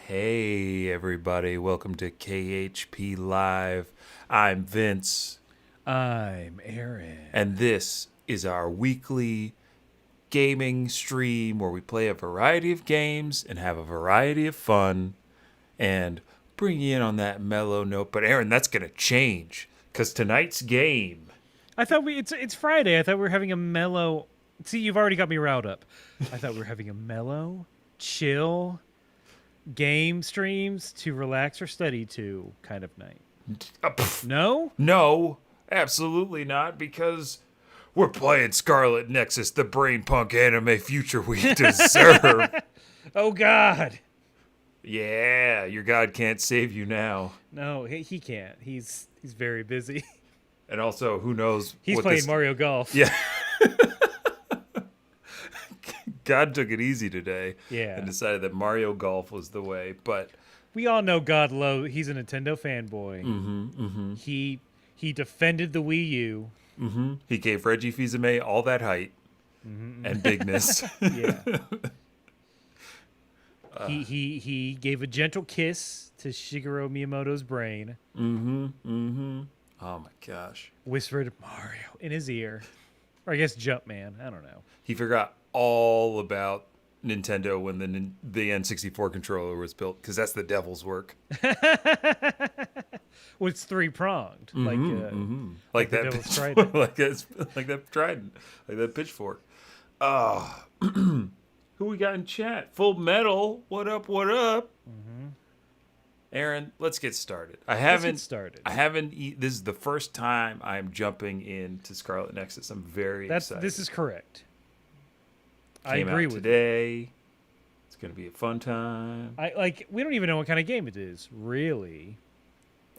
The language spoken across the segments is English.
Hey, everybody. Welcome to KHP Live. I'm Vince, I'm Aaron. and this is our weekly gaming stream where we play a variety of games and have a variety of fun and bring you in on that mellow note. But, Aaron, that's going to change because tonight's game. I thought it's Friday. I thought we were having a mellow. See, you've already got me riled up. I thought we were having a mellow, chill game streams to relax or study to kind of night. No? No, absolutely not, because we're playing Scarlet Nexus, the brain punk anime future we deserve. Oh God. Yeah, your god can't save you now. No, he can't. He's very busy. And also, who knows He's what playing this... Mario Golf. Yeah. God took it easy today Yeah. and decided that Mario Golf was the way, but We all know God low. He's a Nintendo fanboy. He defended the Wii U. he gave Reggie Fils-Aimé all that height and bigness. Yeah. He gave a gentle kiss to Shigeru Miyamoto's brain. Oh my gosh. Whispered Mario in his ear. Or I guess Jumpman. I don't know. He forgot all about Nintendo when the N64 controller was built, because that's the devil's work. Well, it's three-pronged. Like the that devil's pitchfork, trident. like that trident, like that pitchfork. Oh, who we got in chat? Full Metal. What up? What up? Aaron, let's get started. Let's get started. I haven't. This is the first time I'm jumping into Scarlet Nexus. I'm very excited. This is correct. I Came agree out with today. It's gonna be a fun time. we don't even know what kind of game it is, really.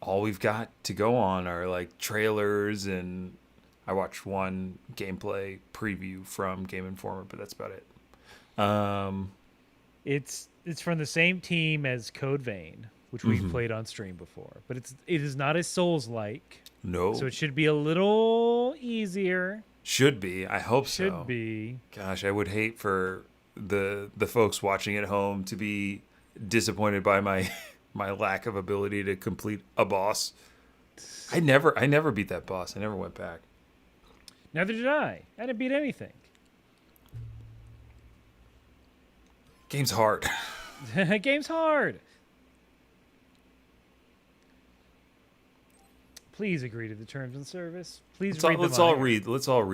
All we've got to go on are like trailers, and I watched one gameplay preview from Game Informer, but that's about it. It's from the same team as Code Vein, which we've played on stream before, but it is not as Souls-like. No, So it should be a little easier. should be. I hope so. Should be. Gosh, I would hate for the folks watching at home to be disappointed by my my lack of ability to complete a boss. I never beat that boss. I never went back. Neither did I. I didn't beat anything. Game's hard. Game's hard. Please agree to the terms and service. Please read them. Let's all read.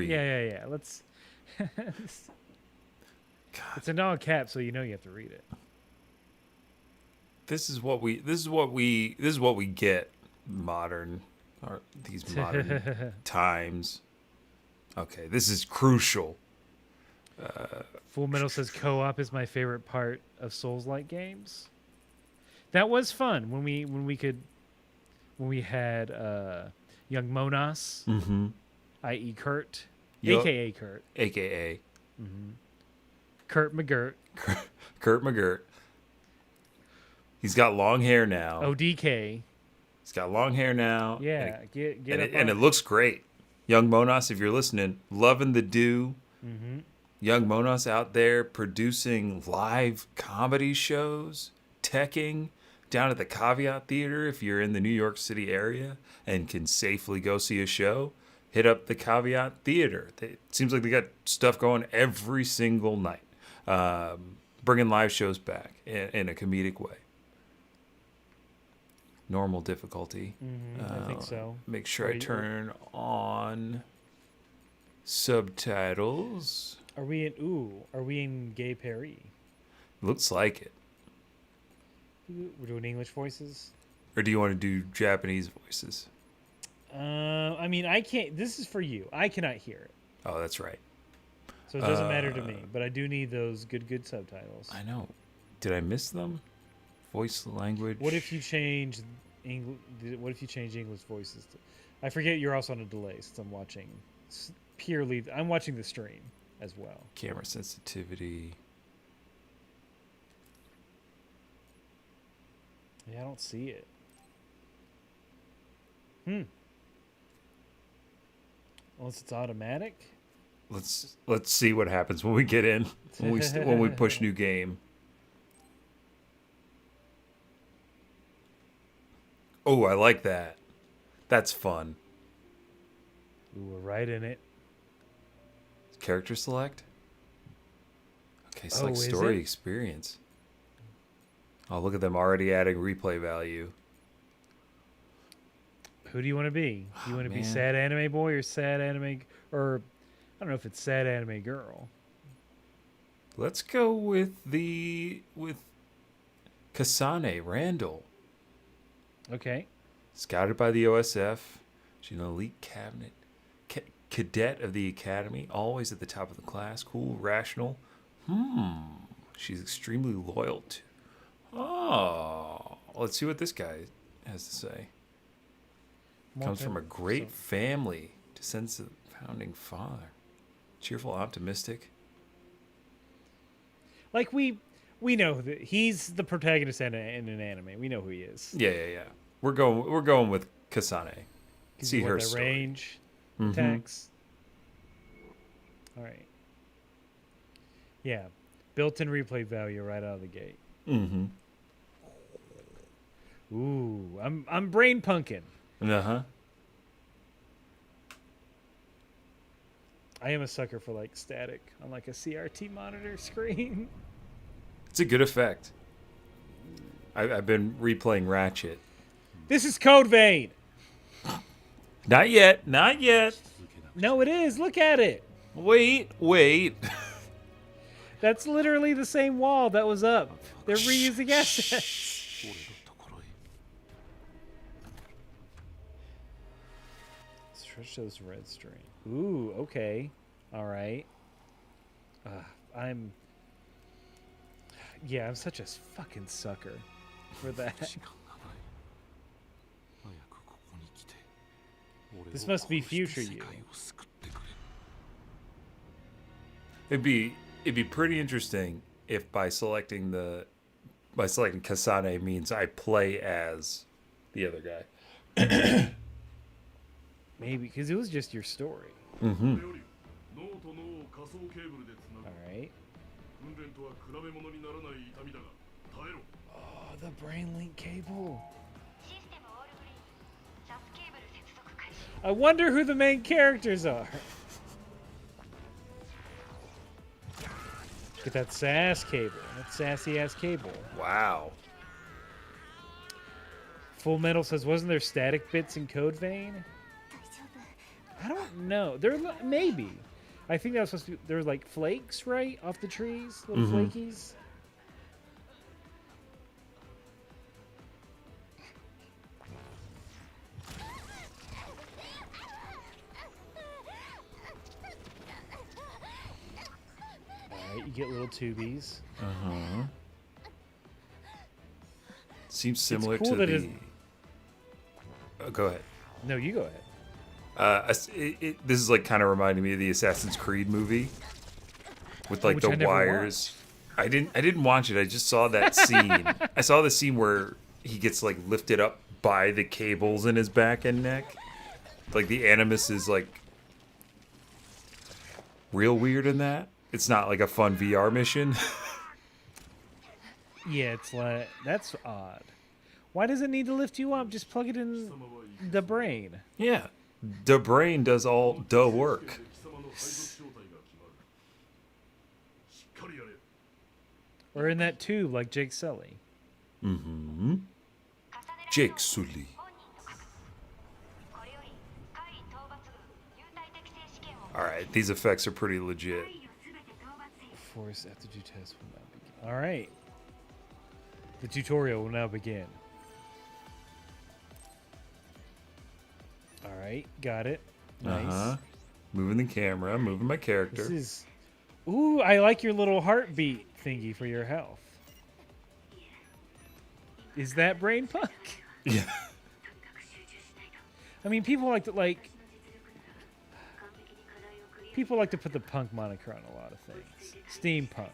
Yeah. Let's. It's in all caps, so you know you have to read it. This is what we get these modern times. Okay, this is crucial. Full Metal says co-op is my favorite part of Souls-like games. That was fun when we had young Monas, i.e. Kurt, aka Kurt, AKA Kurt McGirt, Kurt McGirt. He's got long hair now. ODK. He's got long hair now. Yeah, and it looks great. Young Monas, if you're listening, loving the do. Young Monas out there producing live comedy shows, teching down at the Caveat Theater. If you're in the New York City area and can safely go see a show, hit up the Caveat Theater. It seems like they got stuff going every single night, bringing live shows back in a comedic way. Normal difficulty. I think so. Make sure I turn on subtitles. Are we in Gay Perry? Looks like it. We're doing English voices? Or do you want to do Japanese voices? I mean, I can't. This is for you. I cannot hear it. Oh, that's right. So it doesn't matter to me, but I do need those good subtitles. I know. Did I miss them? Voice language. What if you change English? What if you change English voices? I forget you're also on a delay since I'm watching I'm watching the stream as well. Camera sensitivity. Yeah, I don't see it. Unless it's automatic. Let's see what happens when we get in when we push new game. Oh, I like that. That's fun. Ooh, we're right in it. Character select? Okay, Oh, select is story it? experience. Oh, look at them already adding replay value. Who do you want to be? Do you want to be man. sad anime boy or sad anime, or I don't know if it's sad anime girl. Let's go with Kasane Randall. Okay. Scouted by the OSF. She's an elite cadet of the academy, always at the top of the class, cool, rational. She's extremely loyal to. Oh, let's see what this guy has to say. Comes from a great family, descends of the founding father. Cheerful, optimistic. Like we know that he's the protagonist in an anime. We know who he is. Yeah. We're going with Kasane. See her the story. range attacks. All right. Yeah, built-in replay value right out of the gate. Ooh, I'm brain punking. I am a sucker for like static on like a CRT monitor screen. It's a good effect. I've been replaying Ratchet. This is Code Vein. Not yet. Not yet. No, it is. Look at it. Wait. That's literally the same wall that was up. They're reusing assets. Stretch those red string. Ooh, okay. All right. I'm such a fucking sucker for that. This must be future you. It'd be pretty interesting if by selecting Kasane means I play as the other guy. Maybe because it was just your story. All right. Oh, the brain link cable. I wonder who the main characters are. Get that sass cable. That sassy ass cable. Wow. Full Metal says, wasn't there static bits in Code Vein? I don't know. Maybe. I think that was supposed to be. There were like flakes, right, off the trees, little flakies. All right, you get little tubies. Seems similar cool to that the. Go ahead. No, you go ahead. This is like kind of reminding me of the Assassin's Creed movie with like Which I the never wires. I didn't watch it. I just saw that scene. I saw the scene where he gets like lifted up by the cables in his back and neck. Like the animus is like real weird in that. It's not like a fun VR mission. Yeah, it's like that's odd. Why does it need to lift you up? Just plug it in the brain. Yeah. The brain does all the work. Or in that tube like Jake Sully. Jake Sully. Alright, these effects are pretty legit. Force aptitude test will now begin. Alright. The tutorial will now begin. Alright, got it. Nice. Moving the camera, moving my character. This is... Ooh, I like your little heartbeat thingy for your health. Is that brain punk? Yeah. I mean, people like to people like to put the punk moniker on a lot of things. Steampunk,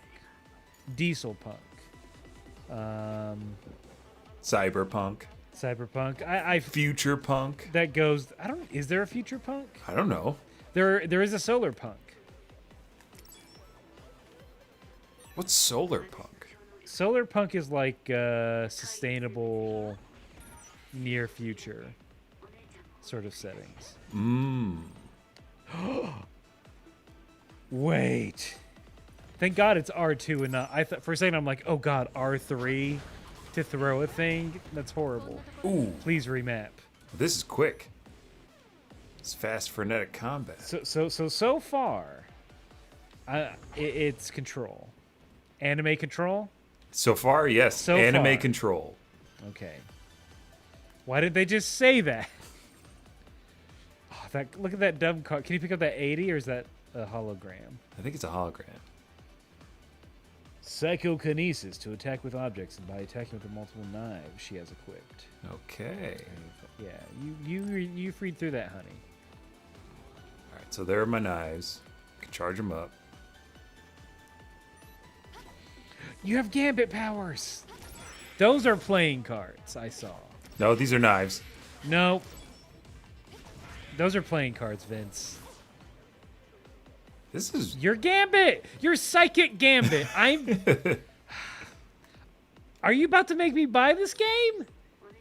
diesel punk, Cyberpunk. cyberpunk. I Future punk. that goes. I don't. Is there a future punk? I don't know. There is a solar punk. What's solar punk? Solar punk is like sustainable near future sort of settings. Wait. Thank God it's R2 and not. For a second I'm like, oh God, R3 to throw a thing. That's horrible. Ooh, Please remap. this is quick. It's fast, frenetic combat. So far, it's control, anime control. So far, yes. So Anime far. control. Okay. Why did they just say that? Oh, look at that dumb card. Can you pick up that 80 or is that a hologram? I think it's a hologram. Psychokinesis to attack with objects, and by attacking with the multiple knives she has equipped. Okay. Yeah, you read through that, honey. All right, so there are my knives. I can charge them up. You have gambit powers. Those are playing cards. I saw. No, these are knives. Nope. Those are playing cards, Vince. This is... Your gambit. Your psychic gambit. Are you about to make me buy this game?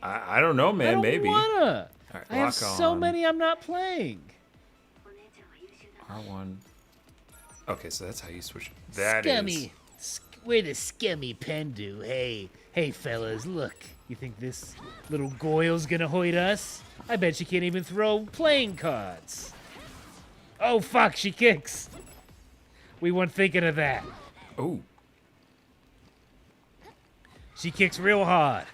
I don't know, man. I don't Maybe. wanna. All right, I have lock so on. many I'm not playing. R1. Okay, so that's how you switch. That Scummy. We're the scummy Pendu. Hey, fellas, look. You think this little goyle's gonna hoit us? I bet she can't even throw playing cards. Oh, fuck, she kicks. We weren't thinking of that. Oh, She kicks real hard.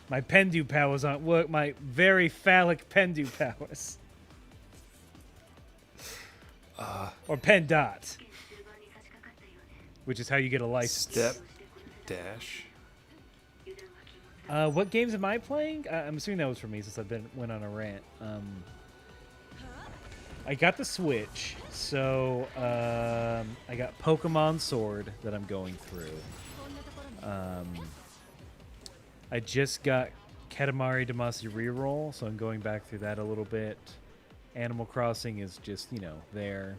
My Pendu powers aren't work. My very phallic Pendu powers. Or Pendot. Which is how you get a license. step, dash. What games am I playing? I'm assuming that was for me since went on a rant. I got the Switch, so I got Pokemon Sword that I'm going through. I just got Katamari Damacy reroll, so I'm going back through that a little bit. Animal Crossing is just, there.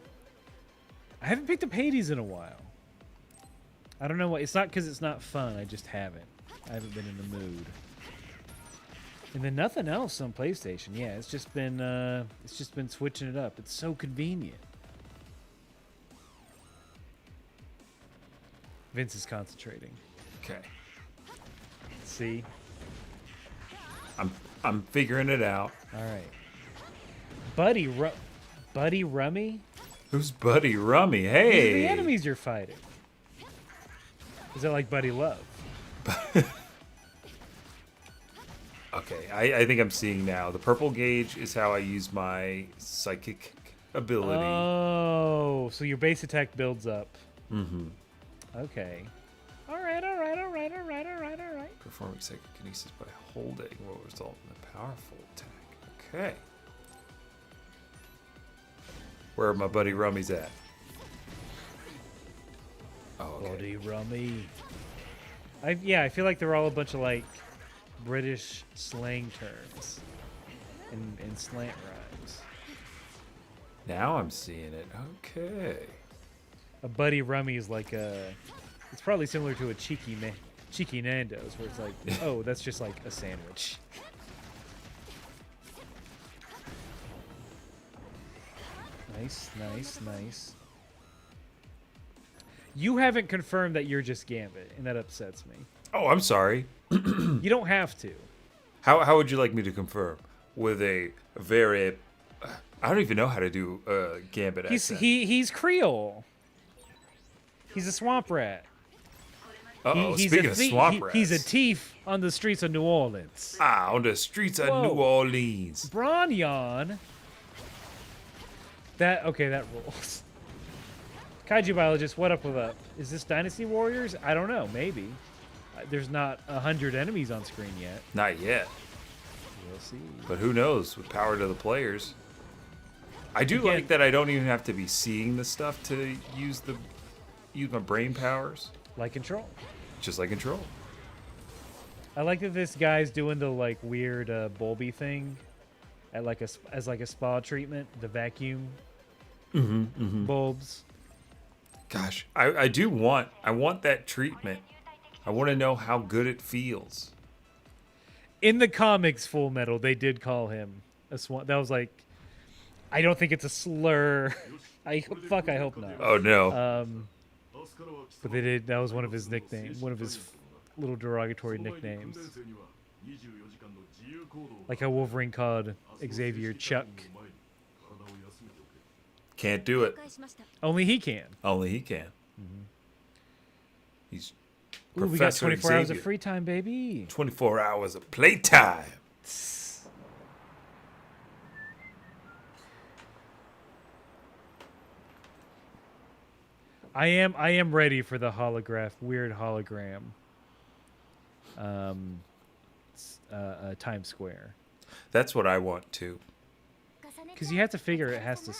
I haven't picked up Hades in a while. I don't know why. It's not because it's not fun. I just haven't. I haven't been in the mood. And then nothing else on PlayStation. Yeah, it's just been switching it up. It's so convenient. Vince is concentrating. Okay, See? I'm figuring it out. All right. Buddy Rummy? Who's Buddy Rummy? These are Hey. the enemies you're fighting. Is that like Buddy Love? Okay, I think I'm seeing now. The purple gauge is how I use my psychic ability. Oh, so your base attack builds up. Mm-hmm. Okay. All right. Performing psychokinesis by holding will result in a powerful attack. Okay. Where are my Buddy Rummies at? Oh, okay. Buddy Rummy. I feel like they're all a bunch of like British slang terms and slant rhymes. Now I'm seeing it. Okay. A Buddy Rummy is like it's probably similar to a Cheeky Nando's, where it's like, oh, that's just like a sandwich. Nice. You haven't confirmed that you're just Gambit, and that upsets me. Oh, I'm sorry. You don't have to. How would you like me to confirm? With a very... I don't even know how to do a Gambit accent. He's Creole. He's a swamp rat. Uh-oh, He's speaking of swamp rats. He's a thief on the streets of New Orleans. On the streets of Whoa. New Orleans. Bronyon. That rules. Kaiju biologist, what up with up? Is this Dynasty Warriors? I don't know, maybe. There's not 100 enemies on screen yet. Not yet. We'll see. But who knows? With power to the players. I do Again- like that I don't even have to be seeing the stuff to use my brain powers. Like Control. Just like Control. I like that this guy's doing the like weird bulby thing at like as a spa treatment, the vacuum bulbs. Gosh, I want that treatment. I want to know how good it feels. In the comics, Full Metal, they did call him a swan. That was like, I don't think it's a slur. I hope not. Oh no. But they did. That was one of his nicknames, one of his little derogatory nicknames. Like how Wolverine called Xavier Chuck. Can't do it. Only he can. Only he can. He's Ooh, we got Professor 24 hours of Xavier. free time, baby. 24 hours of playtime. I am ready for the weird hologram. Times Square. That's what I want too. Because you have to figure it has to.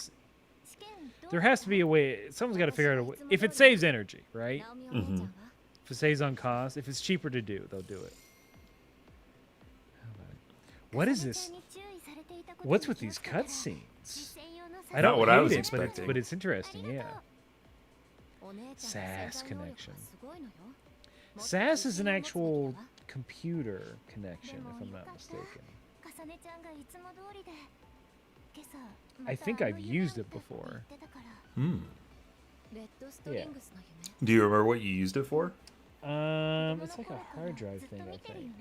There has to be a way. Someone's got to figure out a way. If it saves energy, right? Mm-hmm. If it saves on cost, if it's cheaper to do, they'll do it. What is this? What's with these cutscenes? I don't Not what I was hate it, expecting. but it's interesting, yeah. SAS connection. SAS is an actual computer connection, if I'm not mistaken. I think I've used it before. Hmm. Yeah. Do you remember what you used it for? It's like a hard drive thing, I think.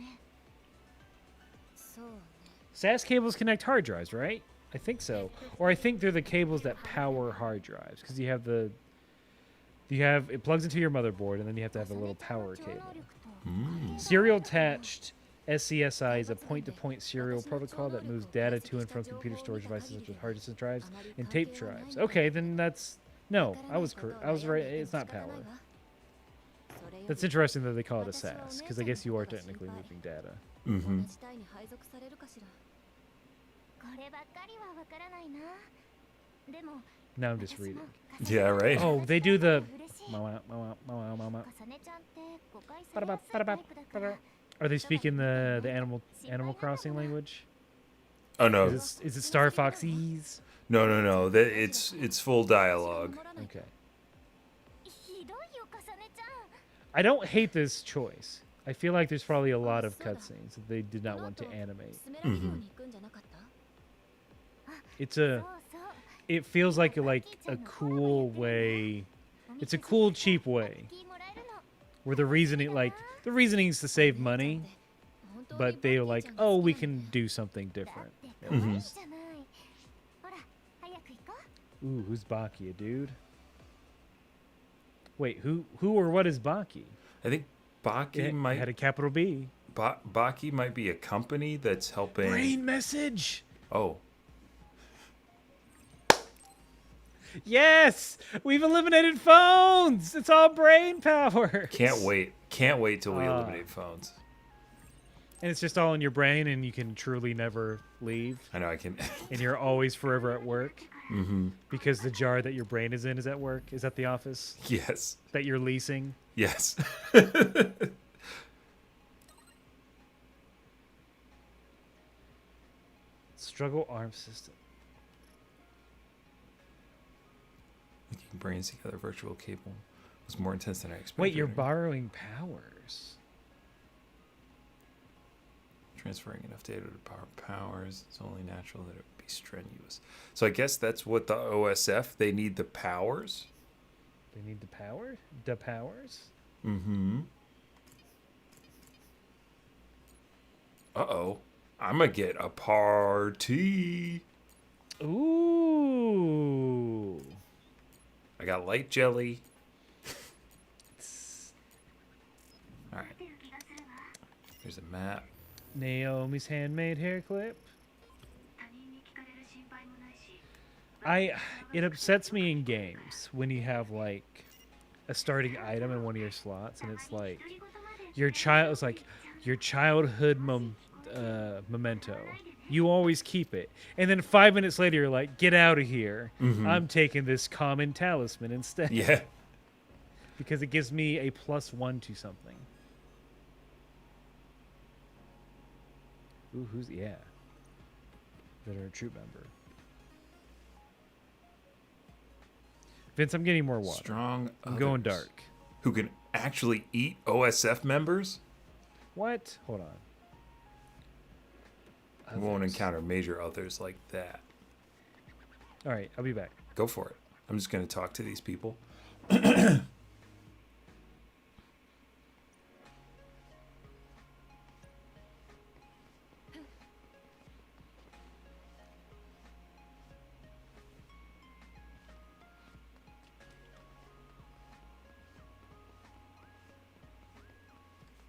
SAS cables connect hard drives, right? I think so. Or I think they're the cables that power hard drives, because it plugs into your motherboard, and then you have to have a little power cable. Serial attached SCSI is a point-to-point serial protocol that moves data to and from computer storage devices such as hard disk drives and tape drives. Okay, then that's no. I was right. It's not power. That's interesting that they call it a SAS, because I guess you are technically moving data. Mm-hmm. Now I'm just reading. Yeah, right. Oh, they do the. Are they speaking the Animal Crossing language? Oh no. Is it Star Foxes? No. It's full dialogue. Okay. I don't hate this choice. I feel like there's probably a lot of cutscenes that they did not want to animate. Mm-hmm. It feels like a cool way. It's a cool, cheap way. Where the reasoning is to save money, but they're like, oh, we can do something different. Mm-hmm. Ooh, who's Baki, dude? Wait, who or what is Baki? I think Baki had a capital B. Baki might be a company that's helping. Brain message. Oh. Yes, we've eliminated phones. It's all brain power. Can't wait till we eliminate phones. And it's just all in your brain, and you can truly never leave. I know I can. And you're always forever at work. Mm-hmm. Because the jar that your brain is in is at work. Is at the office Yes. that you're leasing. Yes. Struggle arm system. Linking brains together, virtual cable was more intense than I expected. Wait, you're borrowing powers. Transferring enough data to power powers. It's only natural that it would be strenuous. So I guess that's what the OSF, they need the powers. They need the power? The powers? Mm-hmm. Uh-oh. I'm gonna get a party. Ooh. I got light jelly. All right. Here's a map. Naomi's handmade hair clip. It upsets me in games when you have like a starting item in one of your slots, and it's like your childhood memento. You always keep it, and then 5 minutes later you're like, "Get out of here! Mm-hmm. I'm taking this common talisman instead." Yeah. Because it gives me a +1 to something. Ooh, Veteran troop member. Vince, I'm getting more water. Strong. I'm going others dark. Who can actually eat OSF members? What? Hold on. You won't encounter major others like that. All right, I'll be back. Go for it. I'm just going to talk to these people.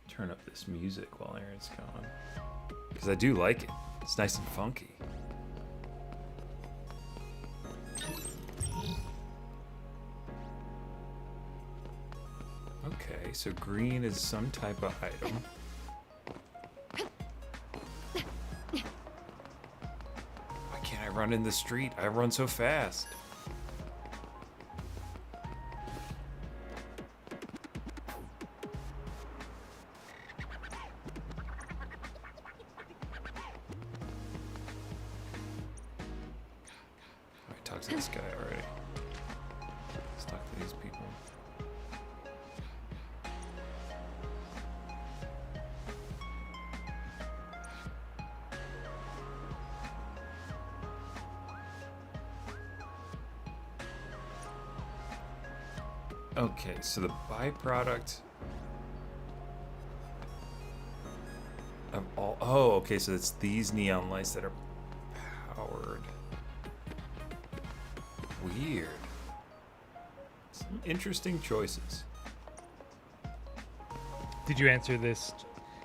Turn up this music while Aaron's gone. Because I do like it. It's nice and funky. Okay, so green is some type of item. Why can't I run in the street? I run so fast. Alright, talk to this guy already. Let's talk to these people. Okay, so the byproduct of all... Oh, okay, so it's these neon lights that are powered. Weird. Some interesting choices. Did you answer this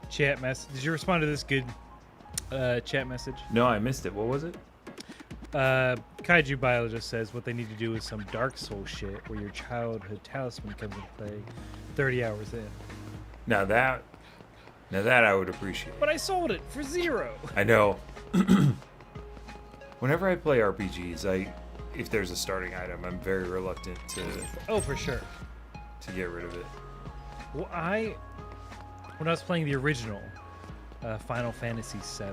chat message? Did you respond to this good chat message? No, I missed it. What was it? Kaiju Biologist says what they need to do is some Dark Souls shit where your childhood talisman comes into play 30 hours in. Now that I would appreciate. But I sold it for $0. I know. Whenever I play RPGs, if there's a starting item, I'm very reluctant to Oh, for sure. get rid of it. Well, when I was playing the original Final Fantasy VII,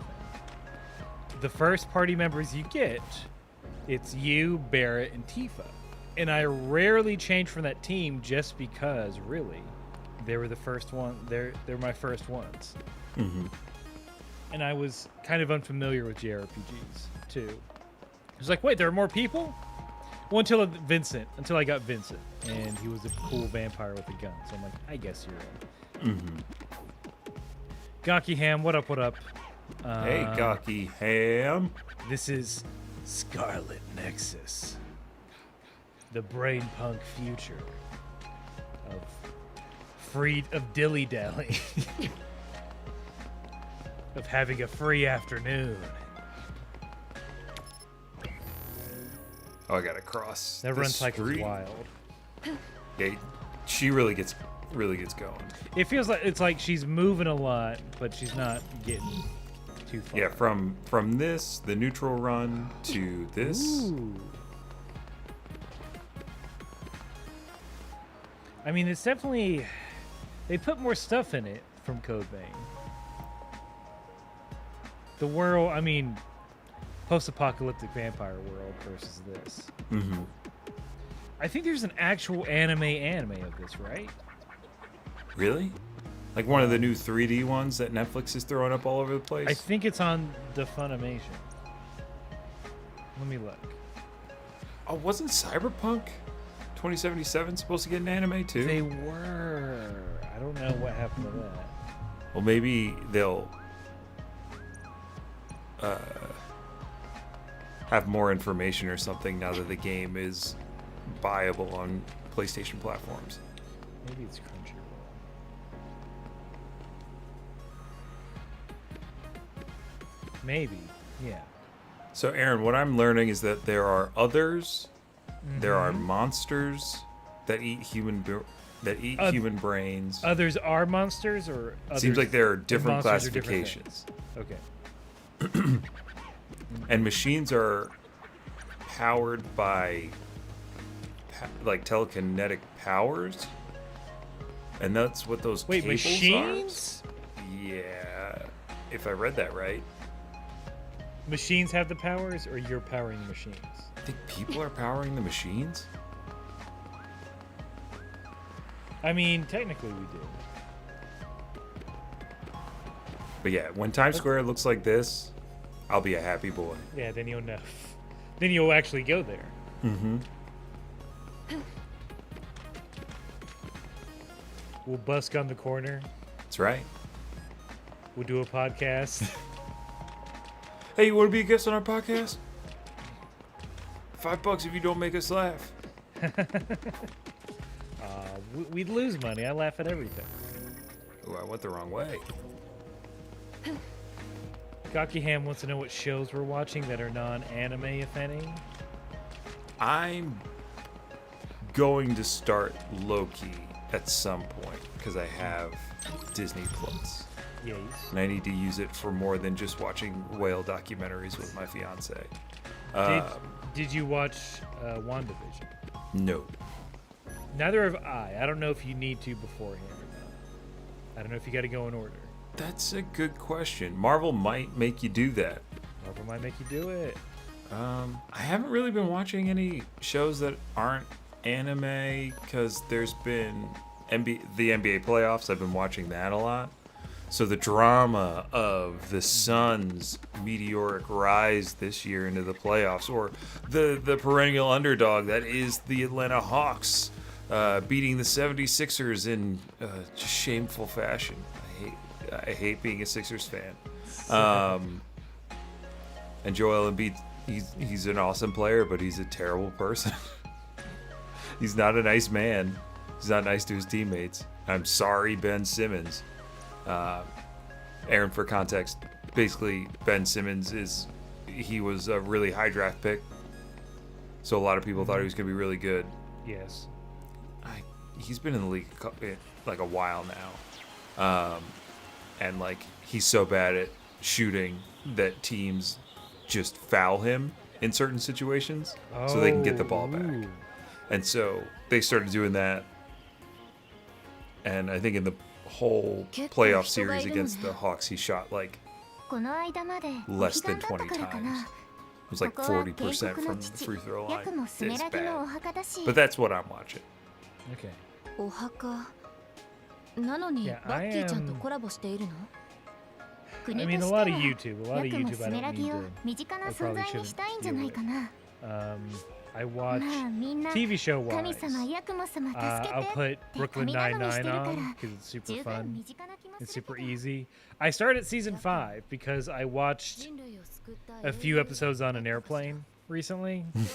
the first party members you get, it's you, Barrett, and Tifa. And I rarely change from that team just because, really, they were the first one. They're my first ones. Mm-hmm. And I was kind of unfamiliar with JRPGs too. I was like, wait, there are more people? Well, until I got Vincent, and he was a cool vampire with a gun. So I'm like, I guess you're in. Mm-hmm. Gaki Ham, what up? What up? Hey, Gaki Ham. This is Scarlet Nexus, the brain punk future of dilly dally, of having a free afternoon. Oh, I gotta cross. That the run cycle's street. wild. Yeah, she really gets going. It feels like it's like she's moving a lot, but she's not getting too far. Yeah, from this, the neutral run, to this. Ooh. I mean, it's definitely... They put more stuff in it from Code Vein. The world, I mean, post-apocalyptic vampire world versus this. Mm-hmm. I think there's an actual anime of this, right? Really? Like one of the new 3D ones that Netflix is throwing up all over the place? I think it's on the Funimation. Let me look. Oh, wasn't Cyberpunk 2077 supposed to get an anime too? They were. I don't know what happened to that. Well, maybe they'll have more information or something now that the game is buyable on PlayStation platforms. Maybe it's Crunchyroll. Maybe, yeah. So, Aaron, what I'm learning is that there are others, there are Mm-hmm. monsters that eat human brains. Others are monsters, or others, Seems like there are different monsters are different classifications. things? Okay. And machines are powered by like telekinetic powers, and that's what those Wait, cables machines? are. Yeah, if I read that right. Machines have the powers, or you're powering the machines? I think people are powering the machines. I mean, technically we do. But yeah, when Times Square looks like this, I'll be a happy boy. Yeah, then you'll know. Then you'll actually go there. Mm-hmm. We'll busk on the corner. That's right. We'll do a podcast. Hey, you want to be a guest on our podcast? $5 if you don't make us laugh. We'd lose money. I laugh at everything. Ooh, I went the wrong way. Gakiham wants to know what shows we're watching that are non-anime, if any. I'm going to start Loki at some point because I have Disney Plus. Yes. And I need to use it for more than just watching whale documentaries with my fiance. Did you watch WandaVision? No. Neither have I. I don't know if you need to beforehand or not. I don't know if you got to go in order. That's a good question. Marvel might make you do that. Marvel might make you do it. I haven't really been watching any shows that aren't anime because there's been the NBA playoffs. I've been watching that a lot. So the drama of the Suns' meteoric rise this year into the playoffs, or the perennial underdog that is the Atlanta Hawks beating the 76ers in just shameful fashion. I hate being a Sixers fan. And Joel Embiid, he's an awesome player, but he's a terrible person. He's not a nice man. He's not nice to his teammates. I'm sorry, Ben Simmons. Aaron, for context, basically Ben Simmons he was a really high draft pick, so a lot of people thought he was going to be really good. Yes. He's been in the league like a while now, and like he's so bad at shooting that teams just foul him in certain situations so they can get the ball back. Ooh. And so they started doing that, and I think in the whole playoff series against the Hawks, he shot like less than 20 times. It was like 40% from the free throw line. It's bad. But that's what I'm watching. Okay. Yeah, I mean, a lot of YouTube. I don't need to. I probably shouldn't do it. I watch TV show wise. I'll put Brooklyn Nine-Nine on because it's super fun. It's super easy. I started season 5 because I watched a few episodes on an airplane recently. I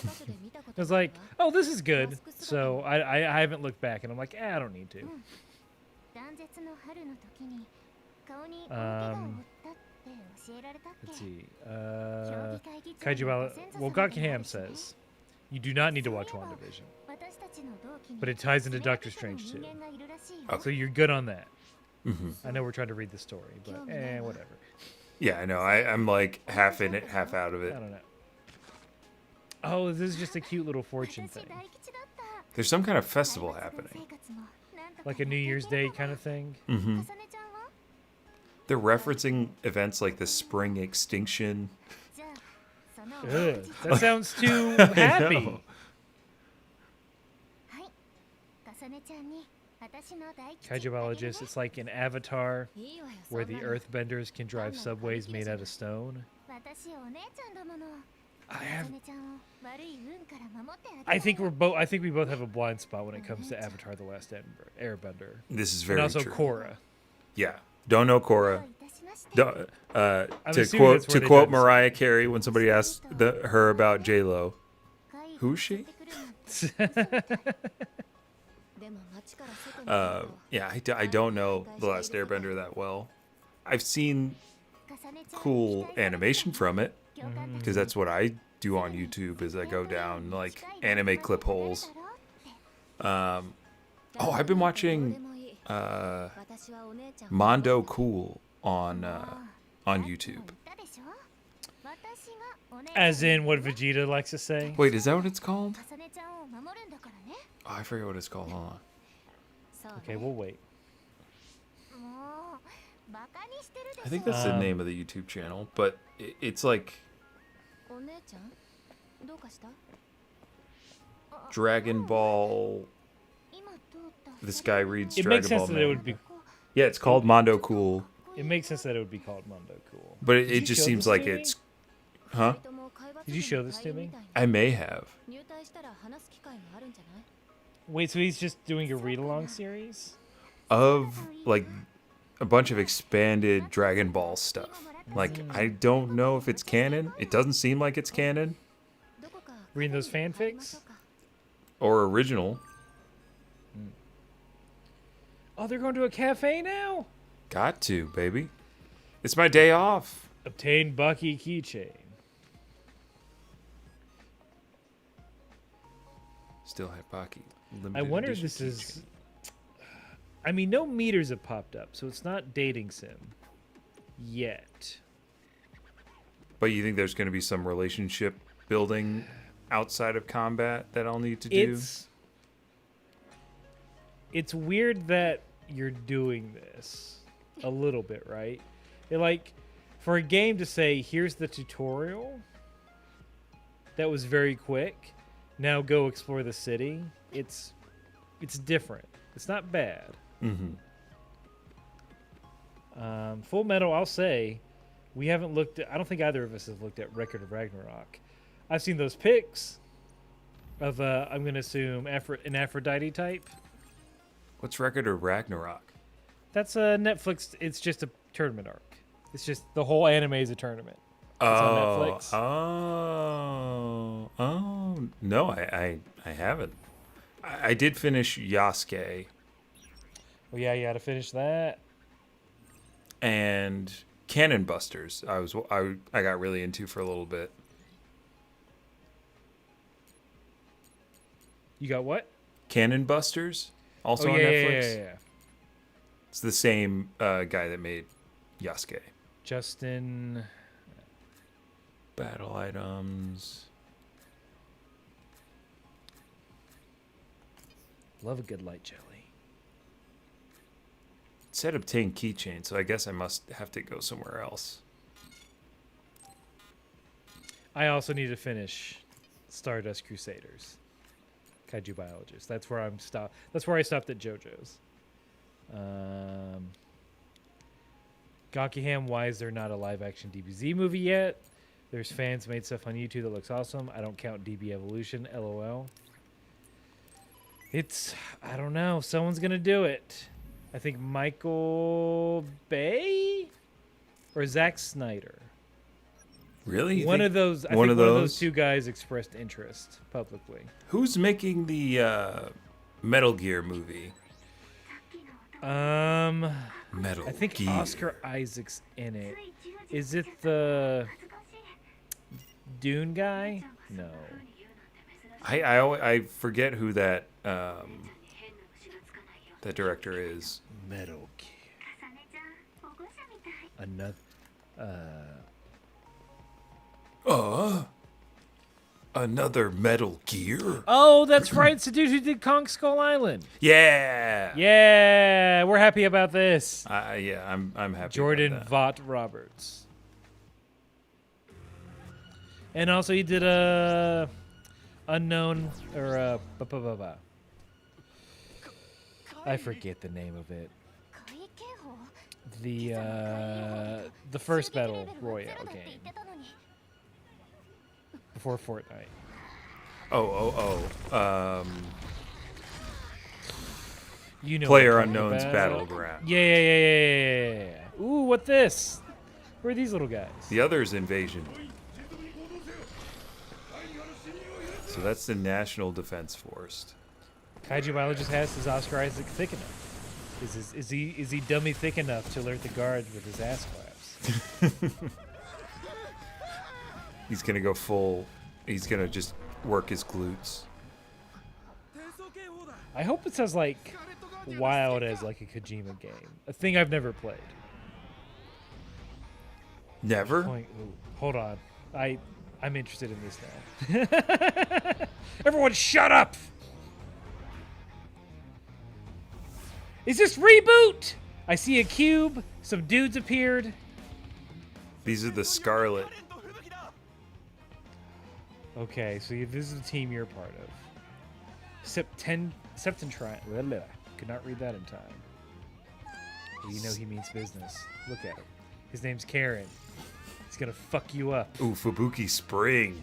was like, oh, this is good. So I haven't looked back, and I'm like, I don't need to. Let's see. Well, Gakiham says, you do not need to watch WandaVision. But it ties into Doctor Strange too. So you're good on that. Mm-hmm. I know we're trying to read the story, but whatever. Yeah, I know. I'm like half in it, half out of it. I don't know. Oh, this is just a cute little fortune thing. There's some kind of festival happening. Like a New Year's Day kind of thing. Mm-hmm. They're referencing events like the spring extinction. Ugh, that sounds too happy. Kaijuologist, it's like an Avatar where the earthbenders can drive subways made out of stone. I think we both have a blind spot when it comes to Avatar: The Last Airbender. This is very and also true. Korra. Yeah, don't know Korra. To quote done Mariah Carey when somebody asked her about J-Lo, who's she? Yeah, I don't know The Last Airbender that well. I've seen cool animation from it because that's what I do on YouTube. Is I go down like anime clip holes. I've been watching Mondo Cool on YouTube. As in what Vegeta likes to say. Wait, is that what it's called? Oh, I forget what it's called. Hold on. Okay, we'll wait. I think that's the name of the YouTube channel, but it's like Dragon Ball. This guy reads It Dragon makes sense Ball. that it would be. Yeah, it's called Mondo Cool. It makes sense that it would be called Mondo Cool. But Did it you just show seems this like to me? it's Huh? Did you show this to me? I may have. Wait, so he's just doing a read-along series? Of, like, a bunch of expanded Dragon Ball stuff. Like, I don't know if it's canon. It doesn't seem like it's canon. Reading those fanfics? Or original. Oh, they're going to a cafe now? Got to, baby. It's my day off. Obtain Bucky keychain. Still have Baki. I wonder if this is... I mean, no meters have popped up, so it's not dating sim. Yet. But you think there's going to be some relationship building outside of combat that I'll need to do? It's weird that you're doing this a little bit, right? Like, for a game to say, here's the tutorial, that was very quick, now go explore the city, it's different. It's not bad. Mm-hmm. Full Metal, I'll say, we haven't looked at, I don't think either of us have looked at Record of Ragnarok. I've seen those pics of, I'm going to assume, an Aphrodite type. What's Record of Ragnarok? That's a Netflix, it's just a tournament arc. It's just, the whole anime is a tournament. It's on Netflix. No, I haven't. I did finish Yasuke. Well, yeah, you got to finish that. And Cannon Busters. I got really into for a little bit. You got what? Cannon Busters, also on Netflix. Yeah. It's the same guy that made Yasuke. Justin. Battle items. Love a good light jelly. It said obtain keychain, so I guess I must have to go somewhere else. I also need to finish Stardust Crusaders. Kaiju Biologist. That's where I'm stopped. That's where I stopped at JoJo's. Gakiham, why is there not a live-action DBZ movie yet? There's fans made stuff on YouTube that looks awesome. I don't count DB Evolution. LOL. I don't know. Someone's going to do it. I think Michael Bay or Zack Snyder. Really? One of those. I think one of those two guys expressed interest publicly. Who's making the Metal Gear movie? Metal I think Gear. Oscar Isaac's in it. Is it the Dune guy? No. I forget who that director is. Metal Gear. Another Metal Gear? Oh, that's right. It's the dude who did Kong Skull Island. Yeah. Yeah, we're happy about this. Yeah, I'm happy. Jordan about that. Vaught Roberts. And also he did a unknown or I forget the name of it. The first battle royale game before Fortnite. You know, PlayerUnknown's Battleground. Yeah. Ooh, what this? Who are these little guys? The other's Invasion. So that's the National Defense Force. Kaiju Biologist has his Oscar Isaac thick enough. Is he dummy thick enough to alert the guards with his ass claps? He's gonna go full. He's gonna just work his glutes. I hope it says like wild as like a Kojima game, a thing I've never played. Never? Ooh, hold on, I'm interested in this now. Everyone, shut up! Is this reboot? I see a cube. Some dudes appeared. These are the Scarlet. Okay, so this is the team you're part of. Septentri. Could not read that in time. Well, you know he means business. Look at him. His name's Karen. He's gonna fuck you up. Ooh, Fubuki Spring.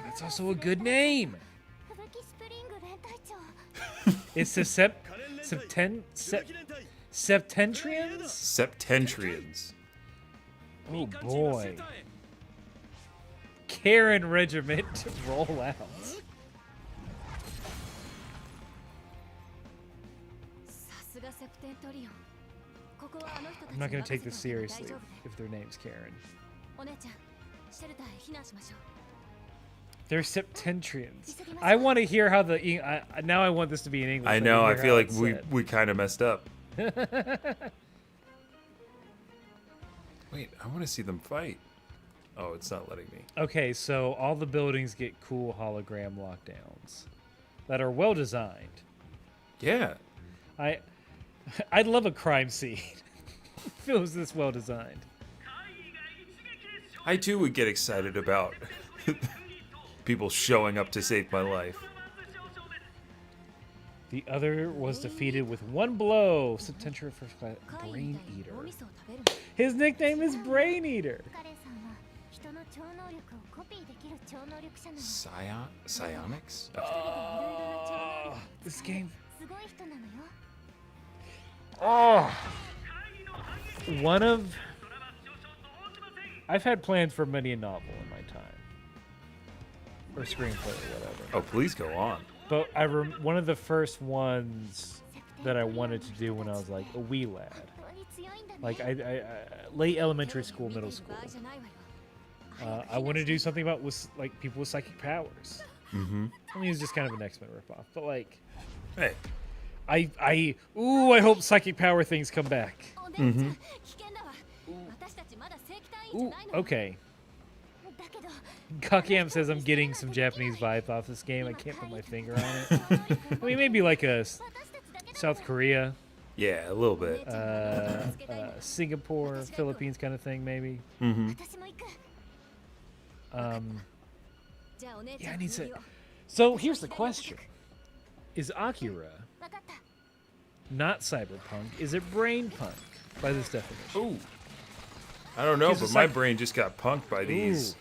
That's also a good name. It's the Septentrians? Septentrians. Oh boy. Karen Regiment roll out. I'm not going to take this seriously if their name's Karen. They're Septentrians. I want to hear how the... now I want this to be in English. I know. I feel like we we kind of messed up. Wait, I want to see them fight. Oh, it's not letting me. Okay, so all the buildings get cool hologram lockdowns that are well designed. Yeah. I'd love a crime scene if it was this well designed. I too would get excited about people showing up to save my life. The other was defeated with one blow. Septentrian first class Brain Eater. His nickname is Brain Eater. Psionics? Oh, this game. Oh. I've had plans for many a novel in my time. Or screenplay or whatever. Oh, please go on. But one of the first ones that I wanted to do when I was like a wee lad. Like I late elementary school, middle school. I want to do something about like people with psychic powers. Mm-hmm. I mean, it's just kind of an X-Men ripoff, but like, hey, I hope psychic power things come back. Mm-hmm. Ooh, okay. Kakam says I'm getting some Japanese vibes off this game. I can't put my finger on it. I mean, maybe like a South Korea. Yeah, a little bit. Singapore, Philippines kind of thing, maybe. Mm-hmm. Yeah, I need to. So here's the question: is Akira not cyberpunk? Is it brain punk by this definition? Ooh, I don't know, but my brain just got punked by these. Ooh.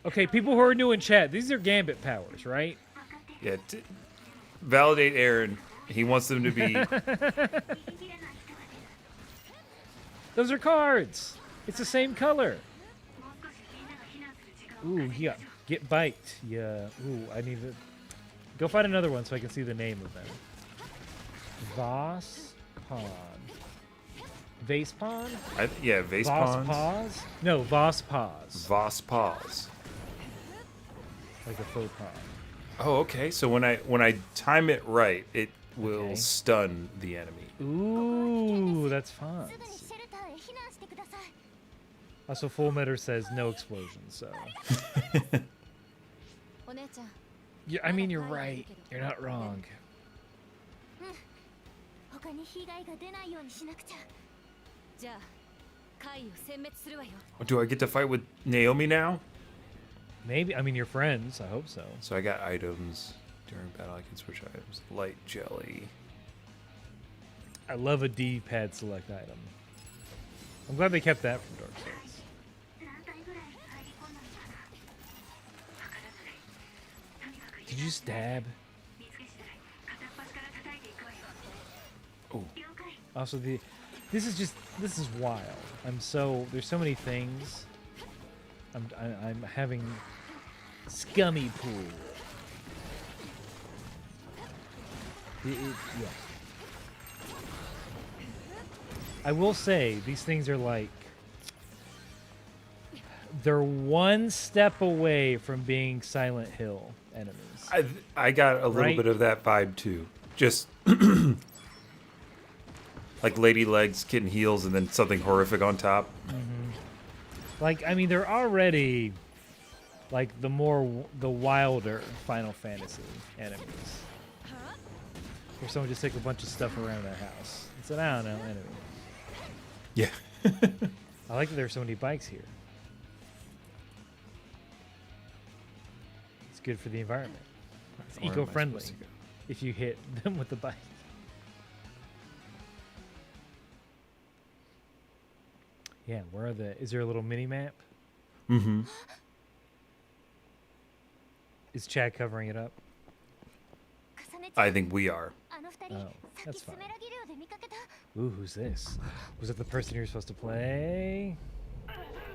Okay, people who are new in chat, these are Gambit powers, right? Yeah, validate Aaron. He wants them to be. Those are cards. It's the same color. Ooh, yeah. Get biked. Yeah. Ooh, I need to go find another one so I can see the name of them. Voss Pawn. Vase Pawn? Yeah, Vase Voss Pawns. Paws? No, Voss Paws. Voss Paws. Like a faux paw. Oh, okay. So when I time it right, it will stun the enemy. Ooh, that's fun. Also, Full Meter says no explosions, so. Yeah, I mean, you're right. You're not wrong. Do I get to fight with Naomi now? Maybe. I mean, you're friends. I hope so. So I got items. During battle, I can switch items. Light jelly. I love a D-pad select item. I'm glad they kept that from Dark Souls. Did you stab? Oh. Also, this is wild. There's so many things. I'm having scummy pool. Yeah. I will say these things are like they're one step away from being Silent Hill enemies. I got a little bit of that vibe too. Just like lady legs, kitten heels, and then something horrific on top. Mm-hmm. Like, I mean, they're already like the wilder Final Fantasy enemies. Where someone just take a bunch of stuff around their house. It's an, I don't know, enemy. Yeah. I like that there's so many bikes here. It's good for the environment. It's eco-friendly if you hit them with the bike. Yeah, where are the... Is there a little mini-map? Mm-hmm. Is Chad covering it up? I think we are. Oh, that's fine. Ooh, who's this? Was it the person you're supposed to play?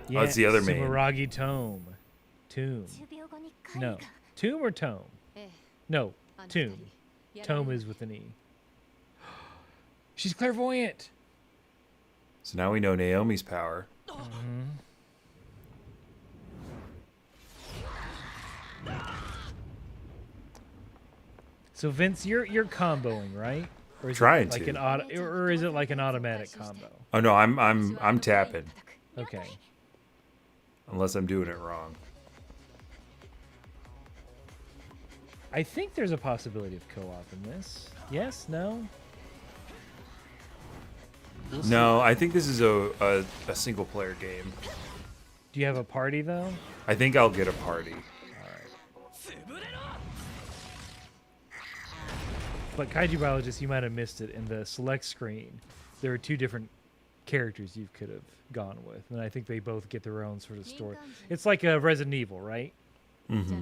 Yeah, it's the other main. Sumeragi Tomb. No. Tomb or Tome? No, Tomb. Tome is with an E. She's clairvoyant. So now we know Naomi's power. So Vince, you're comboing, right? Or is Trying it like to. an or is it like an automatic combo? Oh no, I'm tapping. Okay. Unless I'm doing it wrong. I think there's a possibility of co-op in this. Yes? No? No, I think this is a single player game. Do you have a party though? I think I'll get a party. But Kaiju Biologist, you might have missed it in the select screen. There are two different characters you could have gone with, and I think they both get their own sort of story. It's like a Resident Evil, right? Mm-hmm.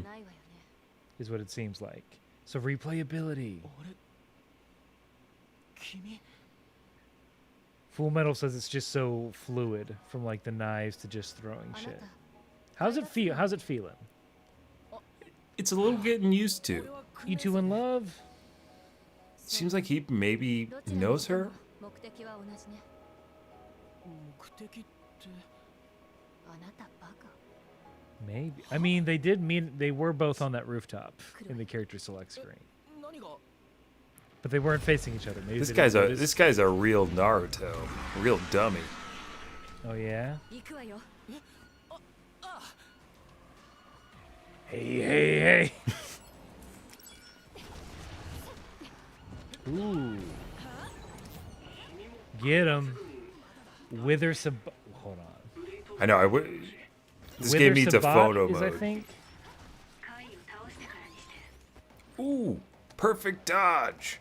Is what it seems like. So replayability. Full Metal says it's just so fluid, from like the knives to just throwing shit. How's it feel? How's it feeling? It's a little getting used to. You two in love? Seems like he maybe knows her. Maybe. I mean, they were both on that rooftop in the character select screen, but they weren't facing each other. Maybe This they guy's didn't a notice. this guy's a real Naruto, a real dummy. Oh yeah. Hey. Ooh. Get him. Wither Sab. Hold on. I know. This Wither game needs a Sabat photo is, I mode. think. Ooh, perfect dodge.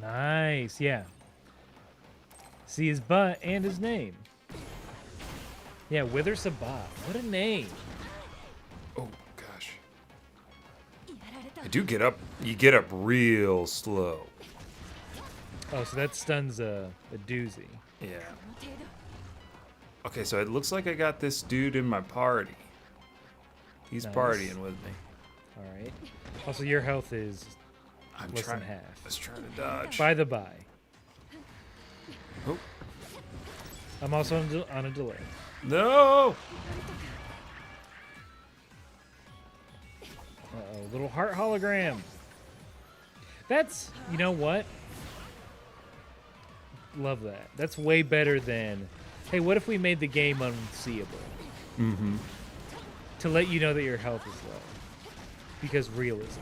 Nice. Yeah. See his butt and his name. Yeah, Wither Sabat. What a name. Oh gosh. I do get up. You get up real slow. Oh, so that stuns a doozy. Yeah. Okay, so it looks like I got this dude in my party. He's Nice. partying with me. All right. Also, your health is I'm less trying. than half. I was trying to dodge. By the by. Oh. I'm also on a delay. No. Uh-oh, little heart hologram. That's, you know what? Love that. That's way better than, hey, what if we made the game unseeable? Mm-hmm. To let you know that your health is low. Because realism.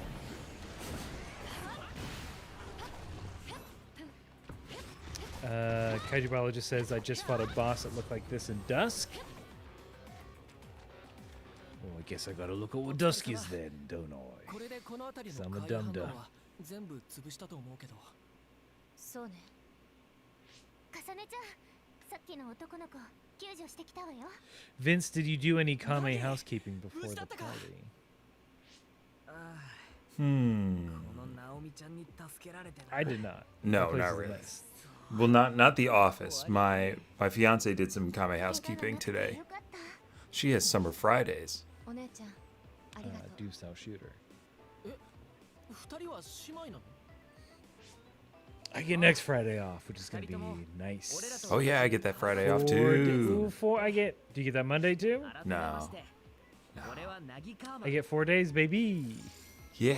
Kaiju Biologist says, I just fought a boss that looked like this in Dusk. Oh, I guess I gotta look at what Dusk is then, don't I? これでこの辺りの I'm a 海 dum 岸 dum. は全部潰したと思うけど。そうね。かさねちゃん、さっきの男の子救助してきたわよ。 Vince, did you do any Kame housekeeping before the party? こ Hmm. のナオミちゃんに助けられてな。 I did not. No, That place not is really. nice. Well, not the office. My fiance did some Kame housekeeping 怪我なくて today. よかった。 She has summer Fridays. お姉ちゃん、ありがとう。 Do style shooter. 二人は姉妹なの？ I get next Friday off, which is gonna be nice. Oh yeah, I get that Friday off 4 too. I get. Do you get that Monday too? 改めまして。 No. 俺はナギカーマ I get 4 days, baby. Yeah.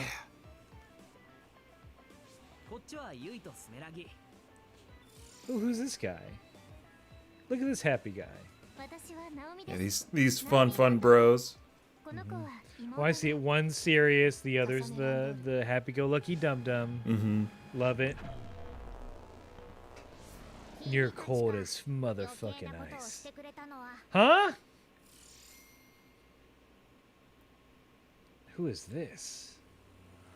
こっちはユイとスメラギ。 Ooh, who's this guy? Look at this happy guy. 私はナオミで Yeah, す。 these fun bros. この子は妹 Well, I see it. One's serious, the other's the happy-go-lucky dum-dum. Mm-hmm. Love it. You're たちが cold as 余計 motherfucking なことをし ice. てくれたのは Huh? Who is this?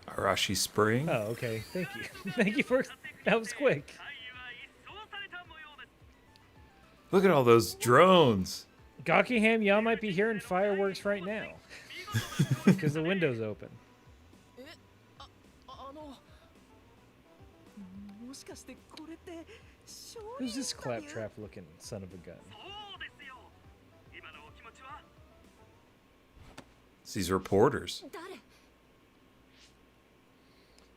Arashi Spring. Oh, okay. Thank you. Thank you for... That was quick. Look at all those drones. Gockingham, y'all might be hearing fireworks right now. Because the window's open. え、もしかしてこれって勝利 Who's this インタビュー claptrap looking son of a gun? It's these reporters. 誰？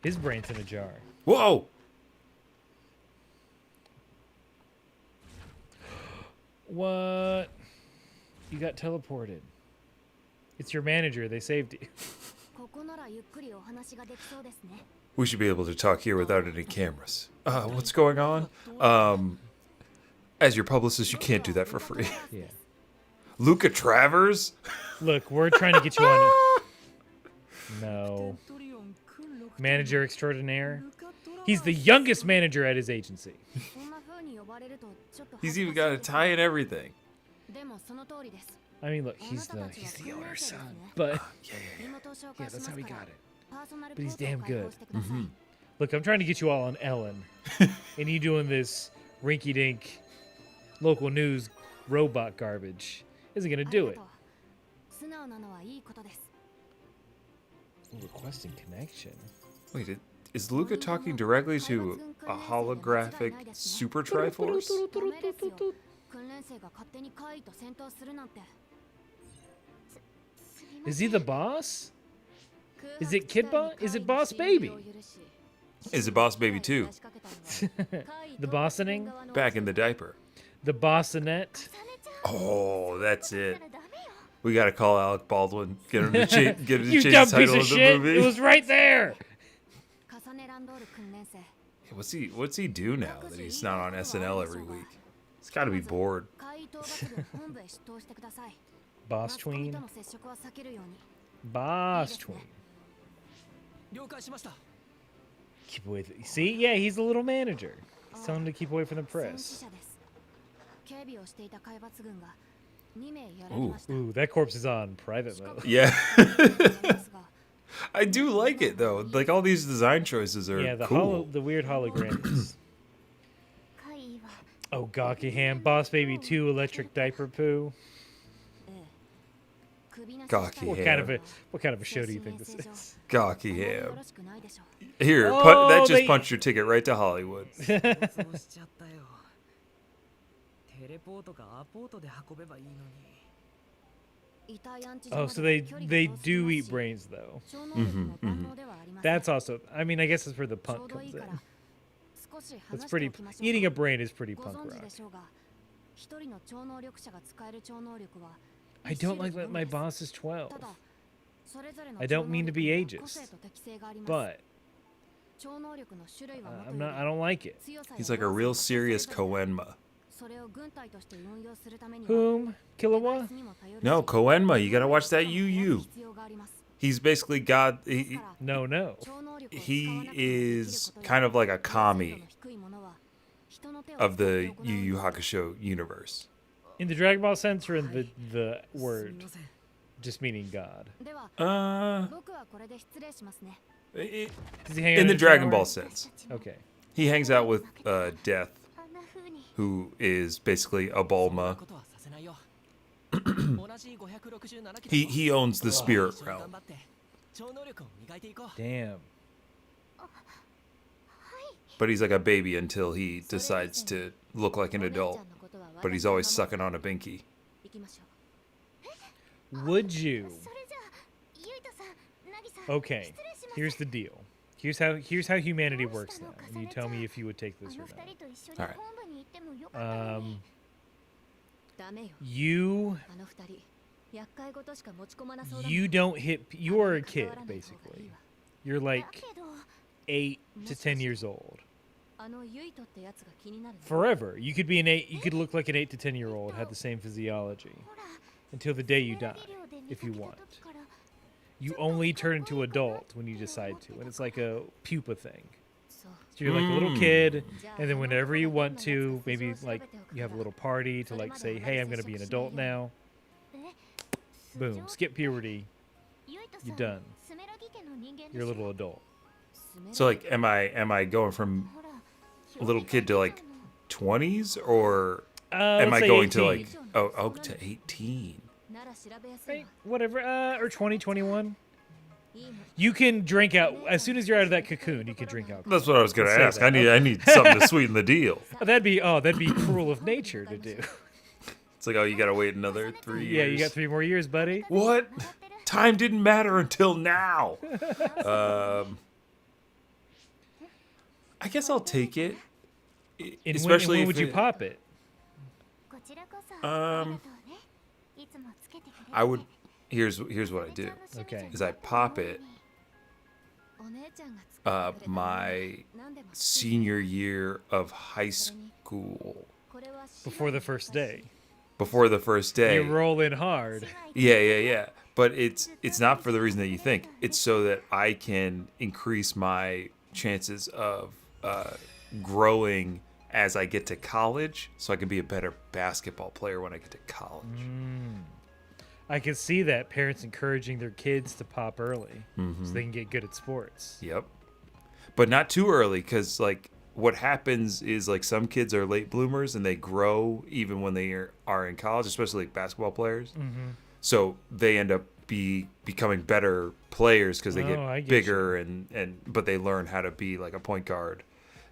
His brain's in a jar. Whoa! What? You got teleported. It's your manager. They saved you. ここならゆっくりお話ができそうですね。 We should be able to talk here without any cameras. What's going on? As your publicist, you can't do that for free. Yeah. Luca Travers? Look, we're trying to get you on. No. Manager extraordinaire. He's the youngest manager at his agency. こんな風に呼ばれるとちょっと He's even got a tie and everything. でもその通りです。 I mean, look, he's the owner's son, but Yeah, that's how he got it. But he's damn good. Mm-hmm. Look, I'm trying to get you all on Ellen, and you doing this rinky-dink local news robot garbage isn't gonna do it. 素直なのはいいことです。 Requesting connection. Wait, is Luca talking directly to a holographic Super Triforce? ダメですよ。訓練生が勝手に怪異と戦闘するなんて。Is he the boss? Is it Kid Boss? Is it Boss Baby? Is it Boss Baby 2? The bossoning? Back in the diaper. The bossonette? Oh, that's it. We gotta call Alec Baldwin. Get him to change You the dumb piece title of of the shit! movie. It was right there! What's he do now that he's not on SNL every week? He's gotta be bored. Boss tween? Boss tween. 了解しました。 Keep away. See? Yeah, he's the little manager. He's telling him to keep away from the press. Ooh, that corpse is on private mode. Yeah. I do like it though. Like all these design choices are Yeah, cool. the weird holograms. Oh, Gockingham, Boss Baby 2, Electric Diaper Poo. Gawky What kind of a show do you think this is? Gawky ham. Here, Oh, that just they- punched your ticket right to Hollywood. 想像しちゃったよ。テレポートかアポートで運べばいいのに。 Oh, so they do eat brains though. That's also. I mean, I guess it's where the punk comes in. That's pretty. Eating a brain is pretty punk rock. I don't like that my boss is 12. I don't mean to be ageist, but I'm not. I don't like it. He's like a real serious Koenma. Whom? Killua? No, Koenma. You gotta watch that Yu. He's basically God. No. He is kind of like a kami of the Yu Yu Hakusho universe. In the Dragon Ball sense, or in the word, just meaning God. Does he hang out In the his Dragon tower? Ball sense, Okay. he hangs out with Death, who is basically a Bulma. ことはさせないよ。同じ567期 He owns the spirit 頑 realm. 張って超能力を磨いていこう。 Damn. But he's like a baby until he decides to look like an adult. But he's always sucking on a binky. Would you? Okay. Here's the deal. Here's how humanity works now. And you tell me if you would take this or not. All right. You don't hit. You are a kid, basically. You're like 8 to 10 years old. Forever. You could be an 8. You could look like an 8 to 10-year-old, have the same physiology, until the day you die, if you want. You only turn into adult when you decide to, and it's like a pupa thing. So you're like a little kid, and then whenever you want to, maybe like you have a little party to like say, hey, I'm going to be an adult now. Boom. Skip puberty. You're done. You're a little adult. So like, am I going from little kid to like 20s, or Am let's I say going to 18. to 18? なら調べやすい Right, わ whatever, or 20, 21. You can drink out as soon as you're out of that cocoon. You can drink alcohol. That's what I was going to Let's say ask. that. I need something to sweeten the deal. That'd be cruel of nature to do. It's like, oh, you got to wait another 3 years. Yeah, you got 3 more years, buddy. What? Time didn't matter until now. I guess I'll take it. And Especially when if would you it- pop it? こちらこそありがとうねいつもつけてくれて I would. Here's what I do. Okay. Is I pop it お姉ちゃんが作ってくれた my 何でも senior year of high school これは Before the first day. before the first day. You roll in hard. Yeah. But it's not for the reason that you think. It's so that I can increase my chances of growing as I get to college, so I can be a better basketball player when I get to college. I can see that parents encouraging their kids to pop early so they can get good at sports. Yep. But not too early, because like what happens is like some kids are late bloomers and they grow even when they are in college, especially like basketball players. So they end up becoming better players because they I get get bigger and but they learn how to be like a point guard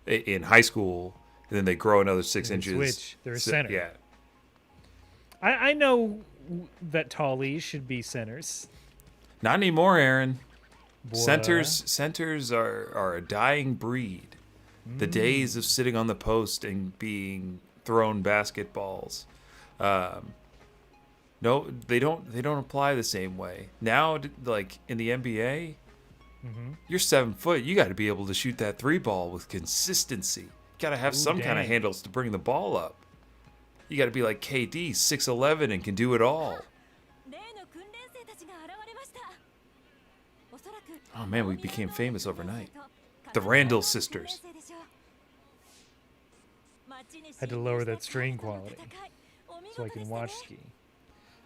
in high school, and then they grow another 6 And they inches. switch. They're a center. Yeah. I know that tallies should be centers. Not anymore, Aaron. Boy. Centers are a dying breed. The days of sitting on the post and being thrown basketballs. No, they don't apply the same way. Now, like in the NBA, you're 7 foot. You got to be able to shoot that 3 ball with consistency. You got to have some kind of dang. handles to bring the ball up. You got to be like KD, 6'11", and can do it all. 例の訓練生たちが現れましたおそらく Oh man, we became famous overnight. The Randall sisters. Had to lower that strain quality so I can watch ski.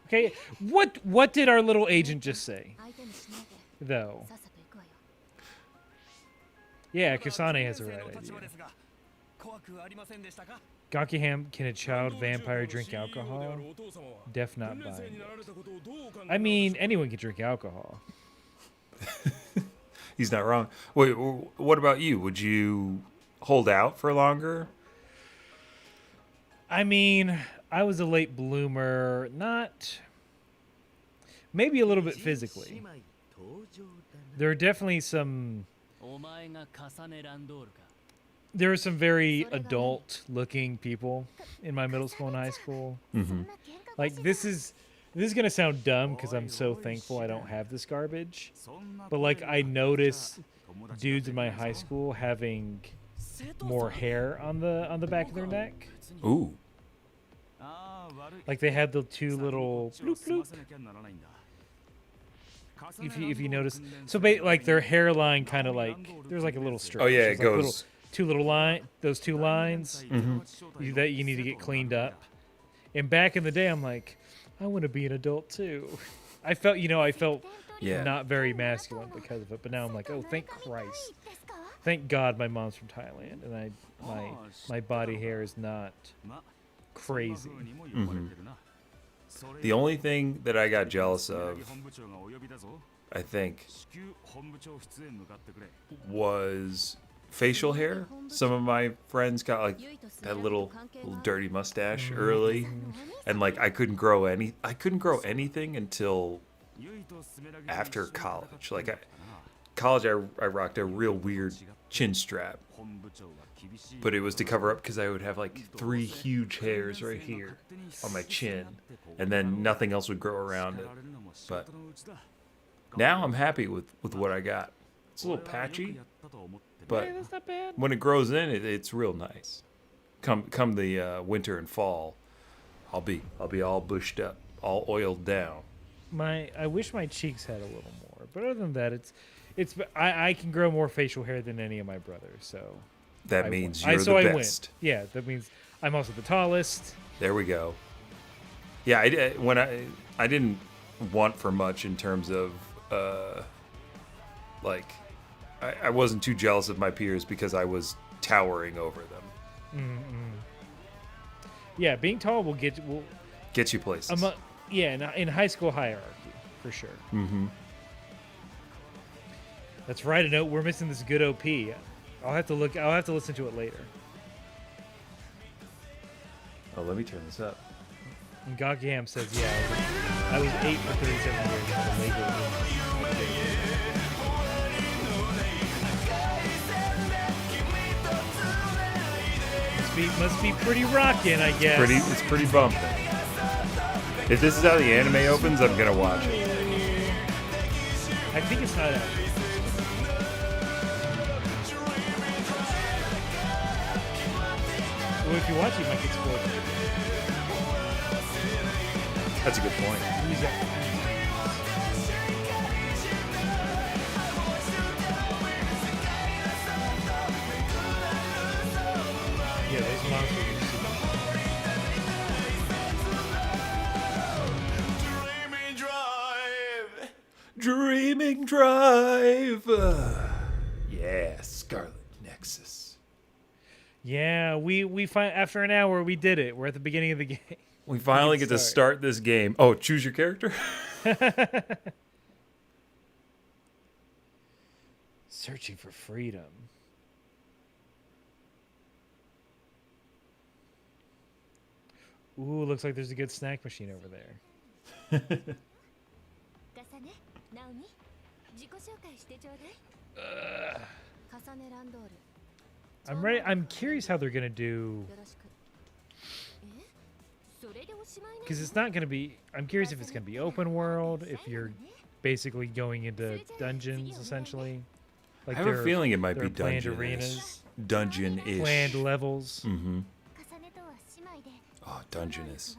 Okay, what did our little agent just say, 相手にしないで though? さっさと行くわよ Yeah, Kasane has the right idea. Gakiham, can a child vampire drink alcohol? Def not buying it. I mean, anyone can drink alcohol. He's not wrong. Wait, what about you? Would you hold out for longer? I mean, I was a late bloomer, maybe a little bit physically. There are definitely there were some very adult-looking people in my middle school and high school. そんな喧嘩腰 Like, this is gonna sound dumb because I'm so thankful I don't have this garbage. But like, I notice dudes in my high school having more hair on the back of their neck. Ooh. Like they had the 2 little bloop bloop. If you notice, so like their hairline kind of like there's like a little strip. Oh, yeah, There's it like goes- those 2 lines that you need to get cleaned up. And back in the day, I'm like, I want to be an adult too. I felt Yeah. not very masculine because of it, but now I'm like, oh, thank Christ, thank God, my mom's from Thailand, and my body hair is not crazy. The only thing that I got jealous of, I think, was facial hair. Some of my friends got like that little dirty mustache early, and like I couldn't grow anything until after college. Like college, I rocked a real weird chin strap, but it was to cover up because I would have like 3 huge hairs right here on my chin, and then nothing else would grow around it. But now I'm happy with what I got. It's a little patchy, but Hey, that's not bad. when it grows in, it's real nice. Come the winter and fall, I'll be all bushed up, all oiled down. I wish my cheeks had a little more, but other than that, I can grow more facial hair than any of my brothers, so That I means win. you're So the I best. win. Yeah, that means I'm also the tallest. There we go. Yeah, I didn't want for much in terms of like I wasn't too jealous of my peers because I was towering over them. Yeah, being tall will Get you places. in high school hierarchy for sure. Mm-hmm. That's right. I know we're missing this good OP. I'll have to listen to it later. Oh, let me turn this up. And Gogham says, yeah, I was 8 for 37 years. On a Lego game. Must be pretty rockin', I guess. It's pretty bumping. If this is how the anime opens, I'm gonna watch it. I think it's not out. Well, if you watch it, you might get spoiled. That's a good point. Who's that? Yeah, those monsters are Dreaming Drive. Yeah, Scarlet Nexus. Yeah, we find after an hour we did it. We're at the beginning of the game. We finally get to start this game. Oh, choose your character? Searching for freedom. Ooh, looks like there's a good snack machine over there. I'm ready. I'm curious how they're gonna do, because it's not gonna be. I'm curious if it's gonna be open world, if you're basically going into dungeons essentially. Like I have a feeling it might be planned dungeon arenas, dungeon-ish. planned levels. Mm-hmm. Oh, Dungeness.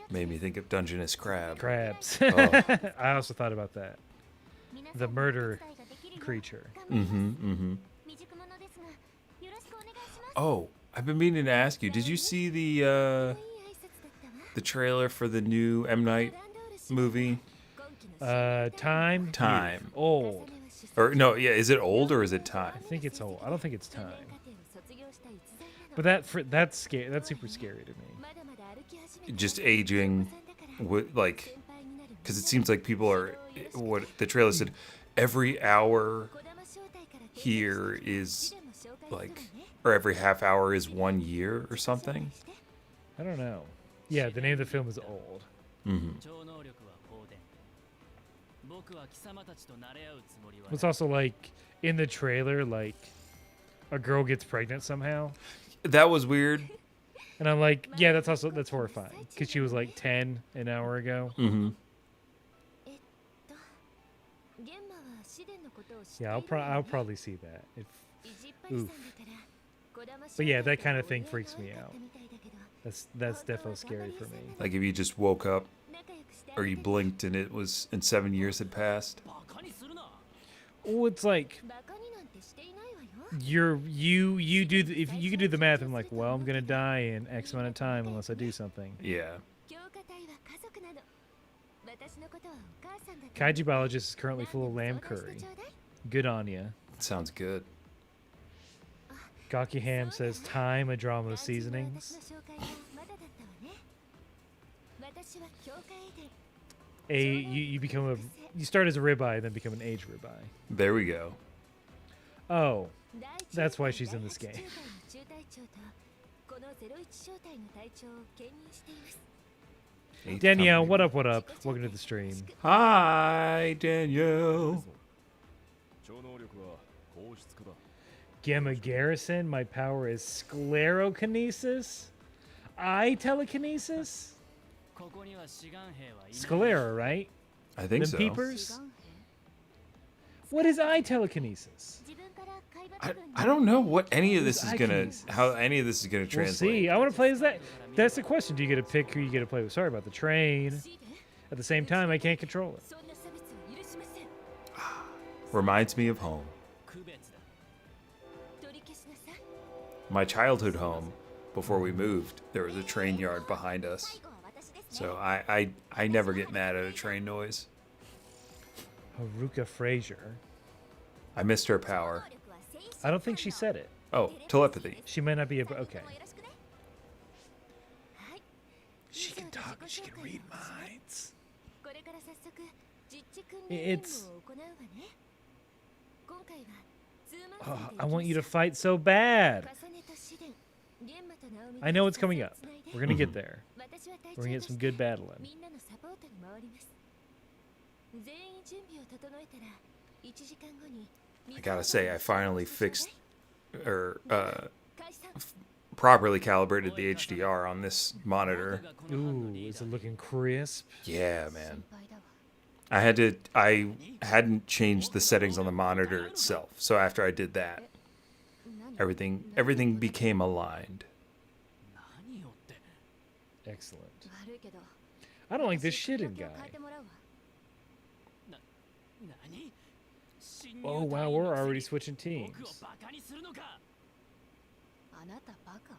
Made me think of Dungeness Crab. Crabs. Oh. I also thought about that. The murder creature. Mm-hmm, mm-hmm. Oh, I've been meaning to ask you, did you see the trailer for the new M. Night movie? Time? Time. Old. Or no, yeah, is it old or is it Time? I think it's old. I don't think it's Time. But that's scary. That's super scary to me. Just aging, like, because it seems like people are, what the trailer said, every hour here is like, or every half hour is 1 year or something. I don't know. Yeah, the name of the film is Old. Mm-hmm. It's also like in the trailer, like a girl gets pregnant somehow, That was weird. and I'm like, yeah, that's horrifying because she was like 10 an hour ago. Mm-hmm. Yeah, I'll probably see that. Oof. But yeah, that kind of thing freaks me out. That's definitely scary for me. Like if you just woke up or you blinked and 7 years had passed. Oh, it's like you do if you can do the math. I'm like, well, I'm gonna die in X amount of time unless I do something. Yeah. Kaiju biologist is currently full of lamb curry. Good on ya. Sounds good. Gaki Ham says, time, a drama with seasonings. You start as a ribeye, then become an aged ribeye. There we go. Oh, that's why she's in this game. Danielle, what up, what up? Welcome to the stream. Hi, Danielle. Gamma Garrison, my power is sclerokinesis? Eye telekinesis? Sclera, right? I think Them so. peepers? What is eye telekinesis? I don't know what any of this is gonna Telekinesis? how any of this is gonna We'll translate. see. I want to play as that. That's the question. Do you get to pick who you get to play with? Sorry about the train. At the same time, I can't control it. Reminds me of home. My childhood home. Before we moved, there was a train yard behind us. So I never get mad at a train noise. Haruka Frazier. I missed her power. I don't think she said it. Oh, telepathy. She might not be okay. She can talk. She can read minds. これから早速実地訓 It's- 練任務を行うわね。今回はツーマン Oh, 制で I want you to 行き fight so bad. ましょう。重ねと試練、玄馬と直美 I know it's coming up. つないで We're gonna get there. 私は隊 We're gonna 長 get と some して good battling. みんなのサポートに回ります。全員準備を整えたら1時間後に I gotta say, I finally fixed or 解散 properly calibrated the HDR on this monitor. Ooh, is it looking crisp? Yeah, man. 心配だわ。 I hadn't changed the settings on the monitor itself. So after I did that, 何 everything became aligned. 何よって Excellent. 悪いけど I don't like this 私 shitting 環境を変え guy. てもらうわ。何 Oh wow, we're already switching 僕を teams. バカにするのかあなたバカ。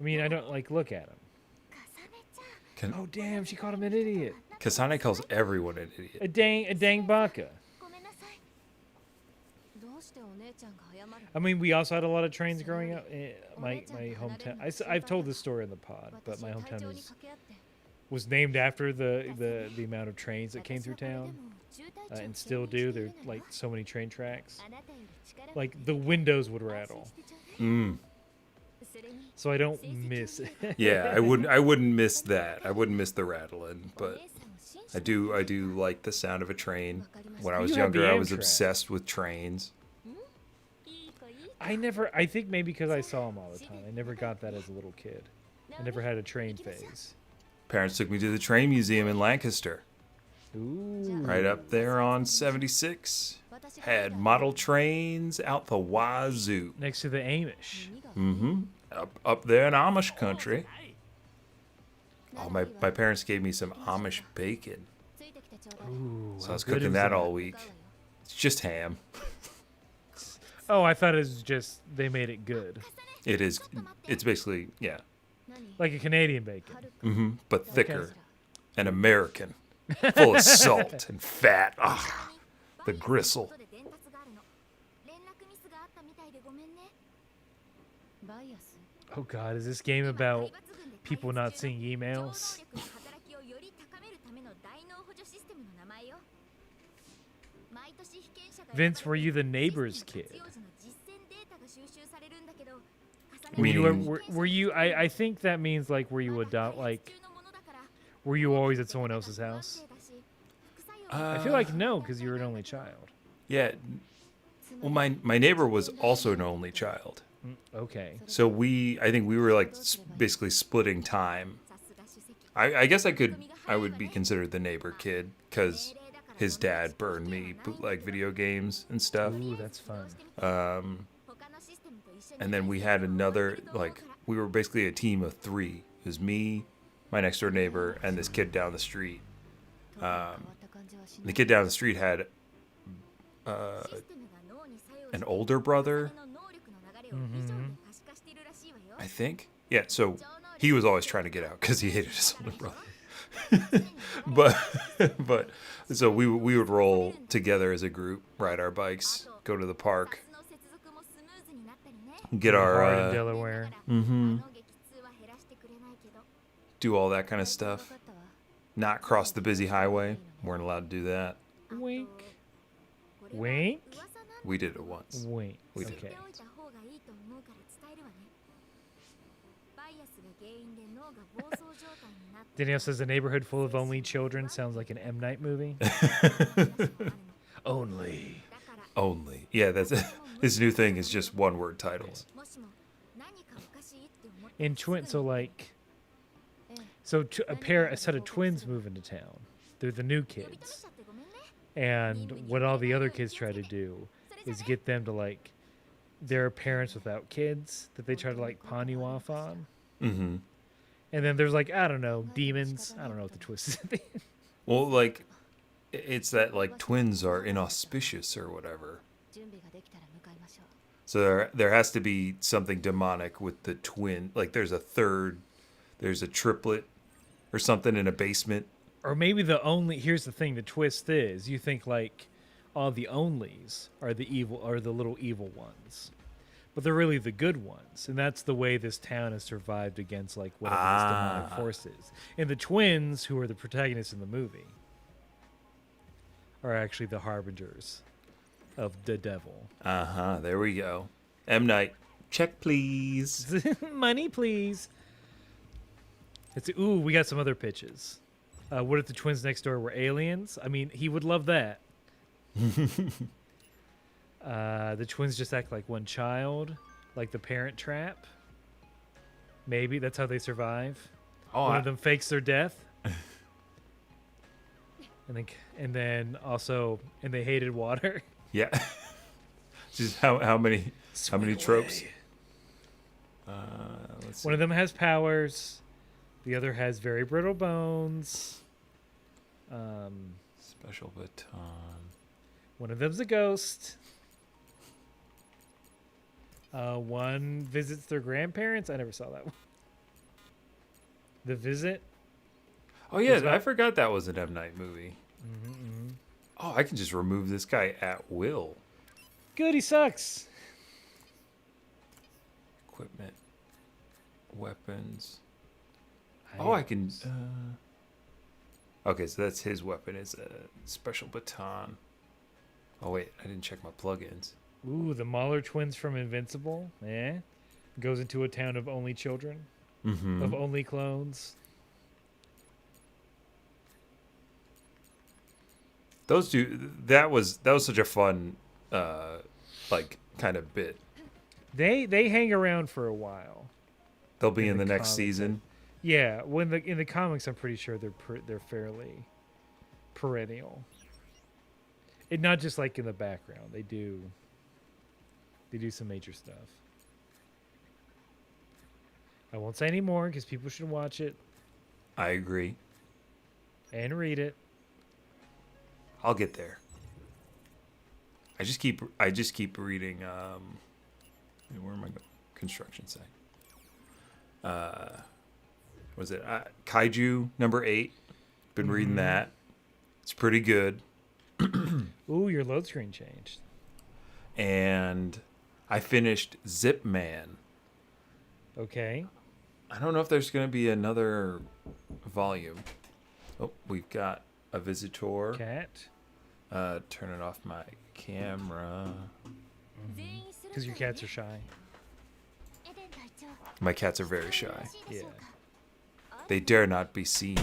I mean, I don't like look at him. かさねちゃん。 Oh damn, she called him an idiot. Kasane calls everyone an idiot. A dang baka. ごめんなさい。どうしてお姉ちゃんが謝るの I mean, we also had a lot of trains growing up. My hometown. I've told this story in the pod, but 私 my は隊 hometown 長に is 掛け合って was named after the amount of trains that came through town, and still do. There are like so many train tracks. Like the windows would rattle, Mm. so I don't miss it. Yeah, I wouldn't miss that. I wouldn't miss the rattling, but I do like the sound of a train. When I was You have the younger, I was Amtrak. obsessed with trains. I think maybe because I saw them all the time. I never got that as a little kid. I never had a train phase. Parents took me to the train museum in Lancaster, Ooh. right up there on 76. Had model trains out the wazoo. Next to the Amish. Mm-hmm. Up there in Amish country. Oh, my parents gave me some Amish bacon. Ooh, So I how was good cooking is that all week. It's just ham. Oh, I thought it was just they made it good, It is. It's basically, yeah. like a Canadian bacon. Mm-hmm. But thicker and American. Full of salt and fat. Ah, the gristle. Oh God, is this game about people not seeing emails? Vince, were you the neighbor's kid? Were you? I think that means like were you adopt like were you always at someone else's house? I feel like no, because you were an only child. Yeah. Well, my neighbor was also an only child. Okay. So I think we were like basically splitting time. I guess I would be considered the neighbor kid because his dad burned me bootleg video games and stuff. Ooh, that's fun. And then we had another, like, we were basically a team of three. It was me, my next door neighbor, and this kid down the street. The kid down the street had an older brother, I think. Yeah, so he was always trying to get out because he hated his older brother. but so we would roll together as a group, ride our bikes, go to the park, get our Hard in Delaware. do all that kind of stuff. Not cross the busy highway. Weren't allowed to do that. Wink. Wink. We did it once. Wink. We did. Okay. Danielle says the neighborhood full of only children sounds like an M. Night movie. Only. Only. Yeah, that's his new thing is just one word titles. In twin, so like, a set of twins move into town. They're the new kids, and what all the other kids try to do is get them to like their parents without kids that they try to like pawn you off on. Mm-hmm. And then there's like, I don't know, demons. I don't know what the twist is. At the end. Well, like, it's that like twins are inauspicious or whatever. So there has to be something demonic with the twin. Like there's a triplet or something in a basement. Or maybe here's the thing, the twist is you think like all the onlys are the little evil ones. but they're really the good ones, and that's the way this town has survived against like whatever this demonic force is. And the twins, who are the protagonists in the movie, are actually the harbingers of the devil. There we go. M. Night, check please. Money, please. We got some other pitches. What if the twins next door were aliens? I mean, he would love that. The twins just act like one child, like the Parent Trap. Maybe that's how they survive. One of them fakes their death. and they hated water. Yeah. Just how many tropes? Let's see. One of them has powers. The other has very brittle bones. Special baton. One of them's a ghost. One visits their grandparents. I never saw that one. The Visit. Oh yeah, I forgot that was an M. Night movie. Oh, I can just remove this guy at will. Good, he sucks. Equipment, weapons. Oh, I can. Okay, so that's his weapon. It's a special baton. Oh wait, I didn't check my plugins. Ooh, the Mahler twins from Invincible. Goes into a town of only children, of only clones. Those two. That was such a fun, like kind of bit. They hang around for a while. They'll be in the next season. Yeah, in the comics, I'm pretty sure they're fairly perennial. And not just like in the background. They do some major stuff. I won't say any more because people should watch it I agree. and read it. I'll get there. I just keep reading. Where am I going? Construction site. Was it Kaiju number 8? Been reading that. It's pretty good. Ooh, your load screen changed. And I finished Zip Man. Okay. I don't know if there's going to be another volume. Oh, we've got a visitor. Cat. Turning off my camera. Because your cats are shy. My cats are very shy. Yeah. They dare not be seen.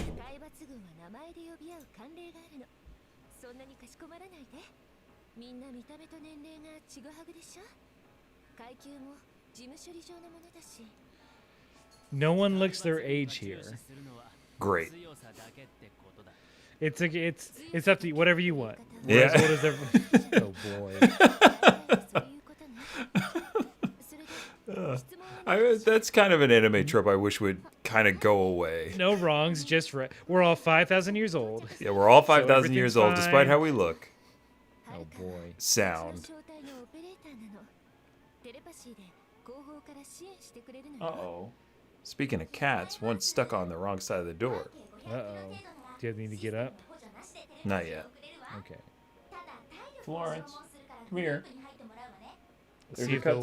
No one looks their age here. Great. It's up to you, whatever you want. We're Yeah. as old as oh boy. That's kind of an anime trope I wish would kind of go away. No wrongs, just right. We're all 5,000 years old. Yeah, we're all 5,000 years old, everything's despite fine. how we look. Oh boy. Sound. Uh-oh. Speaking of cats, one's stuck on the wrong side of the door. Uh-oh. Do you need to get up? Not yet. Okay. Florence, come here. Let's see if they'll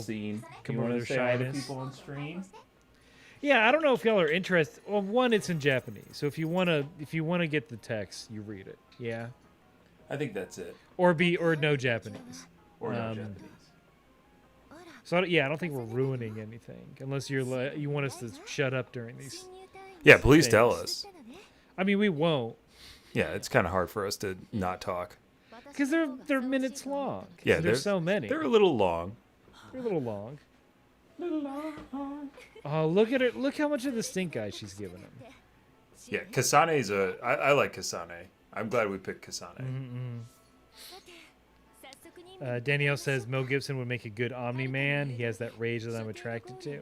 come over their shyness. on stream? Yeah, I don't know if y'all are interested. Well, one, it's in Japanese, so if you wanna get the text, you read it. Yeah. I think that's it. Or no Japanese. Or no Japanese. So I don't think we're ruining anything unless you want us to shut up during these. Yeah, please tell us. I mean, we won't Yeah, it's kind of hard for us to not talk. because they're minutes long. Yeah, there's so many. They're a little long. They're a little long. Oh, look at her! Look how much of the stink eye she's giving him. Yeah, Kasane's I like Kasane. I'm glad we picked Kasane. Danielle says Mel Gibson would make a good Omni-Man. He has that rage that I'm attracted to.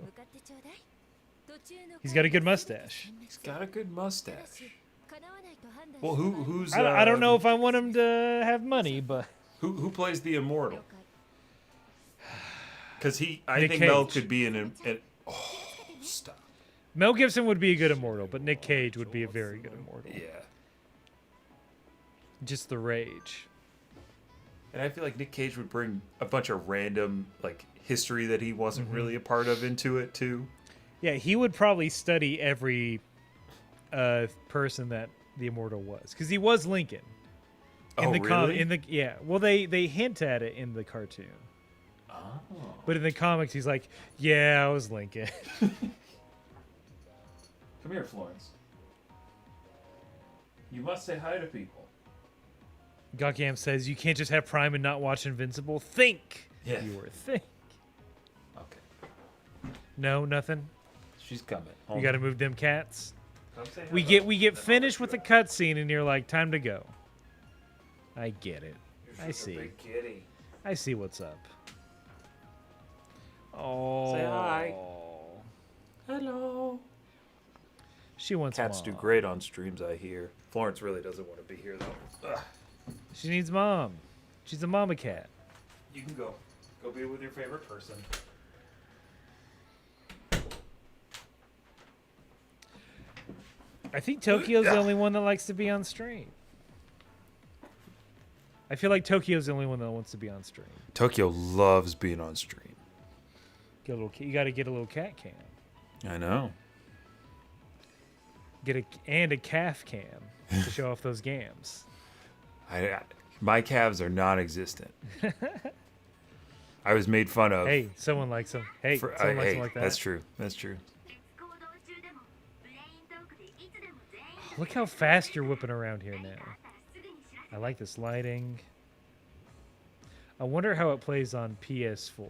He's got a good mustache. He's got a good mustache. Well, who's? I don't know if I want him to have money, but Who plays the immortal? Because I Nick think Mel Cage. could be an oh, stop. Mel Gibson would be a good immortal, but Nick Cage would be a very good immortal. Yeah. Just the rage. And I feel like Nick Cage would bring a bunch of random like history that he wasn't really a part of into it too. Yeah, he would probably study every person that the Immortal was, because he was Lincoln. Oh, really? They hint at it in the cartoon. Oh. But in the comics, he's like, yeah, I was Lincoln. Come here, Florence. You must say hi to people. Gakam says, you can't just have Prime and not watch Invincible. Think. Yeah. You were think. Okay. No, nothing. She's coming. You got to move them cats. Come say We hello. get finished with the cutscene, and you're like, time to go. I get it. You're I such a see. big kitty. I see what's up. Oh. Say hi. Hello. She wants Cats mom. do great on streams, I hear. Florence really doesn't want to be here, though. Ugh. She needs mom. She's a mama cat. You can go. Go be with your favorite person. I think Tokyo's the only one that likes to be on stream. I feel like Tokyo's the only one that wants to be on stream. Tokyo loves being on stream. You got to get a little cat cam. I know. And a calf cam to show off those gams. My calves are non-existent. I was made fun of. Hey, someone likes them. Hey, someone likes them like that. That's true. That's true. Look how fast you're whipping around here now. I like this lighting. I wonder how it plays on PS4.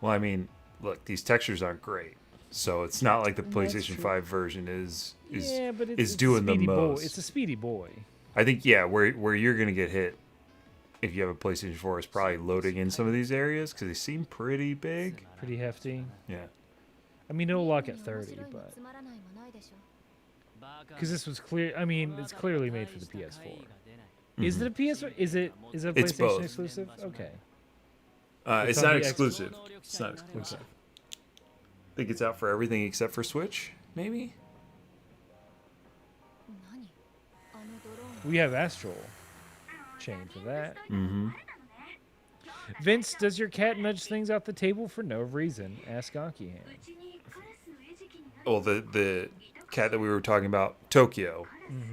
Well, I mean, look, these textures aren't great, so it's not like the PlayStation true. 5 version is but is doing the most. It's a speedy boy. I think where you're gonna get hit if you have a PlayStation 4 is probably loading in some of these areas because they seem pretty big. Pretty hefty. Yeah. I mean, it'll lock at 30, but because this was clear. I mean, it's clearly made for the PS4. Is it a PS4? Is it a It's PlayStation both. exclusive? Okay. It's on not the exclusive. It's not exclusive. I think it's out for everything except for Switch, maybe? We have Astral Chain for that. Mm-hmm. Vince, does your cat nudge things out the table for no reason? Ask Akiham. Well, the cat that we were talking about, Tokyo,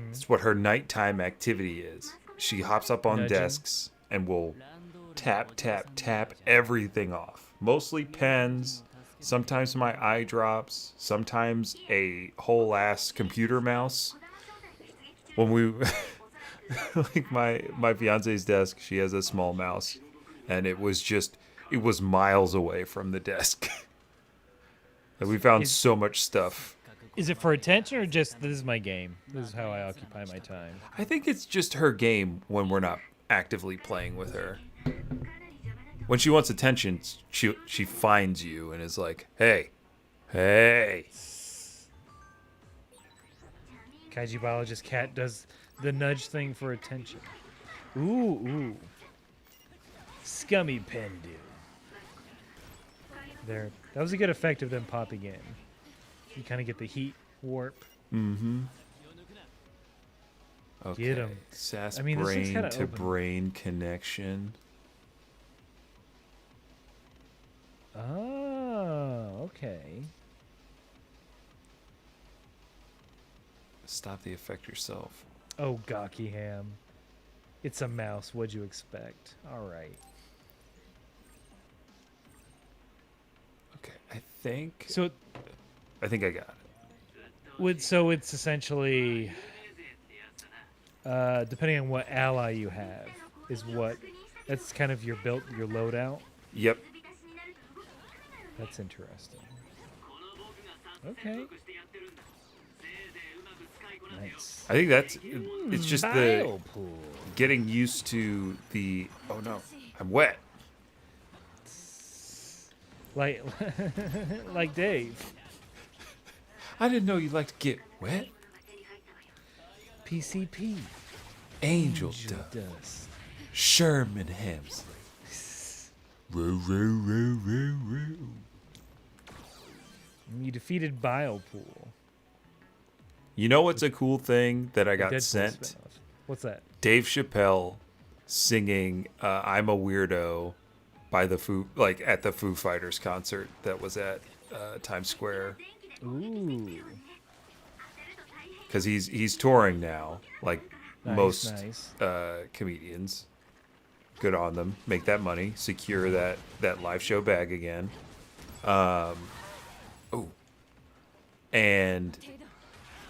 it's what her nighttime activity is. She hops up on Nudging. desks and will tap, tap, tap everything off. Mostly pens, sometimes my eye drops, sometimes a whole ass computer mouse. When we, like my fiance's desk, she has a small mouse, and it was miles away from the desk. Like we found so much stuff. Is it for attention or just this is my game? This is how I occupy my time. I think it's just her game when we're not actively playing with her. When she wants attention, she finds you and is like, hey. Kaiji biologist cat does the nudge thing for attention. Ooh. Scummy Pendu. There. That was a good effect of them popping in. You kind of get the heat warp. Mm-hmm. Okay. Get 'em. SAS I mean, this thing's brain kinda to open. brain connection. Oh, okay. Stop the effect yourself. Oh, Gakiham. It's a mouse. What'd you expect? All right. Okay, I think So I got it. it's essentially depending on what ally you have that's kind of your loadout. Yep. That's interesting. Okay. Nice. I think it's just the Biopool. getting used to the oh no, I'm wet. Like like Dave. I didn't know you like to get wet. PCP. Angel Angel Dust. Dust. Sherman Hemsley. Roo, roo, roo, roo, roo. You defeated Biopool. You know what's a cool thing that I got Deadpool sent? spinoff. What's that? Dave Chappelle singing "I'm a Weirdo" by the at the Foo Fighters concert that was at Times Square. Ooh. Because he's touring now, like most Nice. comedians. Good on them. Make that money. Secure that live show bag again. And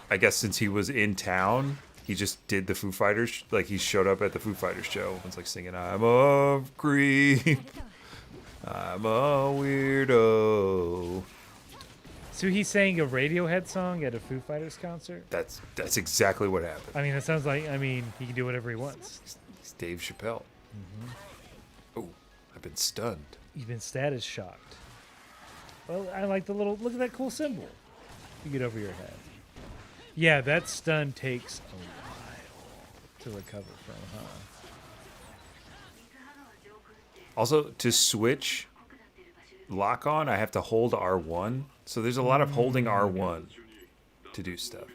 I guess since he was in town, he just did the Foo Fighters. Like he showed up at the Foo Fighters show and was like singing, "I'm a creep. I'm a weirdo." So he sang a Radiohead song at a Foo Fighters concert? That's exactly what happened. I mean, it sounds like, he can do whatever he wants. It's Dave Chappelle. Oh, I've been stunned. You've been status shocked. Well, I like the little, look at that cool symbol. You get over your head. Yeah, that stun takes a while to recover from, huh? Also, to switch lock on, I have to hold R1. So there's a lot of holding R1 to do stuff.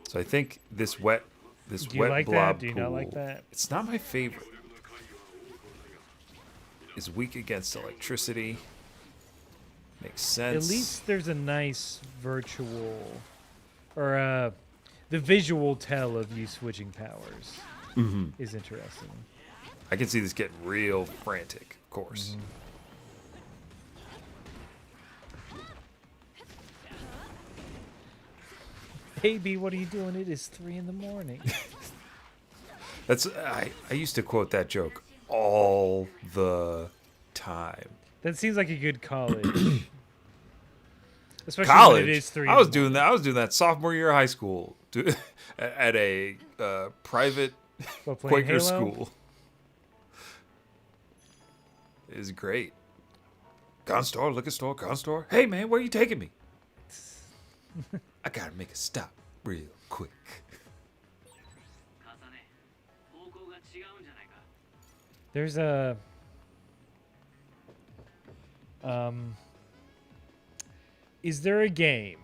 So I think this wet Do you like blob that? Do you pool, not like that? it's not my favorite. Is weak against electricity. Makes sense. At least there's a nice virtual, or the visual tell of you switching powers is interesting. I can see this getting real frantic, of course. Hey B, what are you doing? It is 3 a.m. That's I used to quote that joke all the time. That seems like a good college. Especially College. when it is 3 I was doing that. I was doing that sophomore year of high school at a private While playing Quaker Halo? school. It was great. Gun store, liquor store, gun store. Hey man, where are you taking me? I gotta make a stop real quick. There's a is there a game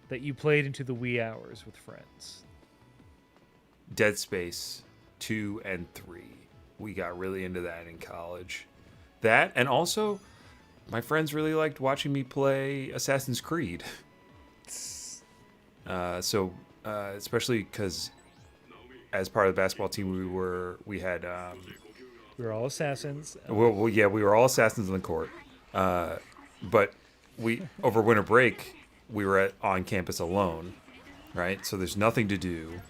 that you played into the wee hours with friends? Dead Space 2 and 3. We got really into that in college. That, and also, my friends really liked watching me play Assassin's Creed. Especially because as part of the basketball team, we had We were all assassins. well, yeah, we were all assassins on the court. But we over winter break, we were on campus alone, right? So there's nothing to do,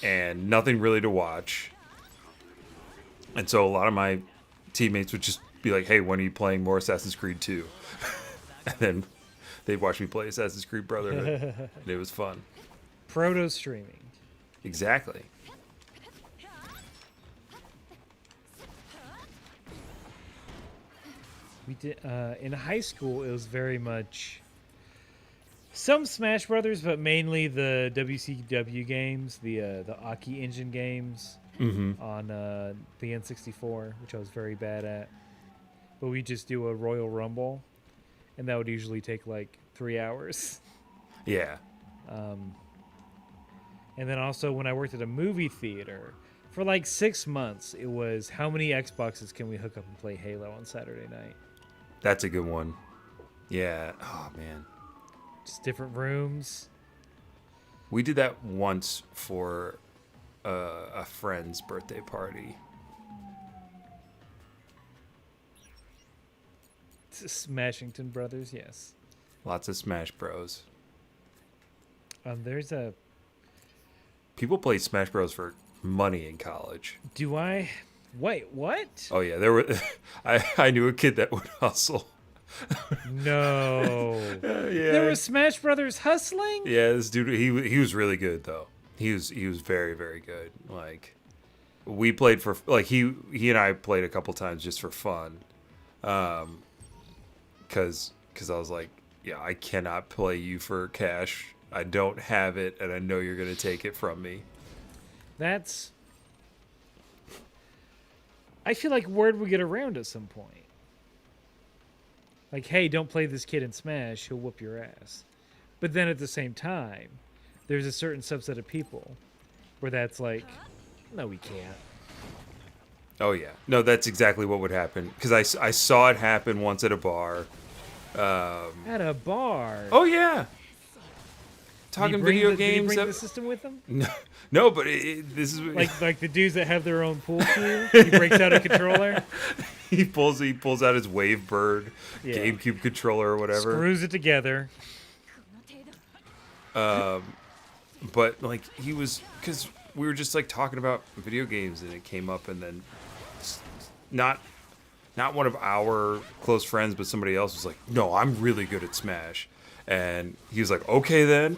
and nothing really to watch. And so a lot of my teammates would just be like, "Hey, when are you playing more Assassin's Creed 2?" And then they'd watch me play Assassin's Creed Brotherhood, and it was fun. Proto streaming. Exactly. We did in high school. It was very much some Smash Brothers, but mainly the WCW games, the Aki Engine games on the N64, which I was very bad at. But we just do a Royal Rumble, and that would usually take like 3 hours. Yeah. And then also when I worked at a movie theater for like 6 months, it was how many Xboxes can we hook up and play Halo on Saturday night? That's a good one. Yeah. Oh, man. Just different rooms. We did that once for a friend's birthday party. Smashington Brothers, yes. Lots of Smash Bros. There's a... People played Smash Bros for money in college. Do I... Wait, what? Oh yeah, there were. I knew a kid that would hustle. No. Yeah. There was Smash Brothers hustling? Yeah, this dude. He was really good though. He was very very good. Like we played for like he and I played a couple times just for fun. Cause I was like, yeah, I cannot play you for cash. I don't have it, and I know you're gonna take it from me. That's... I feel like word would get around at some point. Like, hey, don't play this kid in Smash, he'll whoop your ass. But then at the same time, there's a certain subset of people where that's like, no, we can't. Oh yeah, no, that's exactly what would happen because I saw it happen once at a bar. At a bar. Oh yeah, talking video Did he games. bring the system with him? No, but this is Like the dudes that have their own pool cue. He breaks out a controller, he pulls out his Wavebird Yeah. GameCube controller or whatever. screws it together. But like he was, because we were just like talking about video games and it came up, and then not one of our close friends, but somebody else was like, no, I'm really good at Smash. And he was like, okay then,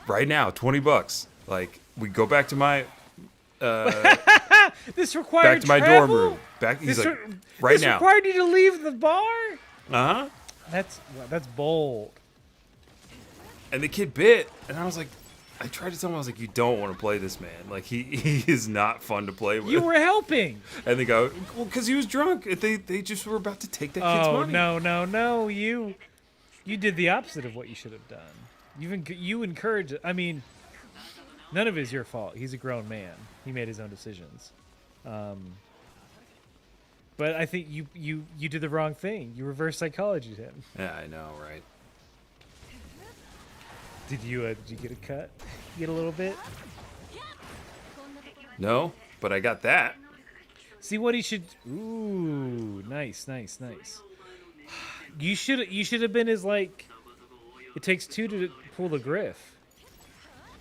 right now, $20. Like, we go back to my This required back to my dorm travel? room. He's This like, re- right this now. required you to leave the bar? Uh-huh. That's bold. And the kid bit, and I was like, I tried to tell him, I was like, you don't want to play this man. Like, he is not fun to play with. You were helping. And they go, well, because he was drunk. They just were about to take that kid's Oh money. no! You did the opposite of what you should have done. You encouraged. I mean, none of it is your fault. He's a grown man. He made his own decisions. But I think you did the wrong thing. You reverse psychology him. Yeah, I know, right? Did you get a cut? Get a little bit? No, but I got that. See what he should. Ooh, nice. You should have been his like. It takes two to pull the griff.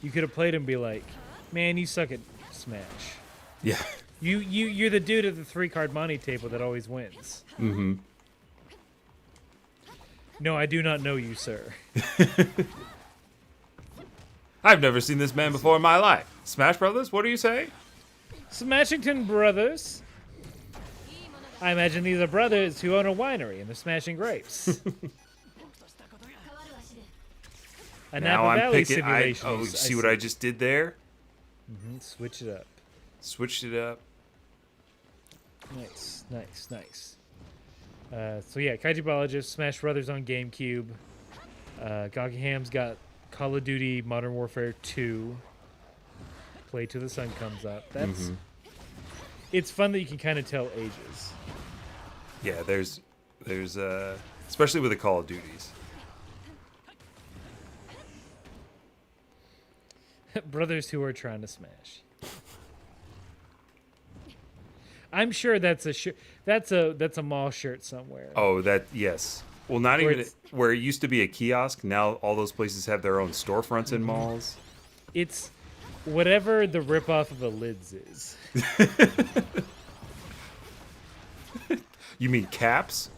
You could have played him and be like, man, you suck at Smash. Yeah. You're the dude at the 3-card money table that always wins. Mm-hmm. No, I do not know you, sir. I've never seen this man before in my life. Smash Brothers, what do you say? Smashington Brothers. I imagine these are brothers who own a winery and they're smashing grapes. A Now Napa I'm Valley picking. simulation. Oh, see what I just did there? Switch it up. Switched it up. Nice. So yeah, Kaiju Biologist, Smash Brothers on GameCube. Gogham's got Call of Duty Modern Warfare 2. Play till the sun comes up. That's. It's fun that you can kind of tell ages. Yeah, there's especially with the Call of Duties. Brothers who are trying to smash. I'm sure that's a shirt. That's a mall shirt somewhere. Oh, yes. Well, not Where even it's- where it used to be a kiosk. Now all those places have their own storefronts in malls. It's whatever the ripoff of a Lids is. You mean caps?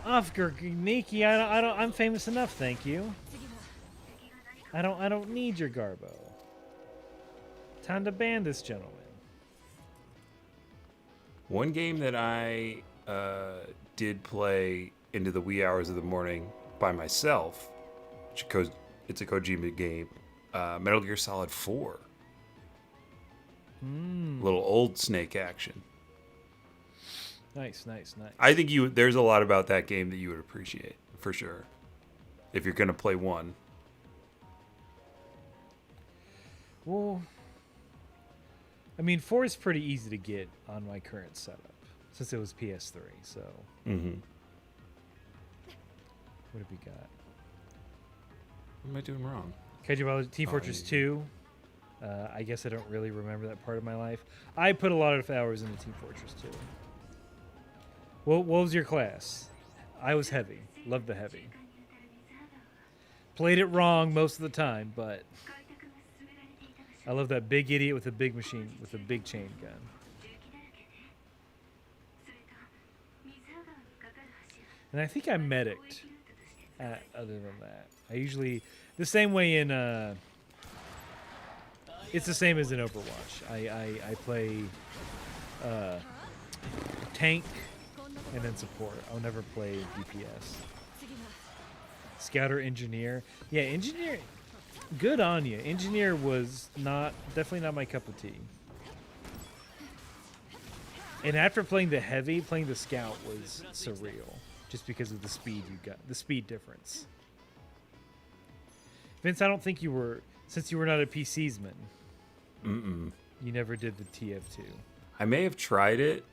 Oscar Nikki, I'm famous enough, thank you. I don't need your garbo. Time to ban this gentleman. One game that I did play into the wee hours of the morning by myself, it's a Kojima game, Metal Gear Solid 4. Little old Snake action. Nice. I think there's a lot about that game that you would appreciate, for sure, if you're going to play one. Well, I mean, 4 is pretty easy to get on my current setup, since it was PS3, so... Mm-hmm. What have we got? What am I doing wrong? Kaiju Biology, Team Fortress 2. I guess I don't really remember that part of my life. I put a lot of hours into Team Fortress 2. What was your class? I was heavy. Loved the heavy. Played it wrong most of the time, but I love that big idiot with a big machine, with a big chain gun. And I think I medicked. Other than that, I usually the same way in. It's the same as in Overwatch. I play tank and then support. I'll never play DPS. Scouter, engineer. Yeah, engineer. Good on you. Engineer was definitely not my cup of tea. And after playing the heavy, playing the scout was surreal, just because of the speed you got, the speed difference. Vince, I don't think you were, since you were not a PCsman, Mm-mm. you never did the TF2. I may have tried it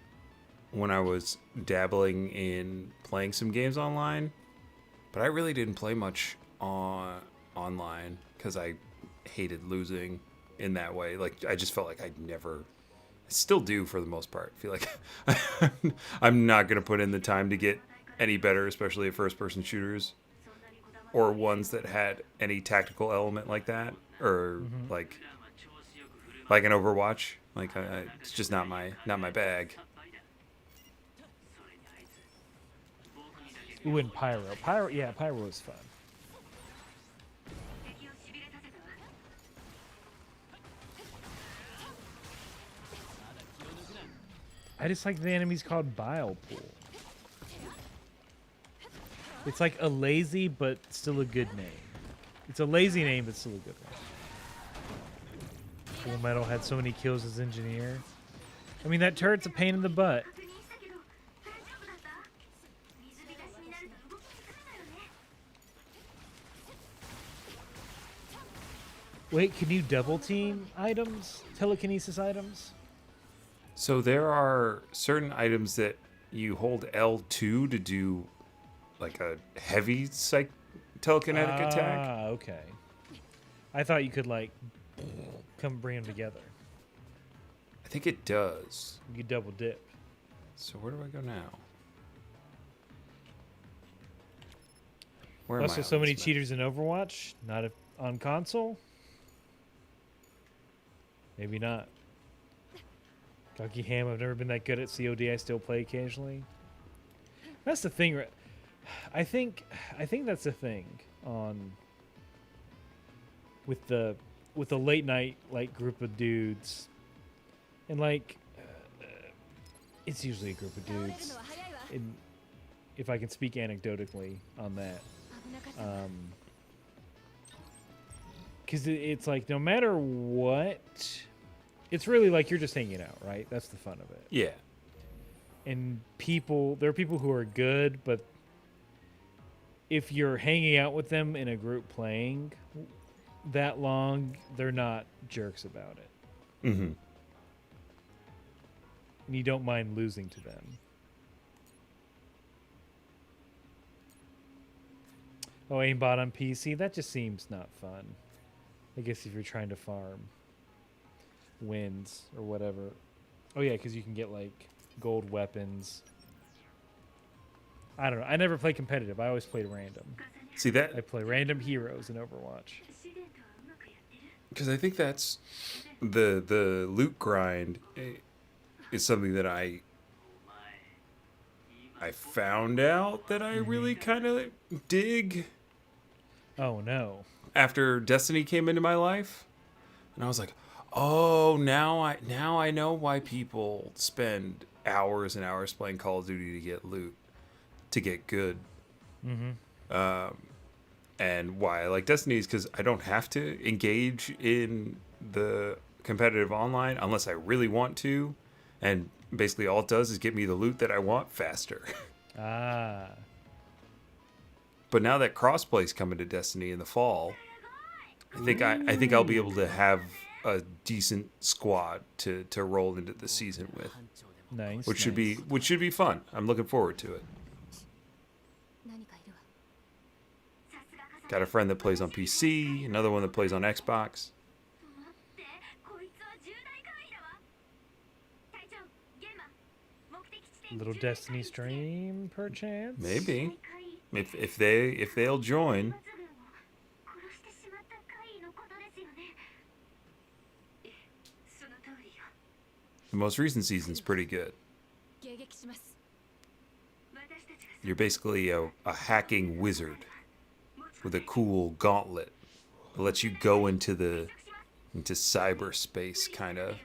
when I was dabbling in playing some games online, but I really didn't play much online because I hated losing in that way. Like, I just felt like I still do for the most part. I feel like I'm not going to put in the time to get any better, especially at first-person shooters or ones that had any tactical element like that, or like an Overwatch. Like, it's just not my bag. Ooh, and Pyro. Pyro was fun. I just like the enemies called Bile Pool. It's like a lazy but still a good name. It's a lazy name but still a good one. Full Metal had so many kills as engineer. I mean, that turret's a pain in the butt. Wait, can you double team items? Telekinesis items? So there are certain items that you hold L2 to do like a heavy telekinetic attack. Ah, okay. I thought you could like come bring them together. I think it does. You could double dip. So where do I go now? Where am Also, I so on many this map? cheaters in Overwatch. Not on console. Maybe not. Cocky Ham, I've never been that good at COD. I still play occasionally. That's the thing. I think that's the thing on with the late night like group of dudes, and like it's usually a group of dudes. And if I can speak anecdotally on that, because it's like no matter what. It's really like you're just hanging out, right? That's the fun of it. Yeah. And there are people who are good, but if you're hanging out with them in a group playing that long, they're not jerks about it. Mm-hmm. And you don't mind losing to them. Oh, aimbot on PC? That just seems not fun. I guess if you're trying to farm wins or whatever. Oh yeah, because you can get like gold weapons. I don't know. I never play competitive. I always played random. See that? I play random heroes in Overwatch. Because I think that's the loot grind is something that I found out that I really kind of dig Oh no. after Destiny came into my life, and I was like, oh, now I know why people spend hours and hours playing Call of Duty to get loot, to get good. Mm-hmm. And why I like Destiny is because I don't have to engage in the competitive online unless I really want to, and basically all it does is get me the loot that I want faster. Ah. But now that crossplay's coming to Destiny in the fall, I think I'll be able to have a decent squad to roll into the season with, Nice. which should be fun. I'm looking forward to it. Got a friend that plays on PC, another one that plays on Xbox. Little Destiny stream, perchance. Maybe if they'll join. The most recent season's pretty good. You're basically a hacking wizard with a cool gauntlet that lets you go into cyberspace, kind of.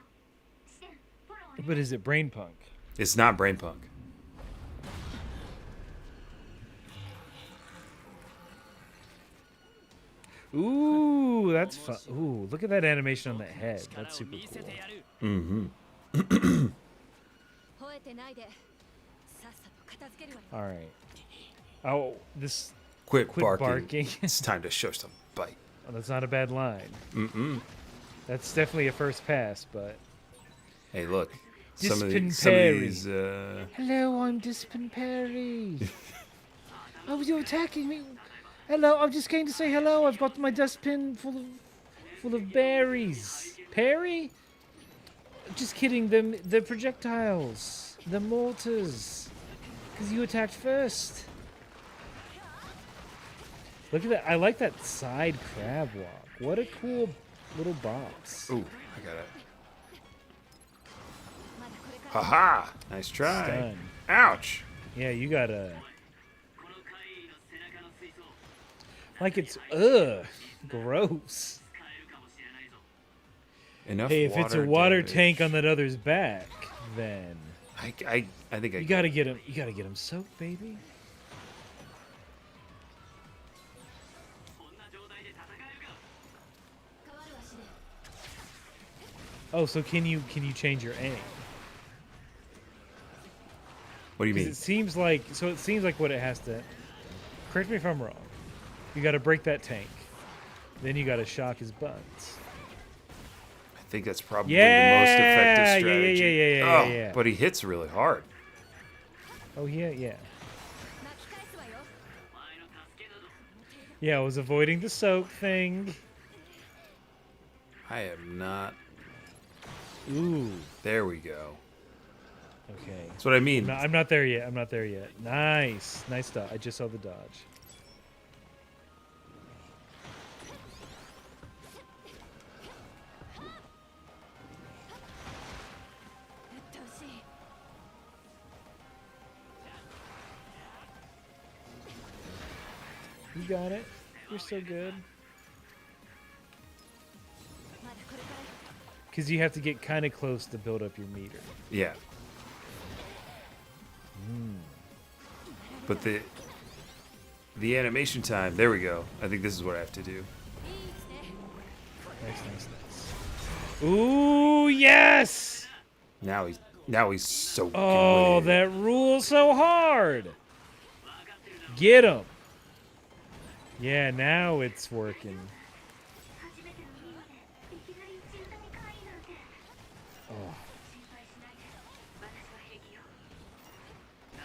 But is it Brainpunk? It's not Brainpunk. Ooh, that's fun. Ooh, look at that animation on the head. That's super cool. Mm-hmm. All right. Oh, this Quit Quit barking. barking. It's time to show some bite. Oh, that's not a bad line. That's definitely a first pass, but... Hey, look. Some of Dispenperi. these. Hello, I'm Dispenperi. Oh, you're attacking me. Hello, I'm just going to say hello. I've got my dustbin full of berries. Perry? Just kidding. The projectiles. The mortars. Because you attacked first. Look at that. I like that side crab walk. What a cool little box. Ooh, I got it. Haha! Nice try. Done. Ouch! Yeah, you gotta... Like it's... gross. Enough Hey, if it's a water damage. tank on that other's back, then... I think I You gotta get him. You gotta get him soaked, baby. Oh, so can you change your aim? What do you 'Cause mean? it seems like what it has to. Correct me if I'm wrong. You got to break that tank, then you got to shock his buns. I think that's probably Yeah, the most effective strategy. yeah, Oh, yeah. but he hits really hard. Oh yeah. Yeah, I was avoiding the soak thing. I am not. Ooh. There we go. Okay. That's what I mean. I'm not there yet. I'm not there yet. Nice dodge. I just saw the dodge. You got it. You're so good. Because you have to get kind of close to build up your meter. Yeah. But the animation time. There we go. I think this is what I have to do. Nice. Ooh, yes! Now he's so. Oh, that rules so hard. Get him. Yeah, now it's working. Oh.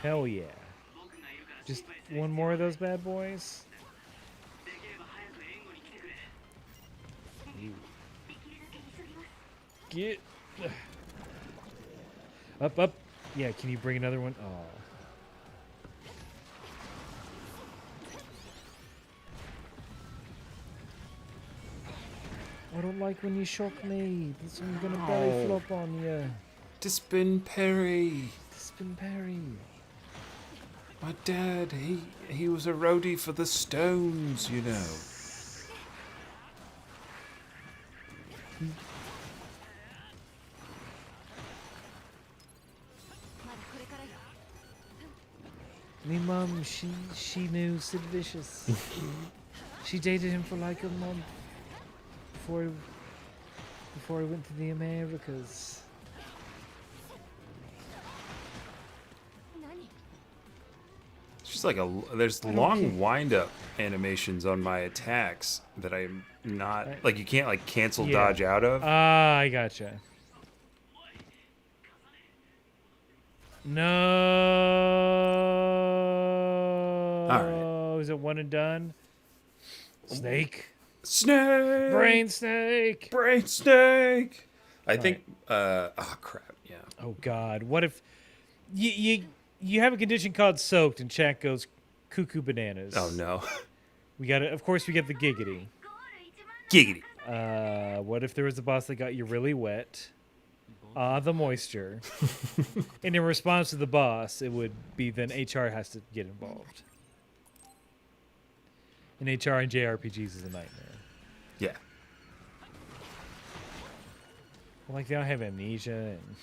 Hell yeah. Just one more of those bad boys. Get up. Yeah, can you bring another one? Oh. I don't like when you shock me. That's when I'm gonna belly flop on you. Dispenperi. Dispenperi. My dad, he was a roadie for the Stones, you know. Me mum, she knew Sid Vicious. She dated him for like a month before I went to the Americas. It's just like there's long wind-up animations on my attacks that I'm not like. You can't like cancel dodge out of. Ah, I gotcha. No. All right. Is it one and done? Snake. Snake. Brain snake. Brain snake. I think. Oh crap. Yeah. Oh God. What if you have a condition called soaked and chat goes cuckoo bananas? Oh no. We got it. Of course, we get the giggity. Giggity. What if there was a boss that got you really wet? The moisture. And in response to the boss, it would be then HR has to get involved. And HR in JRPGs is a nightmare. Yeah. Well, like they all have amnesia and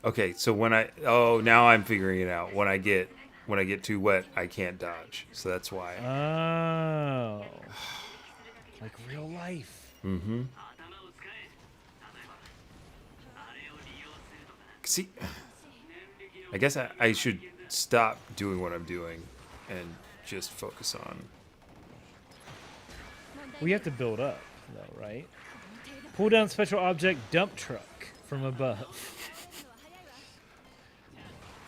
Okay, so now I'm figuring it out. When I get too wet, I can't dodge. So that's why. oh, like real life. Mm-hmm. See, I guess I should stop doing what I'm doing and just focus on We have to build up, though, right? Pull down special object dump truck from above.